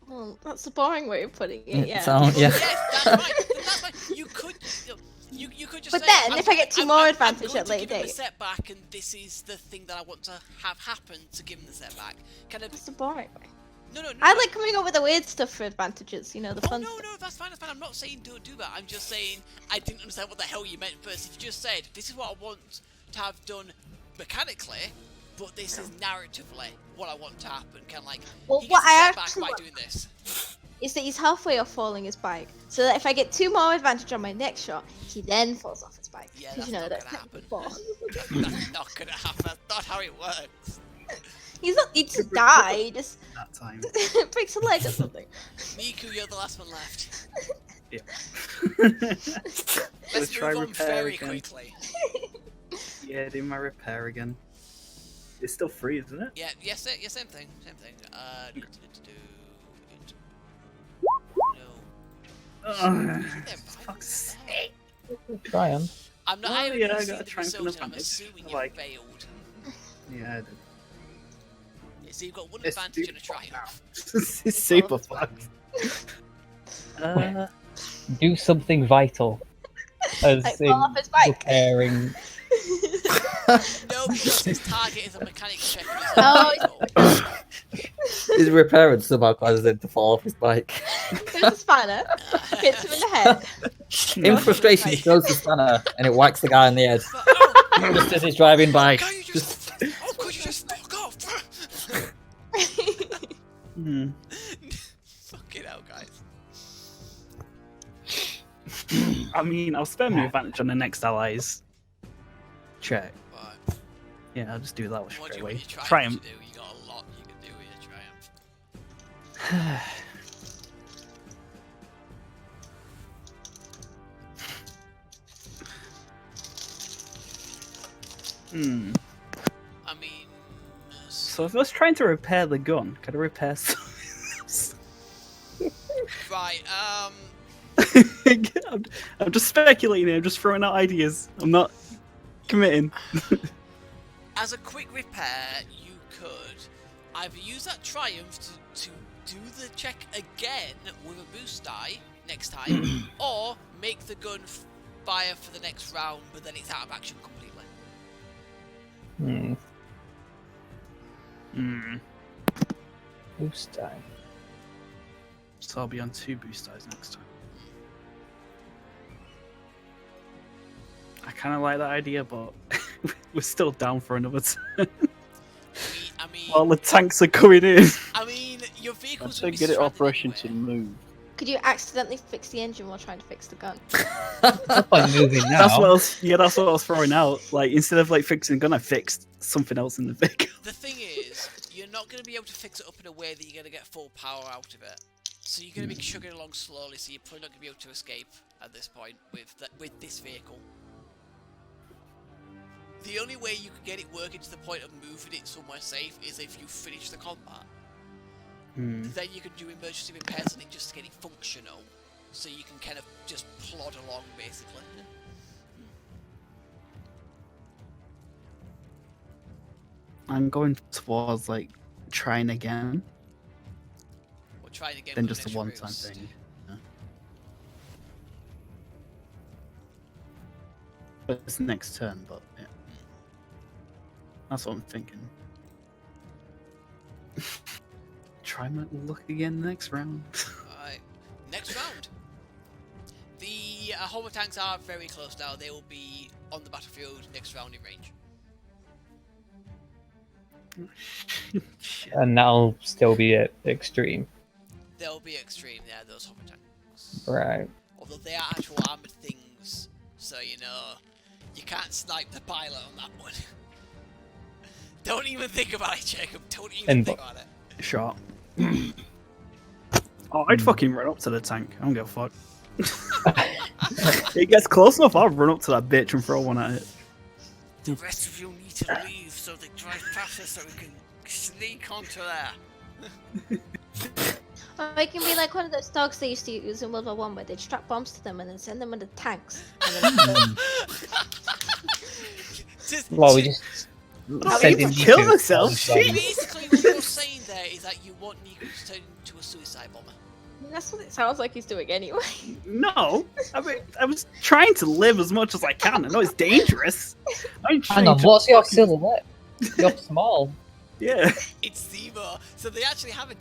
well, that's the boring way of putting it. Yeah. So, yeah. Yes, that's right. That's fine. You could just But say, then, I'm if I going- get 2 I'm- more I'm advantage going at to later give him a date. setback, and this is the thing that I want to have happen to give him the setback. Kind of. That's the boring way. No. I like coming up with the weird stuff for advantages. You know, the Oh fun no, stuff. no, that's fine. I'm not saying don't do that. I'm just saying I didn't understand what the hell you meant first. If you just said this is what I want to have done mechanically, but this is narratively what I want to happen. Kind of like Well, he what gets a I setback actually by want- doing this. Is that he's halfway off falling his bike, so that if I get 2 more advantage on my next shot, he then falls off his bike. Yeah, Because that's you know not that's gonna happen. technically fall. That's not gonna happen. That's not how it works. He's not need to die. He just That time. breaks a leg or something. Miku, you're the last one left. Yeah. Let's try move on repair very again. quickly. Yeah, do my repair again. It's still free, isn't it? Yeah, yes, same thing, same thing. Ugh, They're fuck's sake. Try him. I'm not. Oh, I haven't yeah, even I seen got a the triumph result, and I'm advantage. assuming you Like- failed. Yeah, I did. Yeah, so you've got one It's advantage and a super triumph. It's super fucked. Do something vital. As Like in fall off his bike. repairing. No, because his target is a mechanic check. And it's Oh, not His repair and somehow causes him to fall off his bike. There's a spanner. Hits him in the head. In frustration, he throws the spanner and it whacks the guy in the head But, oh, just as he's driving by. can you just? Oh, could you just fuck off? Hmm. Fucking hell, guys. I mean, I'll spend my advantage on the next allies. Check. Right. Yeah, I'll just do that What straight do you want away. your Triumph. triumph to do? You got a lot you can do with your triumph. Hmm. I mean, So if I was trying to repair the gun, could I repair something else? right. I'm just speculating. I'm just throwing out ideas. I'm not committing. As a quick repair, you could either use that triumph to do the check again with a boost die next time, or make the gun fire for the next round, but then it's out of action completely. Hmm. Boost die. So I'll be on 2 boost dies next time. I kind of like that idea, but we're still down for another turn. I mean, While the tanks are coming in. your vehicles Let's would say be get it stranded operation to anyway. move. Could you accidentally fix the engine while trying to fix the gun? That's like moving now. That's what I was. Yeah, that's what I was throwing out. Like instead of like fixing a gun, I fixed something else in the vehicle. The thing is, you're not going to be able to fix it up in a way that you're going to get full power out of it. So you're going to be chugging along slowly, so you're probably not going to be able to escape at this point with this vehicle. The only way you can get it working to the point of moving it somewhere safe is if you finish the combat. Then you can do emergency repairs on it just to get it functional, so you can kind of just plod along, basically. I'm going towards like trying again, Or trying again then with just an a extra one-time boost. thing. Yeah. But it's next turn, but yeah. That's what I'm thinking. Try my luck again next round. Alright, next round. The Hover tanks are very close now. They will be on the battlefield next round in range. Shit. And that'll still be at extreme. They'll be extreme, yeah, those Hover tanks. Right. Although they are actual armoured things, so you know you can't snipe the pilot on that one. Don't even think about it, Jacob. Don't even think about it. Shot. Oh, I'd fucking run up to the tank. I don't give a fuck. It gets close enough, I'll run up to that bitch and throw one at it. The rest of you need to leave so they drive past us so we can sneak onto there. Or it can be like one of those dogs they used to use in World War One, where they'd strap bombs to them and then send them into tanks. And then Well, we just I send need in to kill Nico. myself. Shit. Basically, what you're saying there is that you want Nico to turn into a suicide bomber. that's what it sounds like he's doing anyway. No, I mean, I was trying to live as much as I can. I know it's dangerous. I'm trying Hang on, to what's your fucking- silhouette? You're small. Yeah, It's Zemo. So they actually have a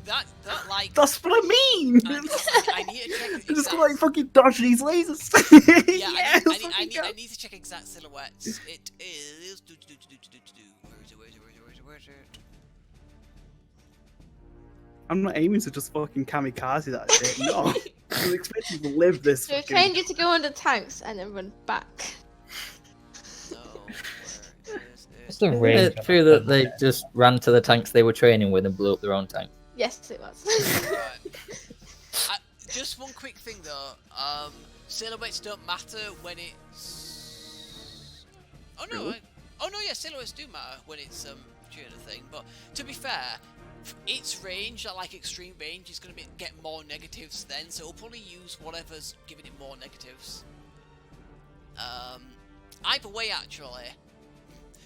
that like. that's what I mean. I need to check. I just exact- gotta like fucking dodge these lasers. Yeah, Yes, I fucking need go. I need to check exact silhouettes. It is. Where is it? I'm not aiming to just fucking kamikaze that shit. No, I'm expecting to live this. So we fucking- trained you to go under tanks and then run back. No, where is What's it? the range? It's true that they just ran to the tanks they were training with and blew up their own tank. Yes, it was. Right. Just one quick thing though. Silhouettes don't matter when it's. Oh no! Really? Oh no! Yeah, silhouettes do matter when it's doing a thing. But to be fair, its range, at like extreme range, is going to get more negatives then. So it'll probably use whatever's giving it more negatives. Either way, actually.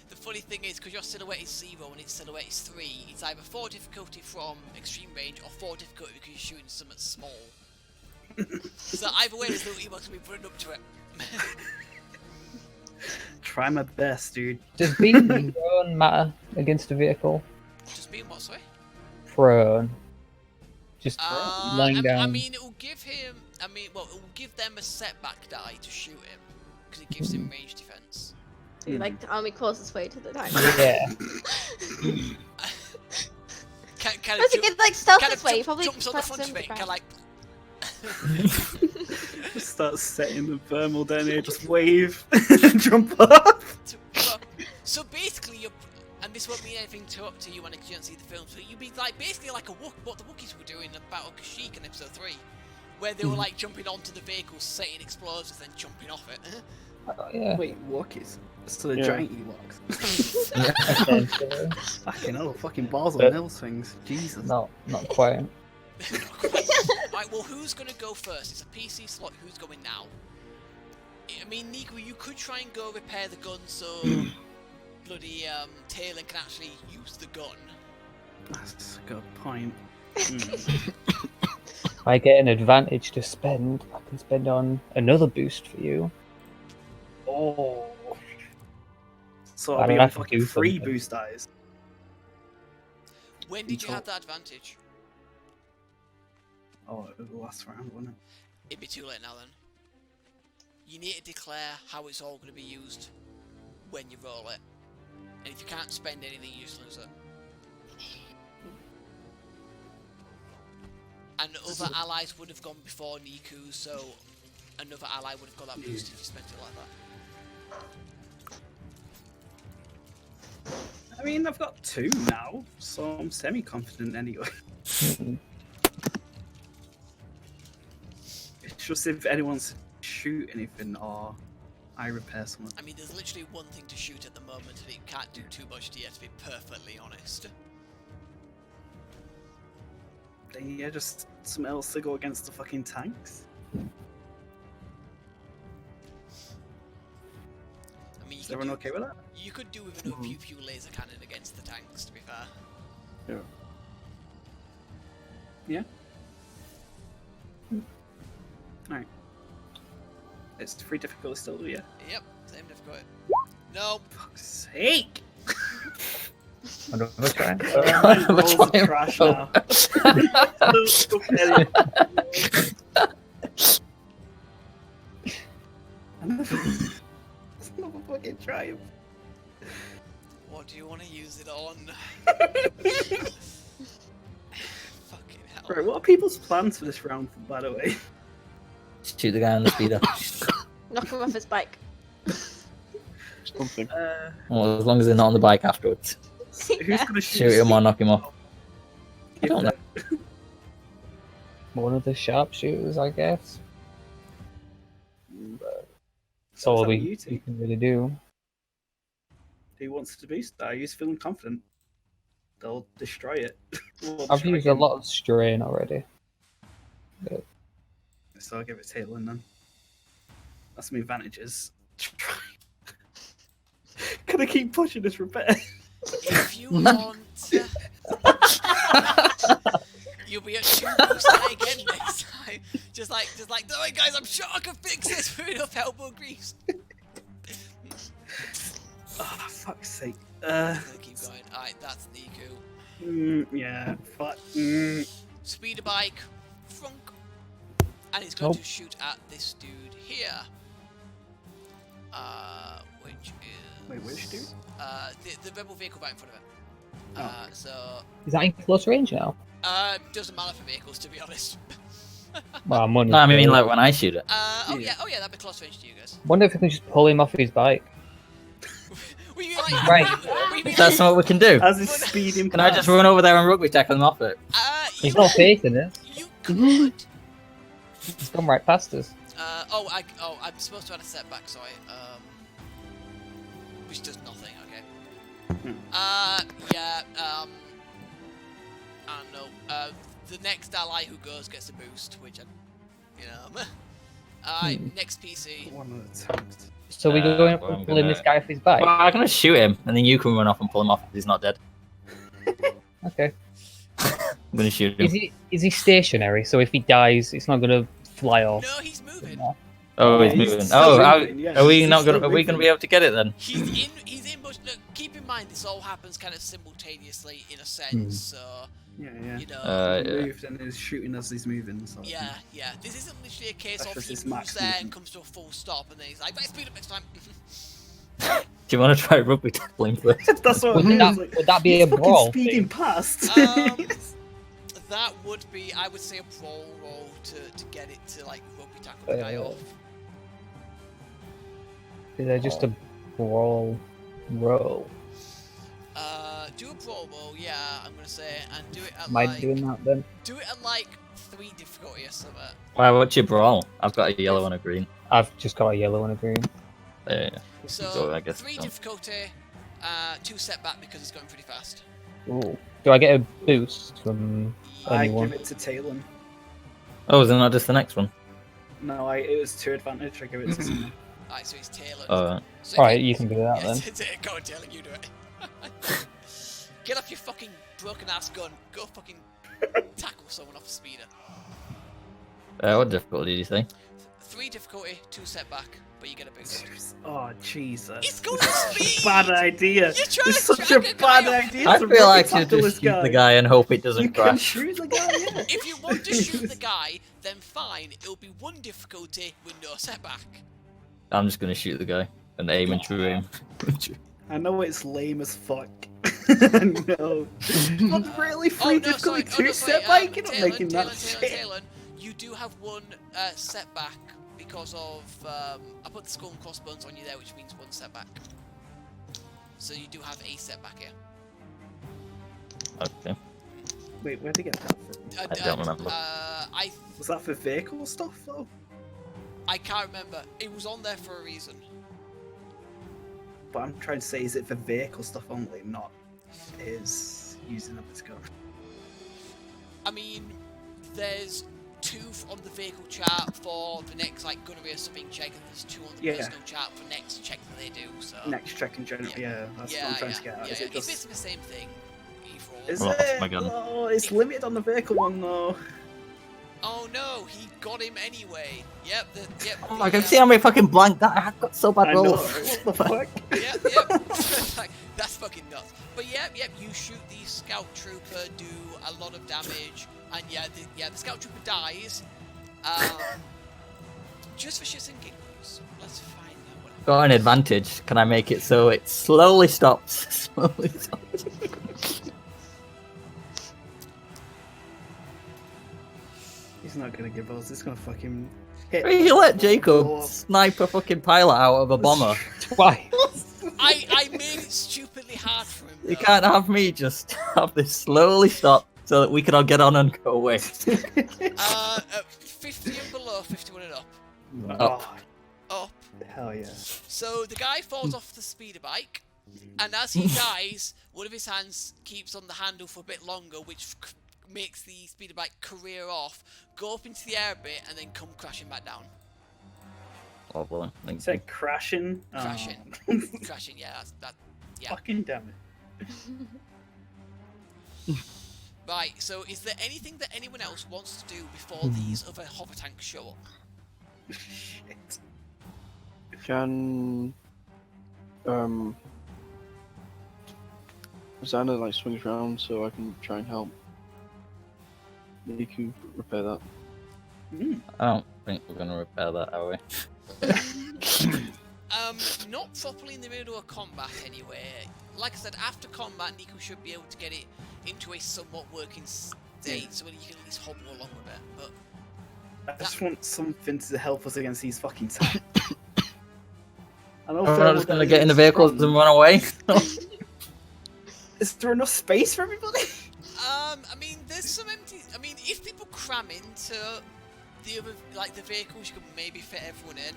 The funny thing is, because your silhouette is 0 and its silhouette is 3, it's either 4 difficulty from extreme range or 4 difficulty because you're shooting something small. So either way, there's little Ewoks going to be running up to it. Try my best, dude. Does being prone matter against a vehicle? Just being what, sorry? Prone. Just lying down. I mean, it will give him. I mean, well, it will give them a setback die to shoot him because it gives him range defense. So you're like the army closest way to the tank. Yeah. Kind That's a good like stealth kind this of way. You probably jumps on the press front him of to it, kind grab. of like. Just start setting the thermal down here, just wave, jump off. So basically, you're, and this won't mean anything to you when you don't see the film. So you'd be like basically like what the Wookiees were doing in Battle of Kashyyyk in episode 3, where they were like jumping onto the vehicles, setting explosives, then jumping off it. Oh, yeah. Wait, Wookiees? So the Yeah. giant Ewoks. Essentially. Fucking hell, fucking balls on But- those things. Jesus. not quite. Right, well, who's gonna go first? It's a PC slot. Who's going now? I mean, Nico, you could try and go repair the gun so bloody Taylor can actually use the gun. That's a good point. If I get an advantage to spend, I can spend on another boost for you. Oh. So I I'll be don't on have to fucking do 3 something. boost eyes. When did you have that advantage? Oh, it was the last round, wasn't it? It'd be too late now then. You need to declare how it's all going to be used when you roll it. And if you can't spend anything, you just lose it. And other allies would have gone before Niku, so another ally would have got that boost if you spent it like that. I mean, I've got 2 now, so I'm semi-confident anyway. It's just if anyone's shoot anything or I repair something. I mean, there's literally one thing to shoot at the moment, and it can't do too much to you, to be perfectly honest. Then yeah, just something else to go against the fucking tanks. I mean, Is everyone okay with that? you could do with another pew pew laser cannon against the tanks, to be fair. Yeah. Alright. It's 3 difficulty still, yeah? Yep, same difficulty. No, Fuck's sake! Another try. My rolls are trash now. It's not a fucking triumph. what do you want to use it on? Fucking hell. Right, what are people's plans for this round, by the way? Shoot the guy on the speeder. Knock him off his bike. Something. Well, as long as they're not on the bike afterwards. So who's Yeah. gonna shoot Shoot him or Steve? knock him off. I don't know. One of the sharpshooters, I guess. That's So all is that we you two? you can really do. Who wants to boost that? Who's feeling confident? They'll destroy it. Or I've destroy used a him. lot of strain already. So I'll give it Taylor then. That's my advantages. Can I keep pushing this repair? If you want, you'll be at 2 boost again next time. Just like, don't worry guys, I'm sure I can fix this with enough elbow grease. Oh, fuck's sake. Keep going. Alright, that's Niku. Yeah, fuck. Speeder bike, frunk. And he's going to shoot at this dude here. Which is... Wait, which dude? The rebel vehicle right in front of it. Oh. So, Is that in close range now? doesn't matter for vehicles, to be honest. Well, I'm wondering. No, I mean like when I shoot it. Oh Yeah. yeah, that'd be close range to you guys. Wonder if we can just pull him off his bike. What do you mean, like, Right. what do you mean, That's not what we can do. As he's speeding Can I just run over there and rugby tackle him off it? He's not facing it. You could. He's gone right past us. I'm supposed to add a setback, sorry. Which does nothing, okay. Yeah, I don't know. The next ally who goes gets a boost, which next PC. One of the tanks. So we going up well, and I'm pulling gonna- this guy off his bike? Well, I'm gonna shoot him, and then you can run off and pull him off if he's not dead. Okay. I'm gonna shoot him. Is he stationary? So if he dies, it's not gonna fly off. No, he's moving. Oh, he's He's moving. still Oh, moving, yeah, are we he's not still gonna? Are we gonna moving. be able to get it then? He's in bush. Look, keep in mind this all happens kind of simultaneously in a sense. So Yeah. you know. Yeah. Moved and he's shooting as he's moving. So. Yeah. This isn't literally a case That's of just he his moves max there and movement. comes to a full stop, and then he's like, "Right, speed up next time." Do you want to try rugby tackling first? That's what I Wouldn't mean. that, it's like, would that be he's a fucking brawl speeding thing? past. That would be, I would say, a brawl roll to get it to like rugby tackle the guy off. Is there just a brawl roll? Do a brawl roll, yeah. I'm gonna say, and do it at Am I like doing that then? do it at like 3 difficulty or something. Why? What's your brawl? I've got a yellow and a green. I've just got a yellow and a green. Yeah. So I guess 3 so. difficulty, 2 setback because it's going pretty fast. Ooh. Do I get a boost from I anyone? give it to Talon. Oh, is it not just the next one? No, it was 2 advantage. I give it to someone. Alright, so it's Taylor. Oh, So if Alright, you can do that yeah, then. Go on, Taylor, you do it. Get off your fucking broken ass gun. Go fucking tackle someone off a speeder. what difficulty did you say? 3 difficulty, 2 setback, but you get a boost. Oh Jesus! It's going to speed! Bad idea. You're trying It's to such a track a guy bad off. idea. I to feel like you tackle just this shoot the guy and hope it doesn't You can crash. shoot the guy. Yeah. If you want to shoot the guy, then fine. It'll be 1 difficulty with no setback. I'm just gonna shoot the guy and aim and true aim. I know it's lame as fuck. No, but really, 3 difficulty, 2 setback. You're not making that shit. Taylor, you do have 1 setback because of I put the skull and crossbones on you there, which means 1 setback. So you do have a setback here. Okay. Wait, where'd they get that from? I don't remember. Was that for vehicle stuff though? I can't remember. It was on there for a reason. But I'm trying to say, is it for vehicle stuff only, not is using up his gun? I mean, there's 2 on the vehicle chart for the next like gunnery or something check, and there's 2 on the Yeah. personal chart for next check that they do. So Next check in general, yeah, that's what I'm trying to get at. Is it It's just? basically the same thing. either or. Is Well, it? my gun. Oh, it's limited on the vehicle one though. Oh no, he got him anyway. Yep. Oh my god, see how many fucking blank that I've got so bad I know. rolls. What the fuck? Yep. Like, that's fucking nuts. But yep, you shoot the scout trooper, do a lot of damage, and the scout trooper dies. Just for shits and giggles, let's find out what. Got an advantage. Can I make it so it slowly stops? Slowly stops. He's not gonna give us. He's gonna fucking hit. You let Jacob Blow up. snipe a fucking pilot out of a bomber. Twice. I made it stupidly hard for him. You though. can't have me just have this slowly stop so that we can all get on and go away. 50 and below, 51 and up. Up. Up. Hell yeah. So the guy falls off the speeder bike, and as he dies, one of his hands keeps on the handle for a bit longer, which makes the speeder bike career off, go up into the air a bit, and then come crashing back down. Lovely. You Thank you. said crashing? Crashing. Oh. Crashing, yeah, yeah. Fucking damn it. Right, so is there anything that anyone else wants to do before these other hover tanks show up? Shit. Can Xana like swings around so I can try and help Niku repair that? I don't think we're gonna repair that, are we? Not properly in the middle of combat anyway. Like I said, after combat, Niku should be able to get it into a somewhat working state so that you can at least hobble along with it. But I just want something to help us against these fucking tanks. I know We're not just gonna get in the vehicles and run away. Is there enough space for everybody? I mean, there's some empty. I mean, if people cram into the other, like the vehicles, you could maybe fit everyone in.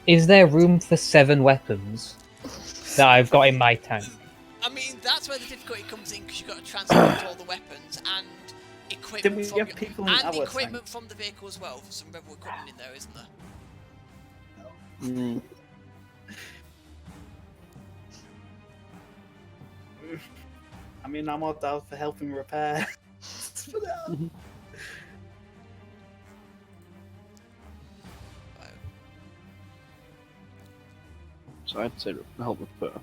Is there room for 7 weapons that I've got in my tank? I mean, that's where the difficulty comes in because you've got to transport all the weapons and equipment Didn't we from get people in and our equipment tank? from the vehicle as well. Some rebel equipment in there, isn't there? Mm. I mean, I'm all down for helping repair. For now. So I'd say help repair.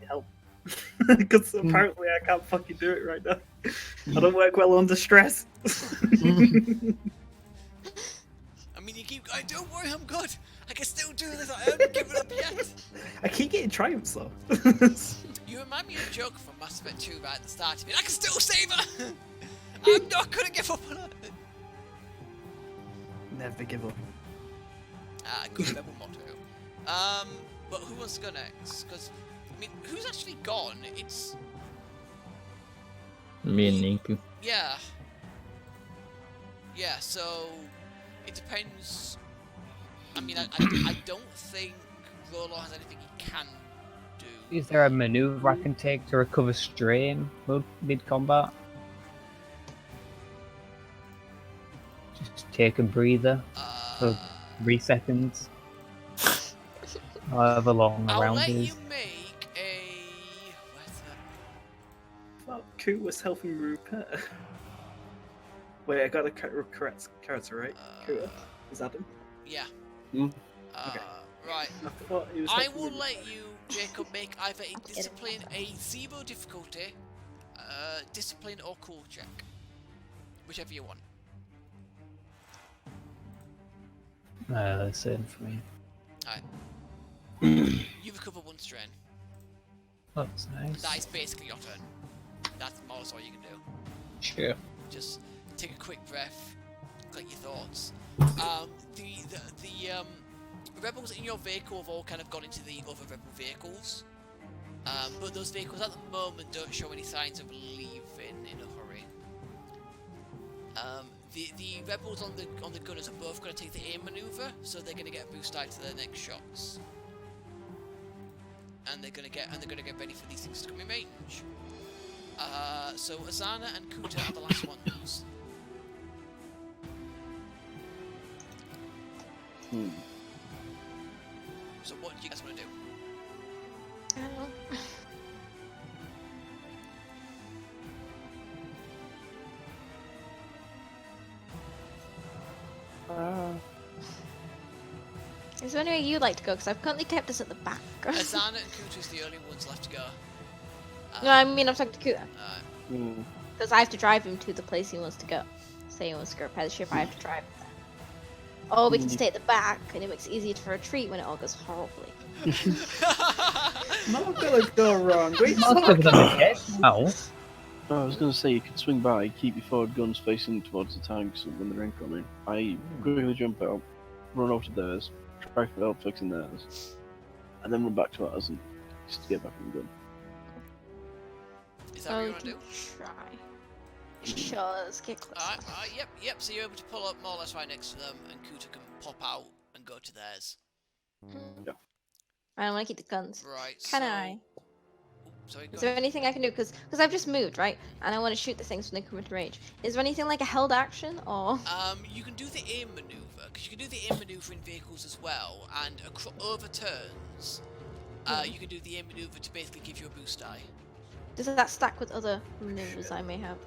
Help. Because apparently I can't fucking do it right now. I don't work well under stress. I mean, you keep going, don't worry, I'm good. I can still do this. I haven't given up yet. I keep getting triumphs though. You remind me of a joke from Mass Effect 2 right at the start. I can still save her. I'm not gonna give up on her. Never give up. Good rebel motto. But who wants to go next? Because I mean, who's actually gone? It's Me and Niku. yeah. Yeah. So it depends. I mean, I don't think Rolo has anything he can do. Is there a maneuver I can take to recover strain mid-combat? Just take a breather for 3 seconds. However long the I'll round let is. you make a. Where's that? Well, Coot was helping me repair. Wait, I got a correct character, right? Coot is Adam. Yeah. Hmm. Okay. Right. I thought he was I helping will me let you, Jacob, make either a discipline, a 0 difficulty, discipline or cool check. Whichever you want. That's same for me. Alright. You recover 1 strain. That's nice. That is basically your turn. That's more all you can do. Sure. Just take a quick breath, collect your thoughts. The rebels in your vehicle have all kind of gone into the other rebel vehicles. But those vehicles at the moment don't show any signs of leaving in a hurry. The rebels on the gunners are both going to take the aim maneuver, so they're going to get a boost out to their next shots. And they're going to get ready for these things to come in range. So Azana and Kuta are the last ones. So what do you guys want to do? I don't know. Is there anywhere you'd like to go? Because I've currently kept us at the back. Azana and Kuta's the only ones left to go. No, I mean I'm talking to Kuta. Hmm. Because I have to drive him to the place he wants to go. Say he wants to go repair the ship, I have to drive him there. Or we can stay at the back, and it makes it easier to retreat when it all goes horribly. Not gonna go wrong. Wait, Most of them are dead now. Oh, I was going to say you could swing by, keep your forward guns facing towards the tanks when they're incoming. I quickly jump out, run over to theirs, try for help fixing theirs, and then run back to ours and just to get back in the gun. Is that what you want to do? Try. Sure, let's get close. Alright, yep. So you're able to pull up more or less right next to them, and Kuta can pop out and go to theirs. Yeah. I want to keep the guns. Right. Can I? Sorry, go Is there ahead. anything I can do? Because I've just moved, right? And I want to shoot the things when they come into range. Is there anything like a held action or? You can do the aim maneuver, because you can do the aim maneuver in vehicles as well, and over turns, you can do the aim maneuver to basically give you a boost die. Does that stack with other maneuvers I may have?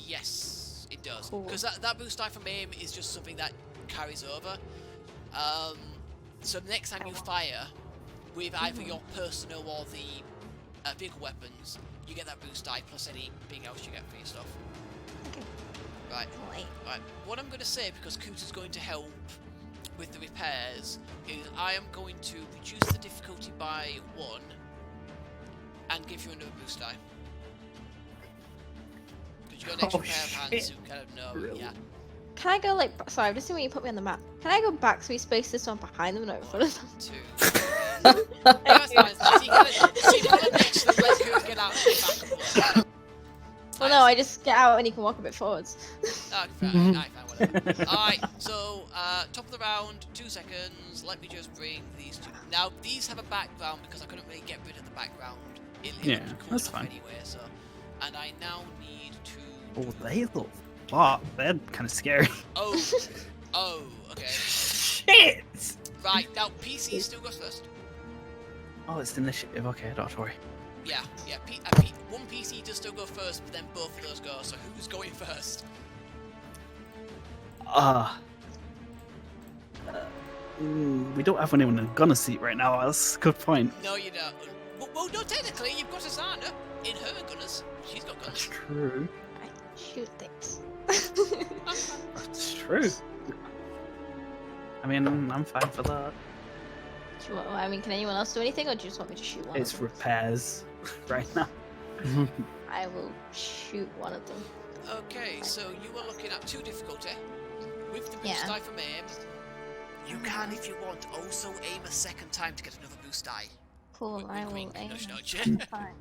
Yes, it does. Cool. Because that boost die from aim is just something that carries over. So the next time you fire with either your personal or the vehicle weapons, you get that boost die plus anything else you get for your stuff. Okay. Right. Wait. Right. What I'm going to say, because Kuta's going to help with the repairs, is I am going to reduce the difficulty by 1 and give you another boost die. Because you've got an extra pair of hands who kind of know. Really? Yeah. Can I go like? Sorry, I've just seen when you put me on the map. Can I go back so we space this one behind them, not in front of them? 2. That's fine. So you put it next to them, let Kuta get out and get back. Well, no, I just get out and you can walk a bit forwards. Fine, whatever. Alright, so, top of the round, 2 seconds. Let me just bring these two. Now, these have a background because I couldn't really get rid of the background. It Yeah, looked cool that's enough fine. anyway, so. And I now need to. Oh, they look. Wow, they're kind of scary. Oh, okay. Shit! Right, now, PC still goes first. Oh, it's the initiative. Okay, don't worry. Yeah. One PC does still go first, but then both of those go, so who's going first? We don't have anyone in a gunner seat right now. That's a good point. No, you don't. Well, no, technically, you've got Asana in her gunners. She's got That's guns. true. I shoot things. That's true. I mean, I'm fine for that. I mean, can anyone else do anything, or do you just want me to shoot one? It's of them? repairs right now. I will shoot one of them. Okay, so you are looking at 2 difficulty. With the boost Yeah. die from aim, you can, if you want, also aim a second time to get another boost die. Cool. Wink, I wink, will wink, aim. nudge, nudge. Fine.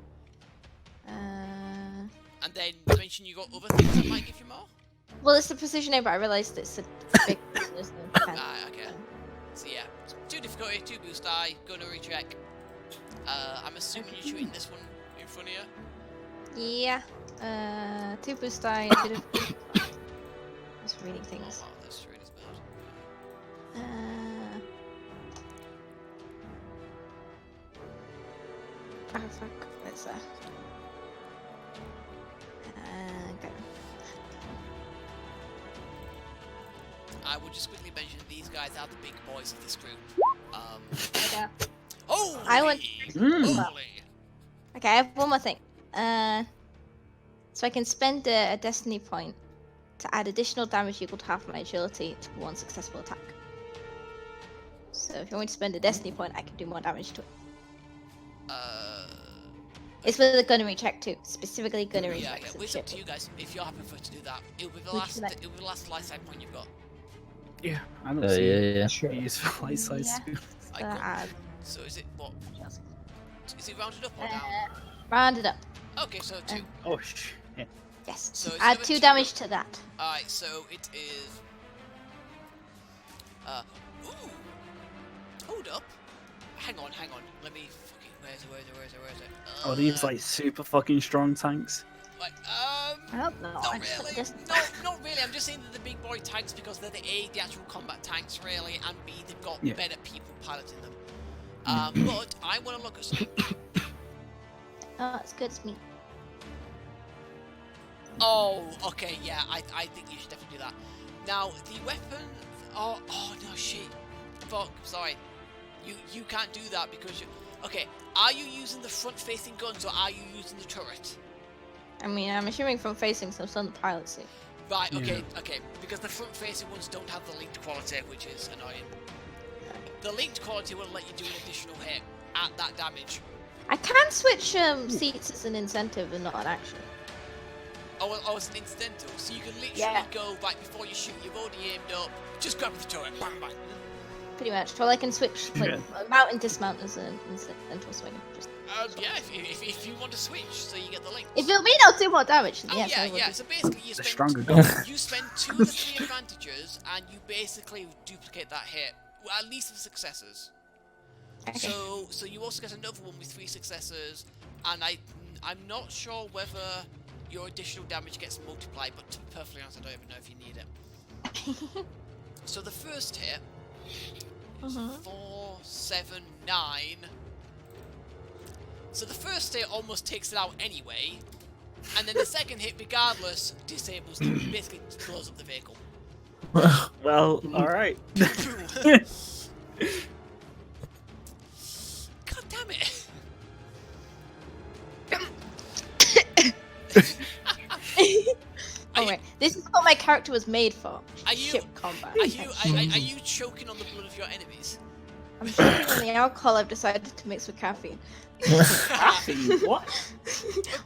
And then you mentioned you got other things that might give you more? Well, it's the precision aim, but I realised it's a big business. Okay. So yeah, 2 difficulty, 2 boost die, gunnery check. I'm assuming you're shooting this one in front of you? Yeah. 2 boost die, 2 difficulty. Just reading Oh things. wow, that's really bad. Oh fuck, where's that? Go. I would just quickly mention that these guys are the big boys of this group. Yeah. Holy! I want- Holy! Okay, I have one more thing. So I can spend a destiny point to add additional damage equal to half my agility to 1 successful attack. So if you want me to spend a destiny point, I can do more damage to it. It's with a gunnery check too, specifically gunnery Yeah, checks. well, it's up to you guys. If you're happy for it to do that, it'll be the Would last. you like- It'll be the last life side point you've got. Yeah, I don't see Yeah. a use for light size. Yeah. I So got- add So is it what? Is it rounded up or down? round it up. Okay, so 2. Oh shit. Yes. So it's add another 2 two. damage to that. Alright, so it is. Ooh! Hold up! Hang on. Let me fucking. Where is it? Oh, these like super fucking strong tanks. Like, I hope not. I Not just really. just- Not really. I'm just saying that the big boy tanks because they're the actual combat tanks, really, and B, they've got Yeah. better people piloting them. But I want to look at something. Oh, it's good as me. Oh, okay, yeah, I think you should definitely do that. Now, the weapon... Oh no, shit. Fuck, sorry. You can't do that because you... Okay, are you using the front-facing guns or are you using the turret? I mean, I'm assuming from facing, so some pilot suit. Right, okay, because the front-facing ones don't have the linked quality, which is annoying. The linked quality will let you do an additional hit at that damage. I can switch seats as an incentive and not an action. Oh, it's an incidental. So you can literally Yeah. go right before you shoot. You've already aimed up. Just grab the turret. Bang, bang. Pretty much. Well, I can switch like mount and dismount as an incidental swing. Just Yeah, if you want to switch, so you get the link. if it'll mean I'll do more damage. Then Oh, yes, yeah, I will yeah. do. So basically, The stronger gun. you spend 2 of the 3 advantages, and you basically duplicate that hit. Well, at least with successes. Okay. So you also get another one with 3 successes, and I'm not sure whether your additional damage gets multiplied, but to be perfectly honest, I don't even know if you need it. So the first hit is 4, 7, 9. So the first hit almost takes it out anyway, and then the second hit, regardless, disables, basically blows up the vehicle. Well, alright. God damn it! Alright, this is what my character was made for. Are you- Ship combat. Are you choking on the blood of your enemies? I'm choking on the alcohol I've decided to mix with caffeine. What?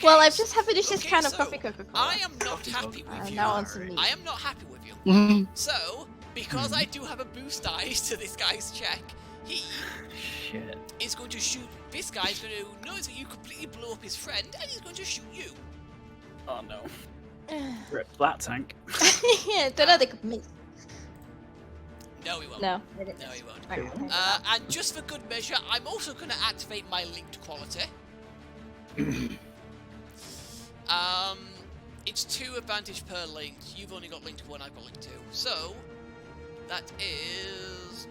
Well, I've just had finished this Okay, can of so coffee Coca-Cola. I am not happy with you. now on some meat. I am not happy with you. Mhm. So, because I do have a boost dice to this guy's check, he Shit. is going to shoot. This guy is going to notice that you completely blew up his friend, and he's going to shoot you. Oh no. Rip that tank. Yeah, don't know they could miss. No, he won't. No. No, he won't. Alright. And just for good measure, I'm also going to activate my linked quality. It's 2 advantage per link. You've only got linked 1, I've got linked 2. So, that is...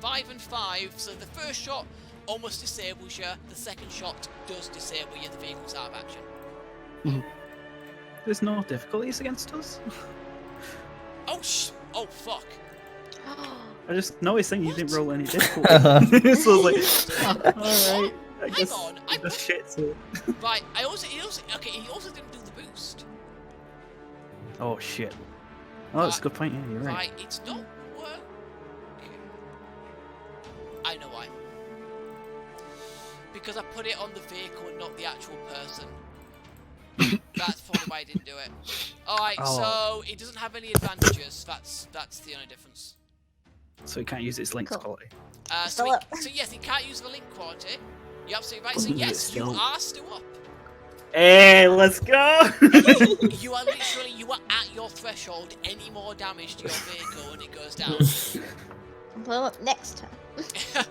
5 and 5, so the first shot almost disables you, the second shot does disable you, the vehicle's out of action. There's no difficulties against us. Oh fuck. I just noticed that you didn't roll any difficulty. So I was like, alright. I guess on, just shit. So. Right, he also didn't do the boost. Oh shit. Oh, that's a good point. Yeah, you're right. Right, it's not working. I know why. Because I put it on the vehicle and not the actual person. That's probably why I didn't do it. Alright, Oh. so it doesn't have any advantages. That's the only difference. So you can't use its links Cool. quality. So yes, he can't use the link quality. You're absolutely right. So Ooh, yes, it's you still- are still up. Hey, let's go! You are at your threshold. Any more damage to your vehicle and it goes down. Blow up next time.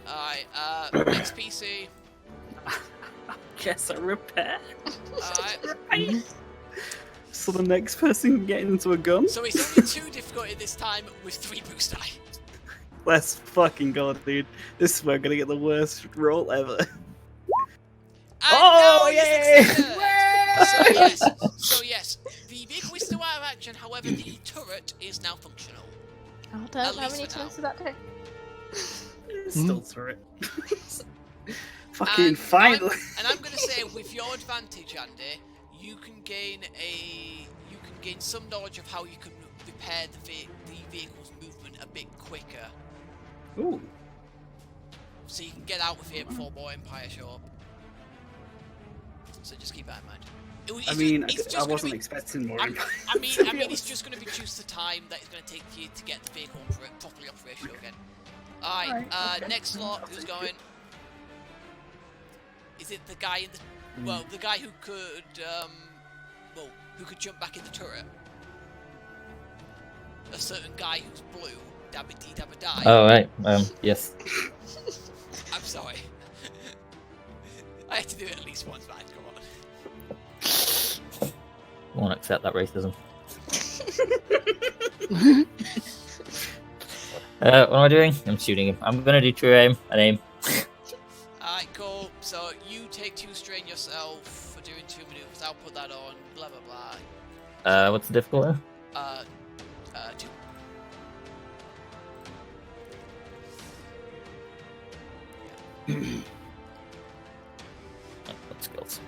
Alright, next PC. Guess I repair. Alright. So the next person can get into a gun? So it's only 2 difficulty this time with 3 boost die. Let's fucking go, dude. This is where I'm gonna get the worst roll ever. And Oh, now you yay! succeeded. So yes, the vehicle is still out of action. However, the turret is now functional. Oh, At don't how least many for now. times did that do? Still through it. Fucking And finally. I'm gonna say, with your advantage, Andy, you can gain some knowledge of how you can repair the vehicle's movement a bit quicker, Ooh. so you can get out of here before more Empire show up. So just keep that in mind. I mean, it's just I gonna wasn't be- expecting more. I to mean, be it's honest. just going to reduce the time that it's going to take you to get the vehicle properly operational again. Alright, Alright, okay. next slot, who's going? Is it the guy in the... Well, the guy who could, who could jump back in the turret? A certain guy who's blue. Dabba dee dabba die. Oh, right. Yes. I'm sorry. I had to do it at least once, man. Come on. Won't accept that racism. What am I doing? I'm shooting him. I'm gonna do true aim and aim. Alright, cool. So you take 2 strain yourself for doing 2 maneuvers. I'll put that on. Blah blah blah. What's the difficulty? 2. What skills?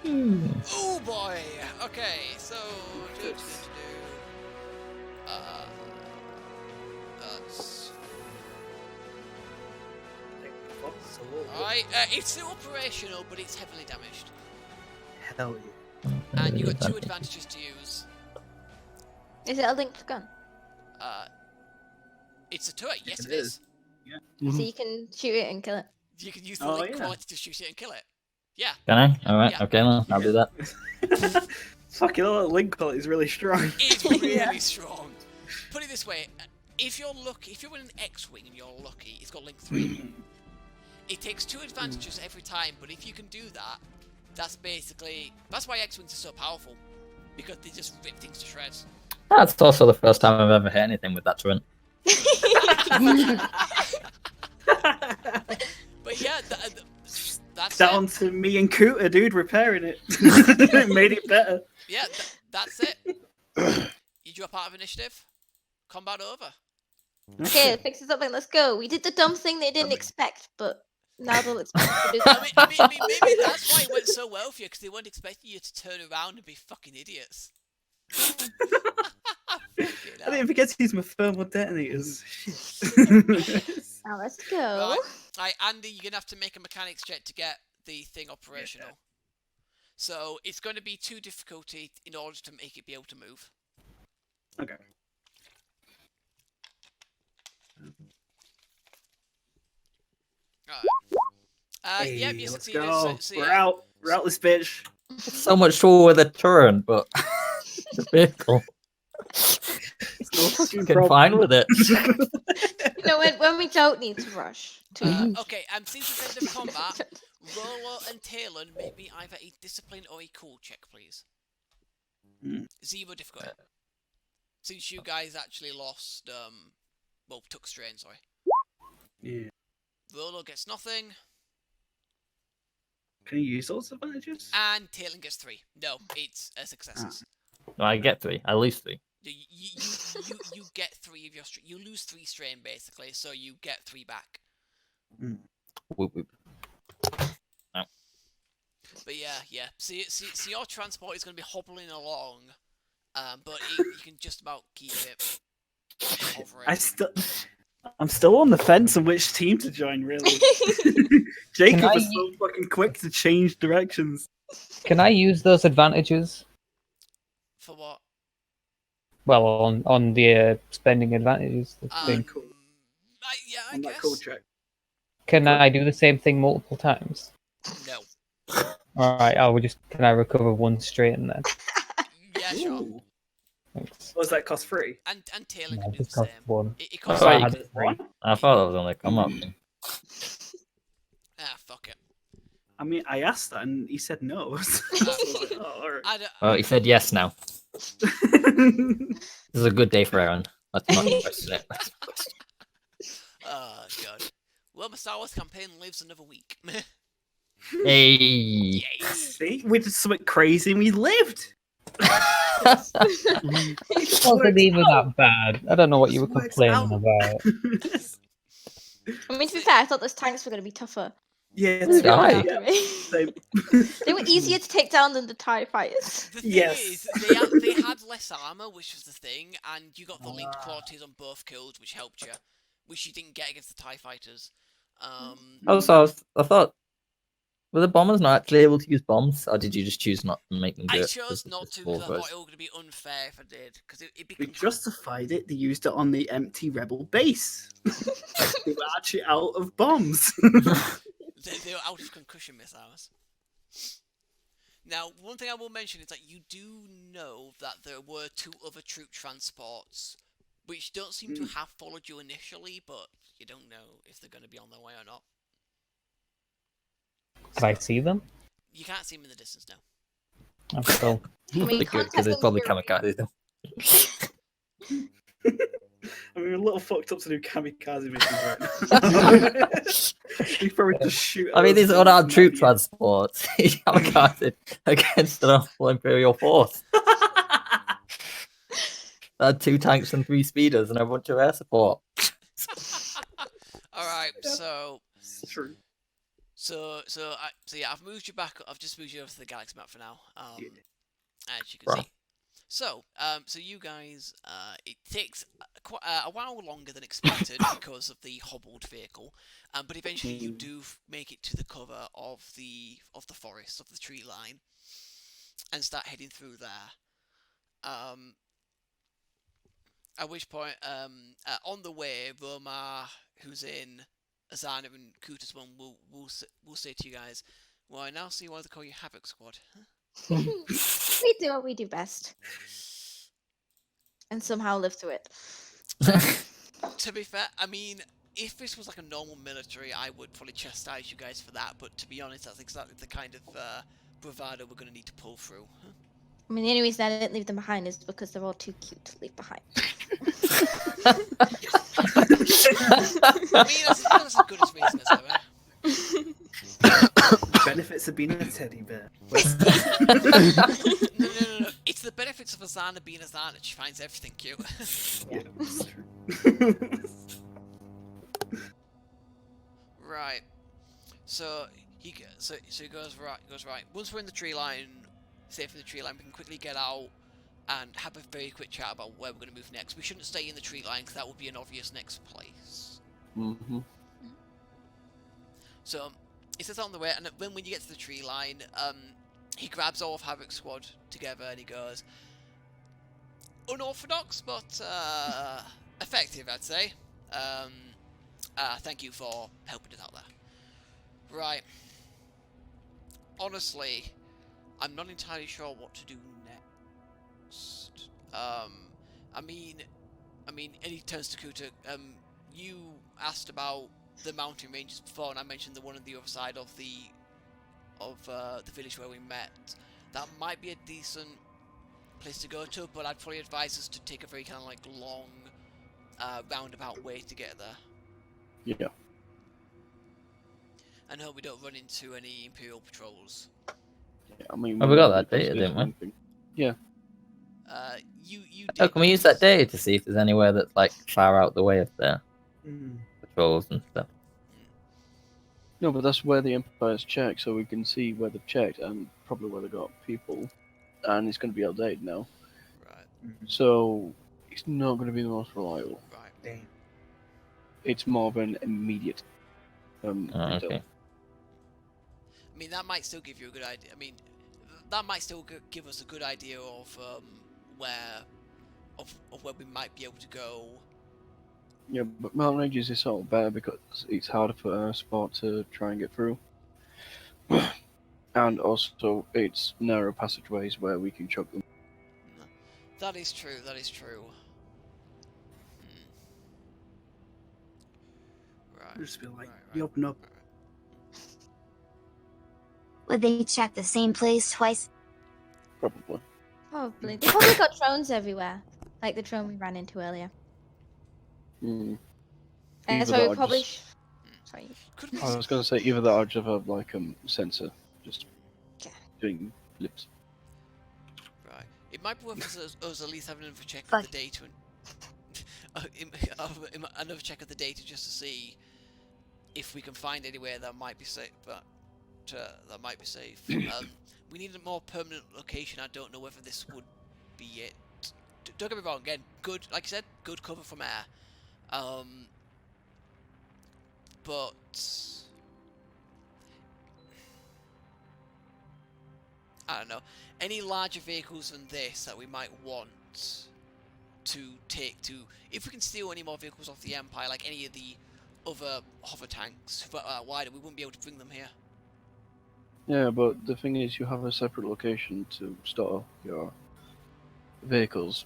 Ooh, boy. Okay, so alright, it's still operational, but it's heavily damaged. Hell yeah. And you got 2 advantages to use. Is it a linked gun? It's a turret, yes It it is. So you can shoot it and kill it. You can use the link yeah. quality to shoot it and kill it. Yeah. Can I? Alright, Yeah. okay, well, I'll do that. Fucking hell, that link quality is really strong. It's really strong. Put it this way, if you're in an X-Wing and you're lucky, it's got link 3. It takes 2 advantages every time, but if you can do that, that's why X-Wings are so powerful. Because they just rip things to shreds. That's also the first time I've ever hit anything with that turret. But yeah, that's Down it. to me and Cooter, dude, repairing it. It made it better. Yeah, that's it. You drop out of initiative. Combat over. Okay, let's fix something. Let's go. We did the dumb thing they didn't expect, but now they'll expect to do I mean, maybe that's why it went so well for you, because they weren't expecting you to turn around and be fucking idiots. I didn't forget to use my thermal detonators. Now let's go. Right, Andy, you're gonna have to make a mechanics check to get the thing operational. So it's going to be 2 difficulty in order to make it be able to move. Okay. Alright. Yep, you let's succeeded. go. So, We're out. We're out this bitch. So much slower with a turret, but the vehicle. No fucking Fucking fine with it. You know, when we don't need to rush. Okay, since it's end of combat, Rolo and Talon make me either a discipline or a cool check, please. 0 difficulty. Since you guys actually lost, took strain, sorry. Yeah. Rolo gets nothing. Can you use those advantages? And Talon gets 3. No, it's a successes. No, I get 3. I lose 3. You get 3 of your strain. You lose 3 strain, basically, so you get 3 back. Whoop, whoop. But yeah. So your transport is going to be hobbling along, but you can just about keep it hovering. I'm still on the fence on which team to join, really. Jacob was so fucking quick to change directions. Can I use those advantages? For what? Well, on the spending advantages thing. Cool. I guess. That cool check. Can I do the same thing multiple times? No. Alright, can I recover 1 strain then? Yeah, sure. Ooh. Thanks. What does that cost? 3? And Taylor No, can do just the cost same. 1. It costs Oh, I you had can- 3. I thought that was only come up. fuck it. I mean, I asked that and he said no. So I was like, oh, all right. I don't, Oh, he said yes now. This is a good day for Aaron. Let's not question it. oh god. Well, my Star Wars campaign lives another week. Hey. Yay. See, we did something crazy and we lived. It wasn't even that bad. I don't know what you were Works complaining out. about. I mean, to be fair, I thought those tanks were going to be tougher. Yeah, Did I? Same. They were easier to take down than the TIE fighters. The thing Yes. is, they had less armor, which was the thing, and you got the linked qualities on both kills, which helped you, which you didn't get against the TIE fighters. Also, I thought, were the bombers not actually able to use bombs, or did you just choose not to make them do I it? chose not to because I thought it was going to be unfair if I did, because it We becomes justified it. They used it on the empty rebel base. They were actually out of bombs. they were out of concussion missiles. Now, one thing I will mention is that you do know that there were 2 other troop transports, which don't seem to have followed you initially, but you don't know if they're going to be on their way or not. Can I see them? You can't see them in the distance now. Oh, cool. I mean, They're good, because it's probably kamikaze them. I mean, we're a little fucked up to do kamikaze missions right now. We probably just shoot. I mean, these are unarmed troop trans. transports. Kamikaze against an awful Imperial force. They had 2 tanks and 3 speeders and a bunch of air support. Alright, so True. yeah, I've moved you back. I've just moved you over to the galaxy map for now. as you can Right. see. So, so you guys, it takes quite a while longer than expected because of the hobbled vehicle, but eventually you do make it to the cover of the forest, of the tree line, and start heading through there. At which point, on the way, Roma, who's in Azana and Kuta's one, will say to you guys, "Well, I now see why they call you Havoc Squad." We do what we do best, and somehow live through it. To be fair, I mean, if this was like a normal military, I would probably chastise you guys for that. But to be honest, that's exactly the kind of bravado we're going to need to pull through. I mean, the only reason I didn't leave them behind is because they're all too cute to leave behind. I mean, that's as good as reason as ever. Benefits of being a teddy bear. No. It's the benefits of Azana being Azana. She finds everything cute. Yeah, that's true. Right. So he goes right. Once we're in the tree line, safe in the tree line, we can quickly get out and have a very quick chat about where we're going to move next. We shouldn't stay in the tree line because that would be an obvious next place. Mm-hmm. So he says that on the way, and then when you get to the tree line, he grabs all of Havoc's squad together and he goes, unorthodox but effective, I'd say. Thank you for helping us out there. Right. Honestly, I'm not entirely sure what to do next. I mean, and he turns to Kuta. You asked about the mountain ranges before, and I mentioned the one on the other side of the village where we met. That might be a decent place to go to, but I'd probably advise us to take a very kind of like long, roundabout way to get there. Yeah. And hope we don't run into any Imperial patrols. Yeah, I mean, Oh, we got that data, didn't we? Yeah. You Oh, did. can we use that data to see if there's anywhere that's like far out the way of their patrols and stuff? No, but that's where the Empire's checked, so we can see where they've checked and probably where they got people. And it's going to be outdated now. Right. So it's not going to be the most reliable. Right. Damn. It's more of an immediate. Intel. Okay. I mean, that might still give you a good idea. I mean, that might still give us a good idea of where we might be able to go. Yeah, but mountain ranges is sort of better because it's harder for a sport to try and get through. And also, it's narrow passageways where we can choke them. That is true. That is true. Right. Just be like, you open up. Would they check the same place twice? Probably. Probably. They probably got drones everywhere, like the drone we ran into earlier. Mm. And that's Either why that we or probably. just- Sorry. I was going to say either that or just have like sensor, just doing blips. Right. It might be worth us at least having another check of Fuck. the data and another check of the data just to see if we can find anywhere that might be safe. That might be safe. We need a more permanent location. I don't know whether this would be it. Don't get me wrong. Again, good. Like I said, good cover from air. But I don't know. Any larger vehicles than this that we might want to take to, if we can steal any more vehicles off the Empire, like any of the other hover tanks, but wider, we wouldn't be able to bring them here. Yeah, but the thing is, you have a separate location to store your vehicles,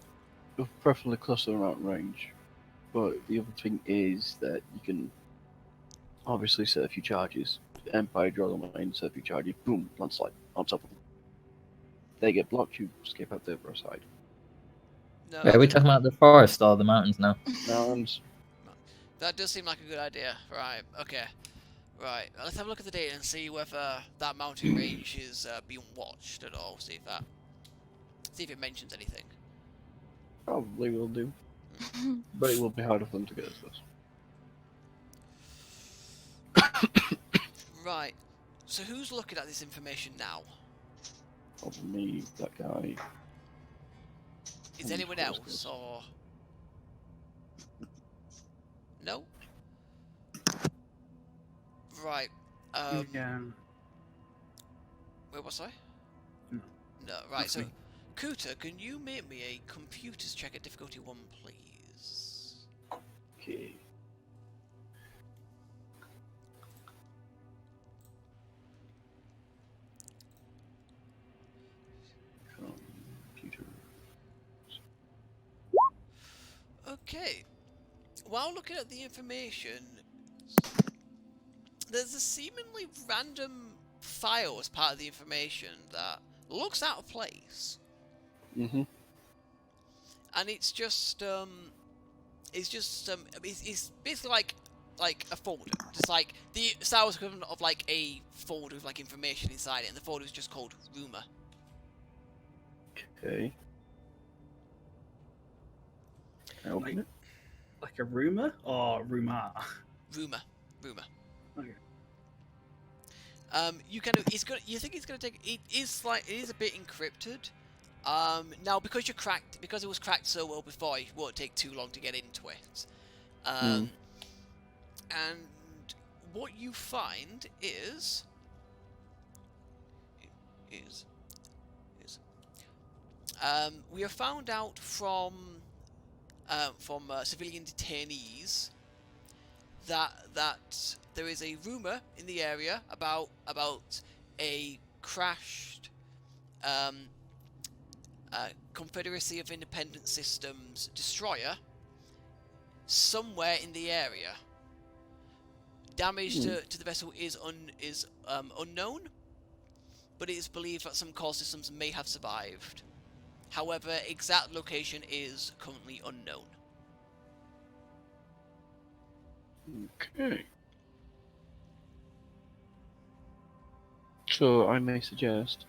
preferably close to the mountain range. But the other thing is that you can obviously set a few charges. The Empire draw them in, set a few charges, boom, landslide on top of them. They get blocked, you escape out the other side. No, Wait, are we talking about the forest or the mountains now? Mountains. that does seem like a good idea. Right. Okay. Right. Let's have a look at the data and see whether that mountain range is being watched at all. See if it mentions anything. Probably will do. But it will be harder for them to get us. Right. So who's looking at this information now? Probably me, that guy. Is anyone else, or no? Right. Yeah. Where was I? No. No. Right. So, Nothing. Kuta, can you make me a computers check at difficulty 1, please? Okay. Computer. Okay. While looking at the information, there's a seemingly random file as part of the information that looks out of place. Mm-hmm. And it's basically like a folder, just like the Star Wars equivalent of like a folder with like information inside it, and the folder is just called rumor. Okay. Can I open it? Like a rumor or rumor? Rumor. Okay. You kind of you think it's gonna take it is a bit encrypted. Now because it was cracked so well before, it won't take too long to get into it. And what you find is we have found out from civilian detainees that there is a rumor in the area about a crashed Confederacy of Independent Systems destroyer somewhere in the area. Damage to the vessel is unknown, but it is believed that some core systems may have survived. However, exact location is currently unknown. Okay. So I may suggest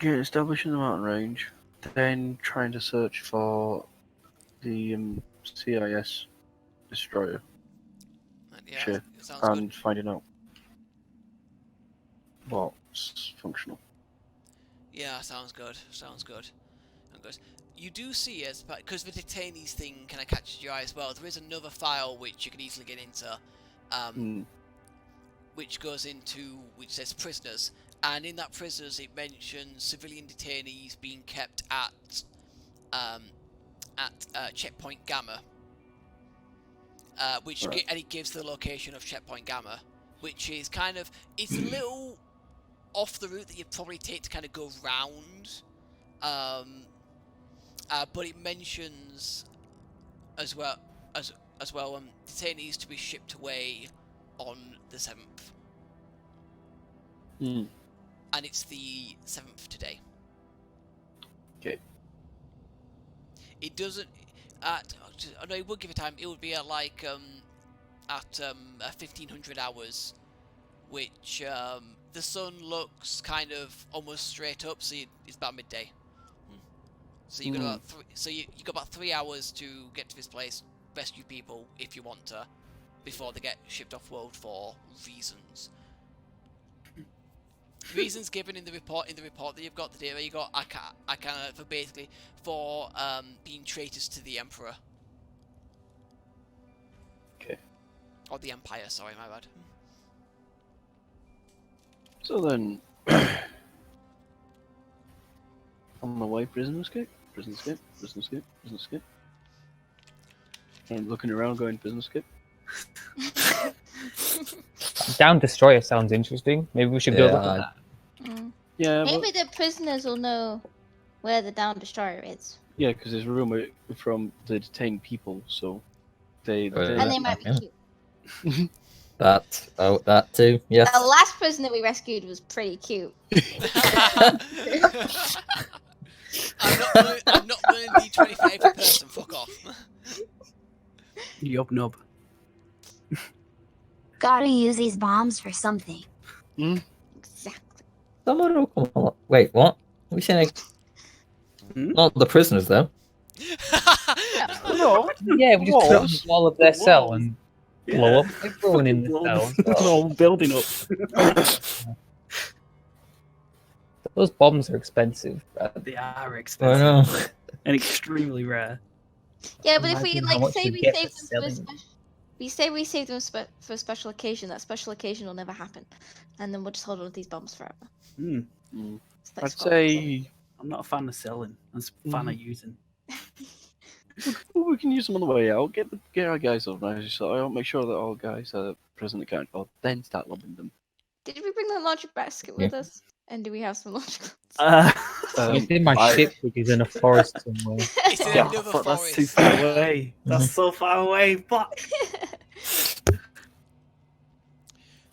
get established in the mountain range, then trying to search for the CIS destroyer Yeah, ship it sounds and good. finding out what's functional. Yeah, sounds good. You do see, as because the detainees thing kind of catches your eye as well, there is another file which you can easily get into, which says prisoners, and in that prisoners it mentions civilian detainees being kept at checkpoint Gamma, and it gives the location of checkpoint Gamma, which is kind of, it's a little off the route that you'd probably take to kind of go round, but it mentions as well detainees to be shipped away on the 7th. And it's the 7th today. Okay. It doesn't. No, it would give it time. It would be at 1500 hours, which the sun looks kind of almost straight up, so it's about midday. So you got you got about 3 hours to get to this place, rescue people if you want to, before they get shipped off world for reasons. Reasons given in the report that you've got, the data you got, I kind of for being traitors to the Emperor. Okay. Or the Empire, sorry, my bad. So then, on my way, prison escape. And looking around, going prison escape. Down destroyer sounds interesting. Maybe we should go look at that. Yeah, Maybe the prisoners will know where the down destroyer is. Yeah, because there's a rumor from the detained people, so they And they might be cute. That too, yes. The last prisoner we rescued was pretty cute. I'm not willing to be 25 per person, fuck off. Yup, nub. Gotta use these bombs for something. Exactly. Someone will come along. Wait, what? We saying not the prisoners though. No. Yeah, we just put it on the wall of their cell and blow up everyone in the Blow town. the whole building up. Those bombs are expensive. They are I expensive know. and extremely rare. Yeah, but if we Imagine how like much say we we get save for them for a selling them. we say we save them for a special occasion, that special occasion will never happen, and then we'll just hold on to these bombs forever. Hmm. It's like I'd Scott. say I'm not a fan of selling. I'm a fan of using. we can use them on the way out. Get our guys organised. So I'll make sure that all guys are present at the count. Then start lobbing them. Did we bring the laundry basket with us? And do we have some laundry clothes? It's in my ship, which is in a forest somewhere. It's in Yeah, another but that's too forest. far away. That's so far away. Fuck.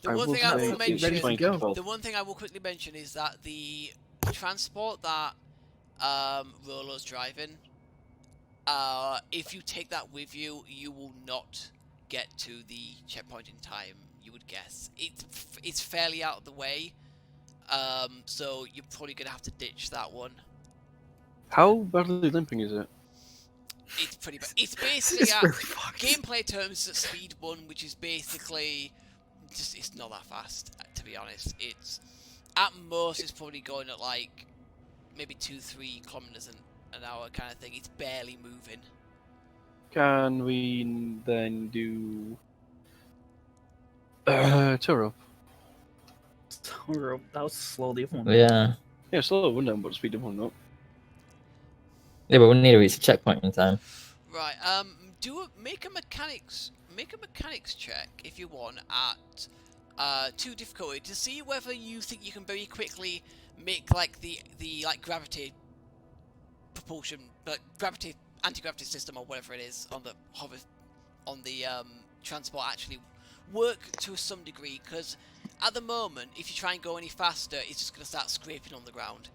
The I one will thing I say will it's mention, 2012. the one thing I will quickly mention is that the transport that Rolo's driving, if you take that with you, you will not get to the checkpoint in time. You would guess it's fairly out of the way, so you're probably gonna have to ditch that one. How badly limping is it? It's pretty bad. It's basically It's really fucked. gameplay terms at speed 1, which is basically just it's not that fast. To be honest, it's at most it's probably going at like maybe 2-3 kilometers an hour kind of thing. It's barely moving. Can we then do tour up? That was slow. The other one. Yeah. Yeah, slow one down, but speed up one up. Yeah, but we need to reach a checkpoint in time. Right. Make a mechanics check if you want at 2 difficulty to see whether you think you can very quickly make like the like gravity propulsion, but gravity anti-gravity system or whatever it is on the hover on the transport actually work to some degree, because at the moment if you try and go any faster it's just going to start scraping on the ground.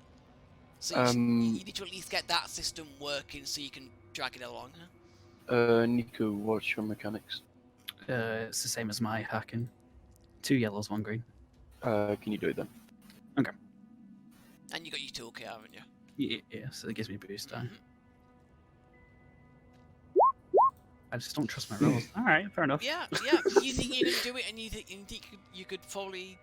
So you need to at least get that system working so you can drag it along. Nico, what's your mechanics? It's the same as my hacking. 2 yellows, 1 green. Can you do it then? And you got your toolkit, haven't you? Yeah, so it gives me boost time. Mhm. I just don't trust my rolls. All right, fair enough. Yeah. You think you can do it, and you think you could probably,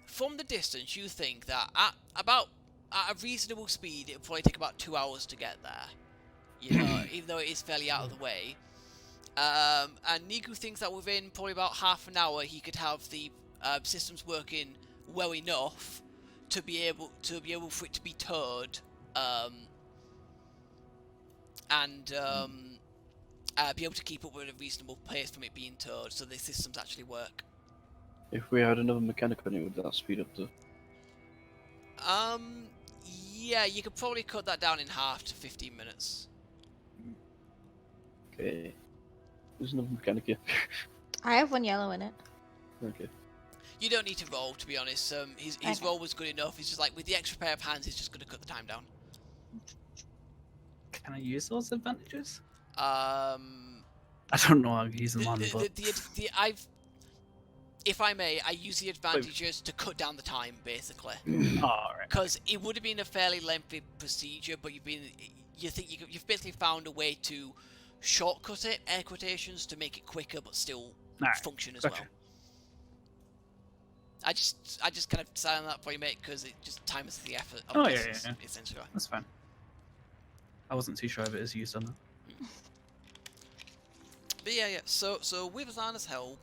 from the distance, you think that at a reasonable speed, it'll probably take about 2 hours to get there. You know, even though it is fairly out of the way. And Niku thinks that within probably about half an hour, he could have the systems working well enough to be able for it to be towed, and be able to keep up with a reasonable pace from it being towed, so the systems actually work. If we had another mechanic on it, would that speed up the... Yeah, you could probably cut that down in half to 15 minutes. Okay. There's another mechanic here. I have 1 yellow in it. Okay. You don't need to roll, to be honest. His Okay. roll was good enough. He's just like, with the extra pair of hands, he's just going to cut the time down. Can I use those advantages? I I don't know how to use them on, but if I may, I use the advantages to cut down the time, basically. Alright. Because it would have been a fairly lengthy procedure, but you've basically found a way to shortcut it, air quotations, to make it quicker but still function as well. I just kind of decided on that for you, mate, because it just times the effort of this, essentially. That's fine. I wasn't too sure if it was used on that. But yeah. So with Zana's help,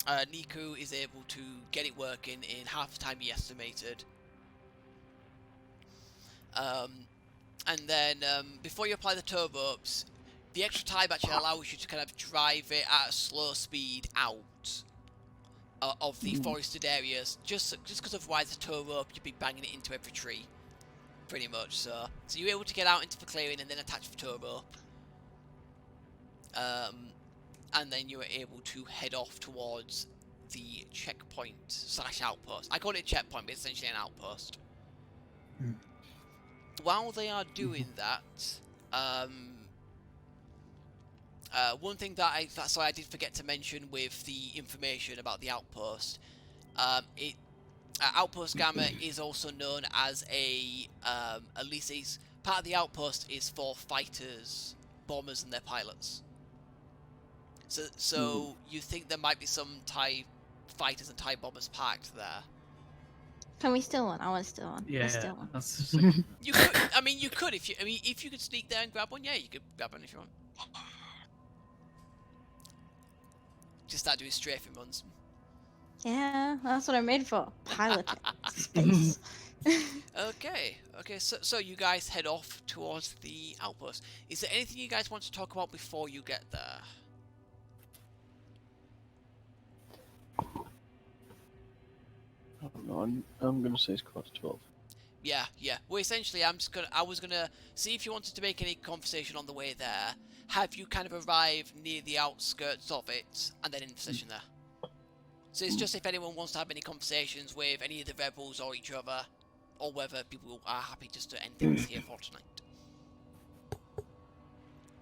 Niku is able to get it working in half the time he estimated. And then before you apply the tow ropes, the extra time actually allows you to kind of drive it at a slow speed out of the forested areas, just because otherwise the tow rope you'd be banging it into every tree, pretty much. So you're able to get out into the clearing and then attach the tow rope. And then you were able to head off towards the checkpoint / outpost. I call it a checkpoint, but it's essentially an outpost. While they are doing that, one thing that I did forget to mention with the information about the outpost, Outpost Gamma is also known as at least part of the outpost is for fighters, bombers, and their pilots. So you think there might be some TIE fighters and TIE bombers parked there? Can we steal one? I want to steal one. Yeah, Let's steal one. that's You could. I mean, you could if you. I mean, if you could sneak there and grab one, yeah, you could grab one if you want. Just start doing strafing runs. Yeah, that's what I'm made for. Pilot space. Okay. So you guys head off towards the outpost. Is there anything you guys want to talk about before you get there? I don't know. I'm gonna say it's 12:15. Yeah. Well, essentially, I was gonna see if you wanted to make any conversation on the way there. Have you kind of arrived near the outskirts of it, and then in position there? So it's just if anyone wants to have any conversations with any of the rebels or each other, or whether people are happy just to end things here for tonight.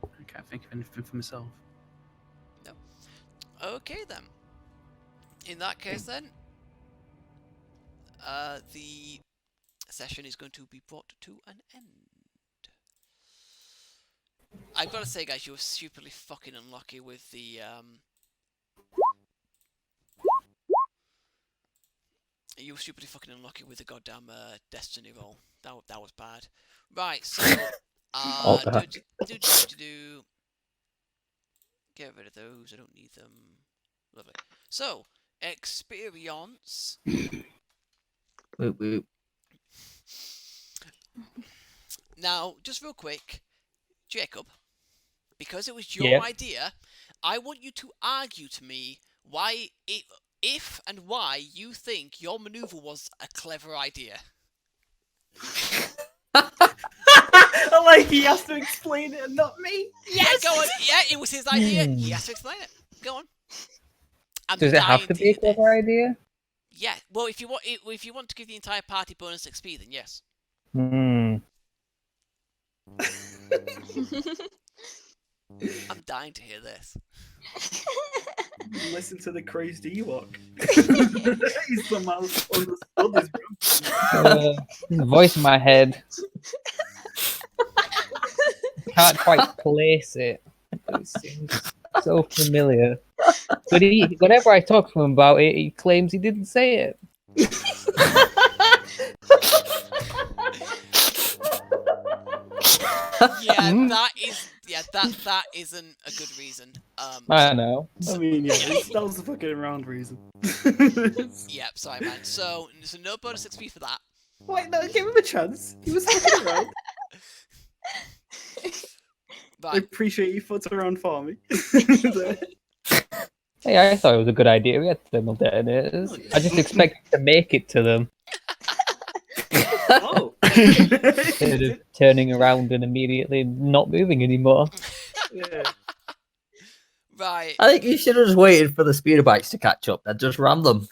I can't think of anything for myself. No. Okay then. In that case then, the session is going to be brought to an end. I've got to say, guys, you were stupidly fucking unlucky with the You were stupidly fucking unlucky with the goddamn destiny roll. That was bad. Right, so do. Get rid of those. I don't need them. Lovely. So experience. Whoop, whoop. Now, just real quick, Jacob, because it was your idea, I want you to argue to me why if and why you think your maneuver was a clever idea. I like he has to explain it and not me. Yes! Yeah, go on. Yeah, it was his idea. He has to explain it. Go on. Does it have to be a clever idea? Yeah. Well, if you want to give the entire party bonus XP, then yes. I'm dying to hear this. Listen to the crazy Ewok. He somehow understood this. Voice in my head. Can't quite place it. It seems so familiar. But whenever I talk to him about it, he claims he didn't say it. That isn't a good reason. I know. I mean, yeah, that was the fucking around reason. Yep, sorry, man. So no bonus XP for that. Wait, no, give him a chance. He was fucking around. I appreciate you fucked around for me. Hey, I thought it was a good idea. We had thermal detonators. I just expected to make it to them. Oh. Instead of turning around and immediately not moving anymore. Yeah. Right. I think you should have just waited for the speeder bikes to catch up and just ram them.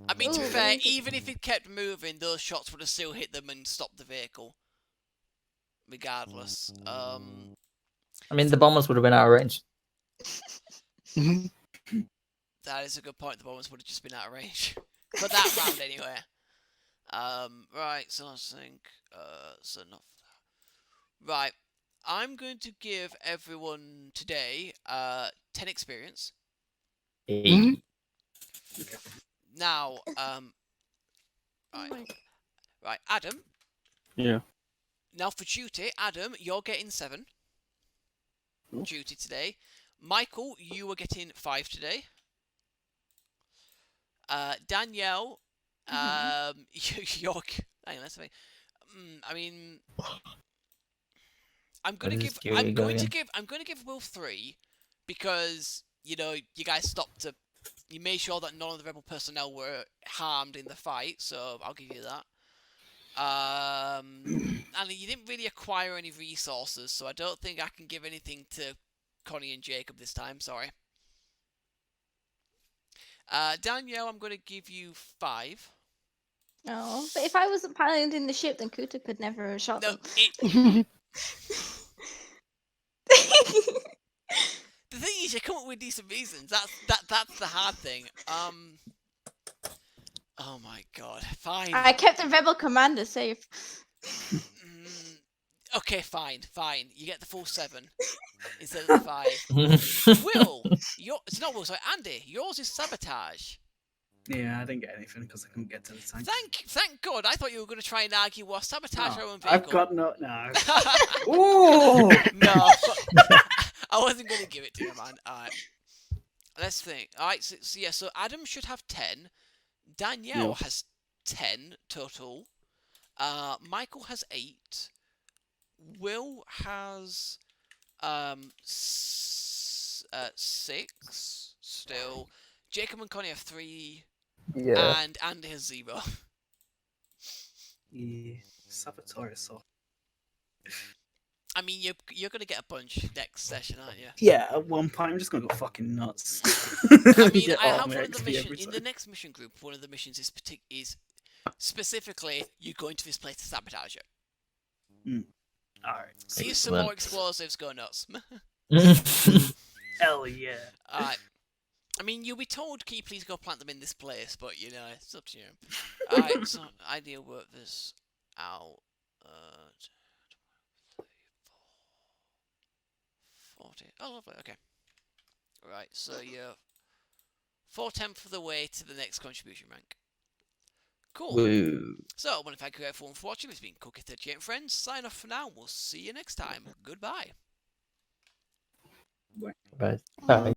I mean, to be fair, even if it kept moving, those shots would have still hit them and stopped the vehicle. Regardless. I mean, the bombers would have been out of range. That is a good point. The bombers would have just been out of range. For that round, anyway. Right, so I think, so not right. I'm going to give everyone today 10 experience. Hey. Now, right, Adam. Yeah. Now for duty, Adam, you're getting 7 duty today. Michael, you are getting 5 today. Dannielle, you're. Hang on, let's see. I mean, I'm going to give Will 3 because you guys stopped to. You made sure that none of the rebel personnel were harmed in the fight, so I'll give you that. And you didn't really acquire any resources, so I don't think I can give anything to Connie and Jacob this time. Sorry. Dannielle, I'm going to give you 5. No, but if I wasn't piloting the ship, then Kuta could never have shot them. The thing is, you come up with decent reasons. That's the hard thing. Oh my god. Fine. I kept the rebel commander safe. Okay, fine. You get the full 7 instead of the 5. Will, it's not Will. Sorry, Andy. Yours is sabotage. Yeah, I didn't get anything because I couldn't get to the tank. Thank God. I thought you were going to try and argue what sabotage our own vehicle. I've got no. Ooh! No, I wasn't going to give it to you, man. Alright. Let's think. Alright, so Adam should have 10. Dannielle has 10 total. Michael has 8. Will has 6 still. Jacob and Connie have 3. Yeah. And Andy has 0. Yeah, Saboteur is so. I mean, you're gonna get a bunch next session, aren't you? Yeah, at one point I'm just gonna go fucking nuts. I mean, Get I all have my one of the XP missions every in the time. next mission group. One of the missions is specifically you go into this place to sabotage it. Alright. Use some more explosives. Go nuts. Hell yeah. Alright. I mean, you'll be told, can you please go plant them in this place, but you know, it's up to you. Alright, so I need to work this out. 40. Oh, lovely, okay. Right, so you're 4/10 of the way to the next contribution rank. Cool. Woo. So, I want to thank you everyone for watching. It's been Cookie38 and Friends. Sign off for now. We'll see you next time. Goodbye. Bye. Bye.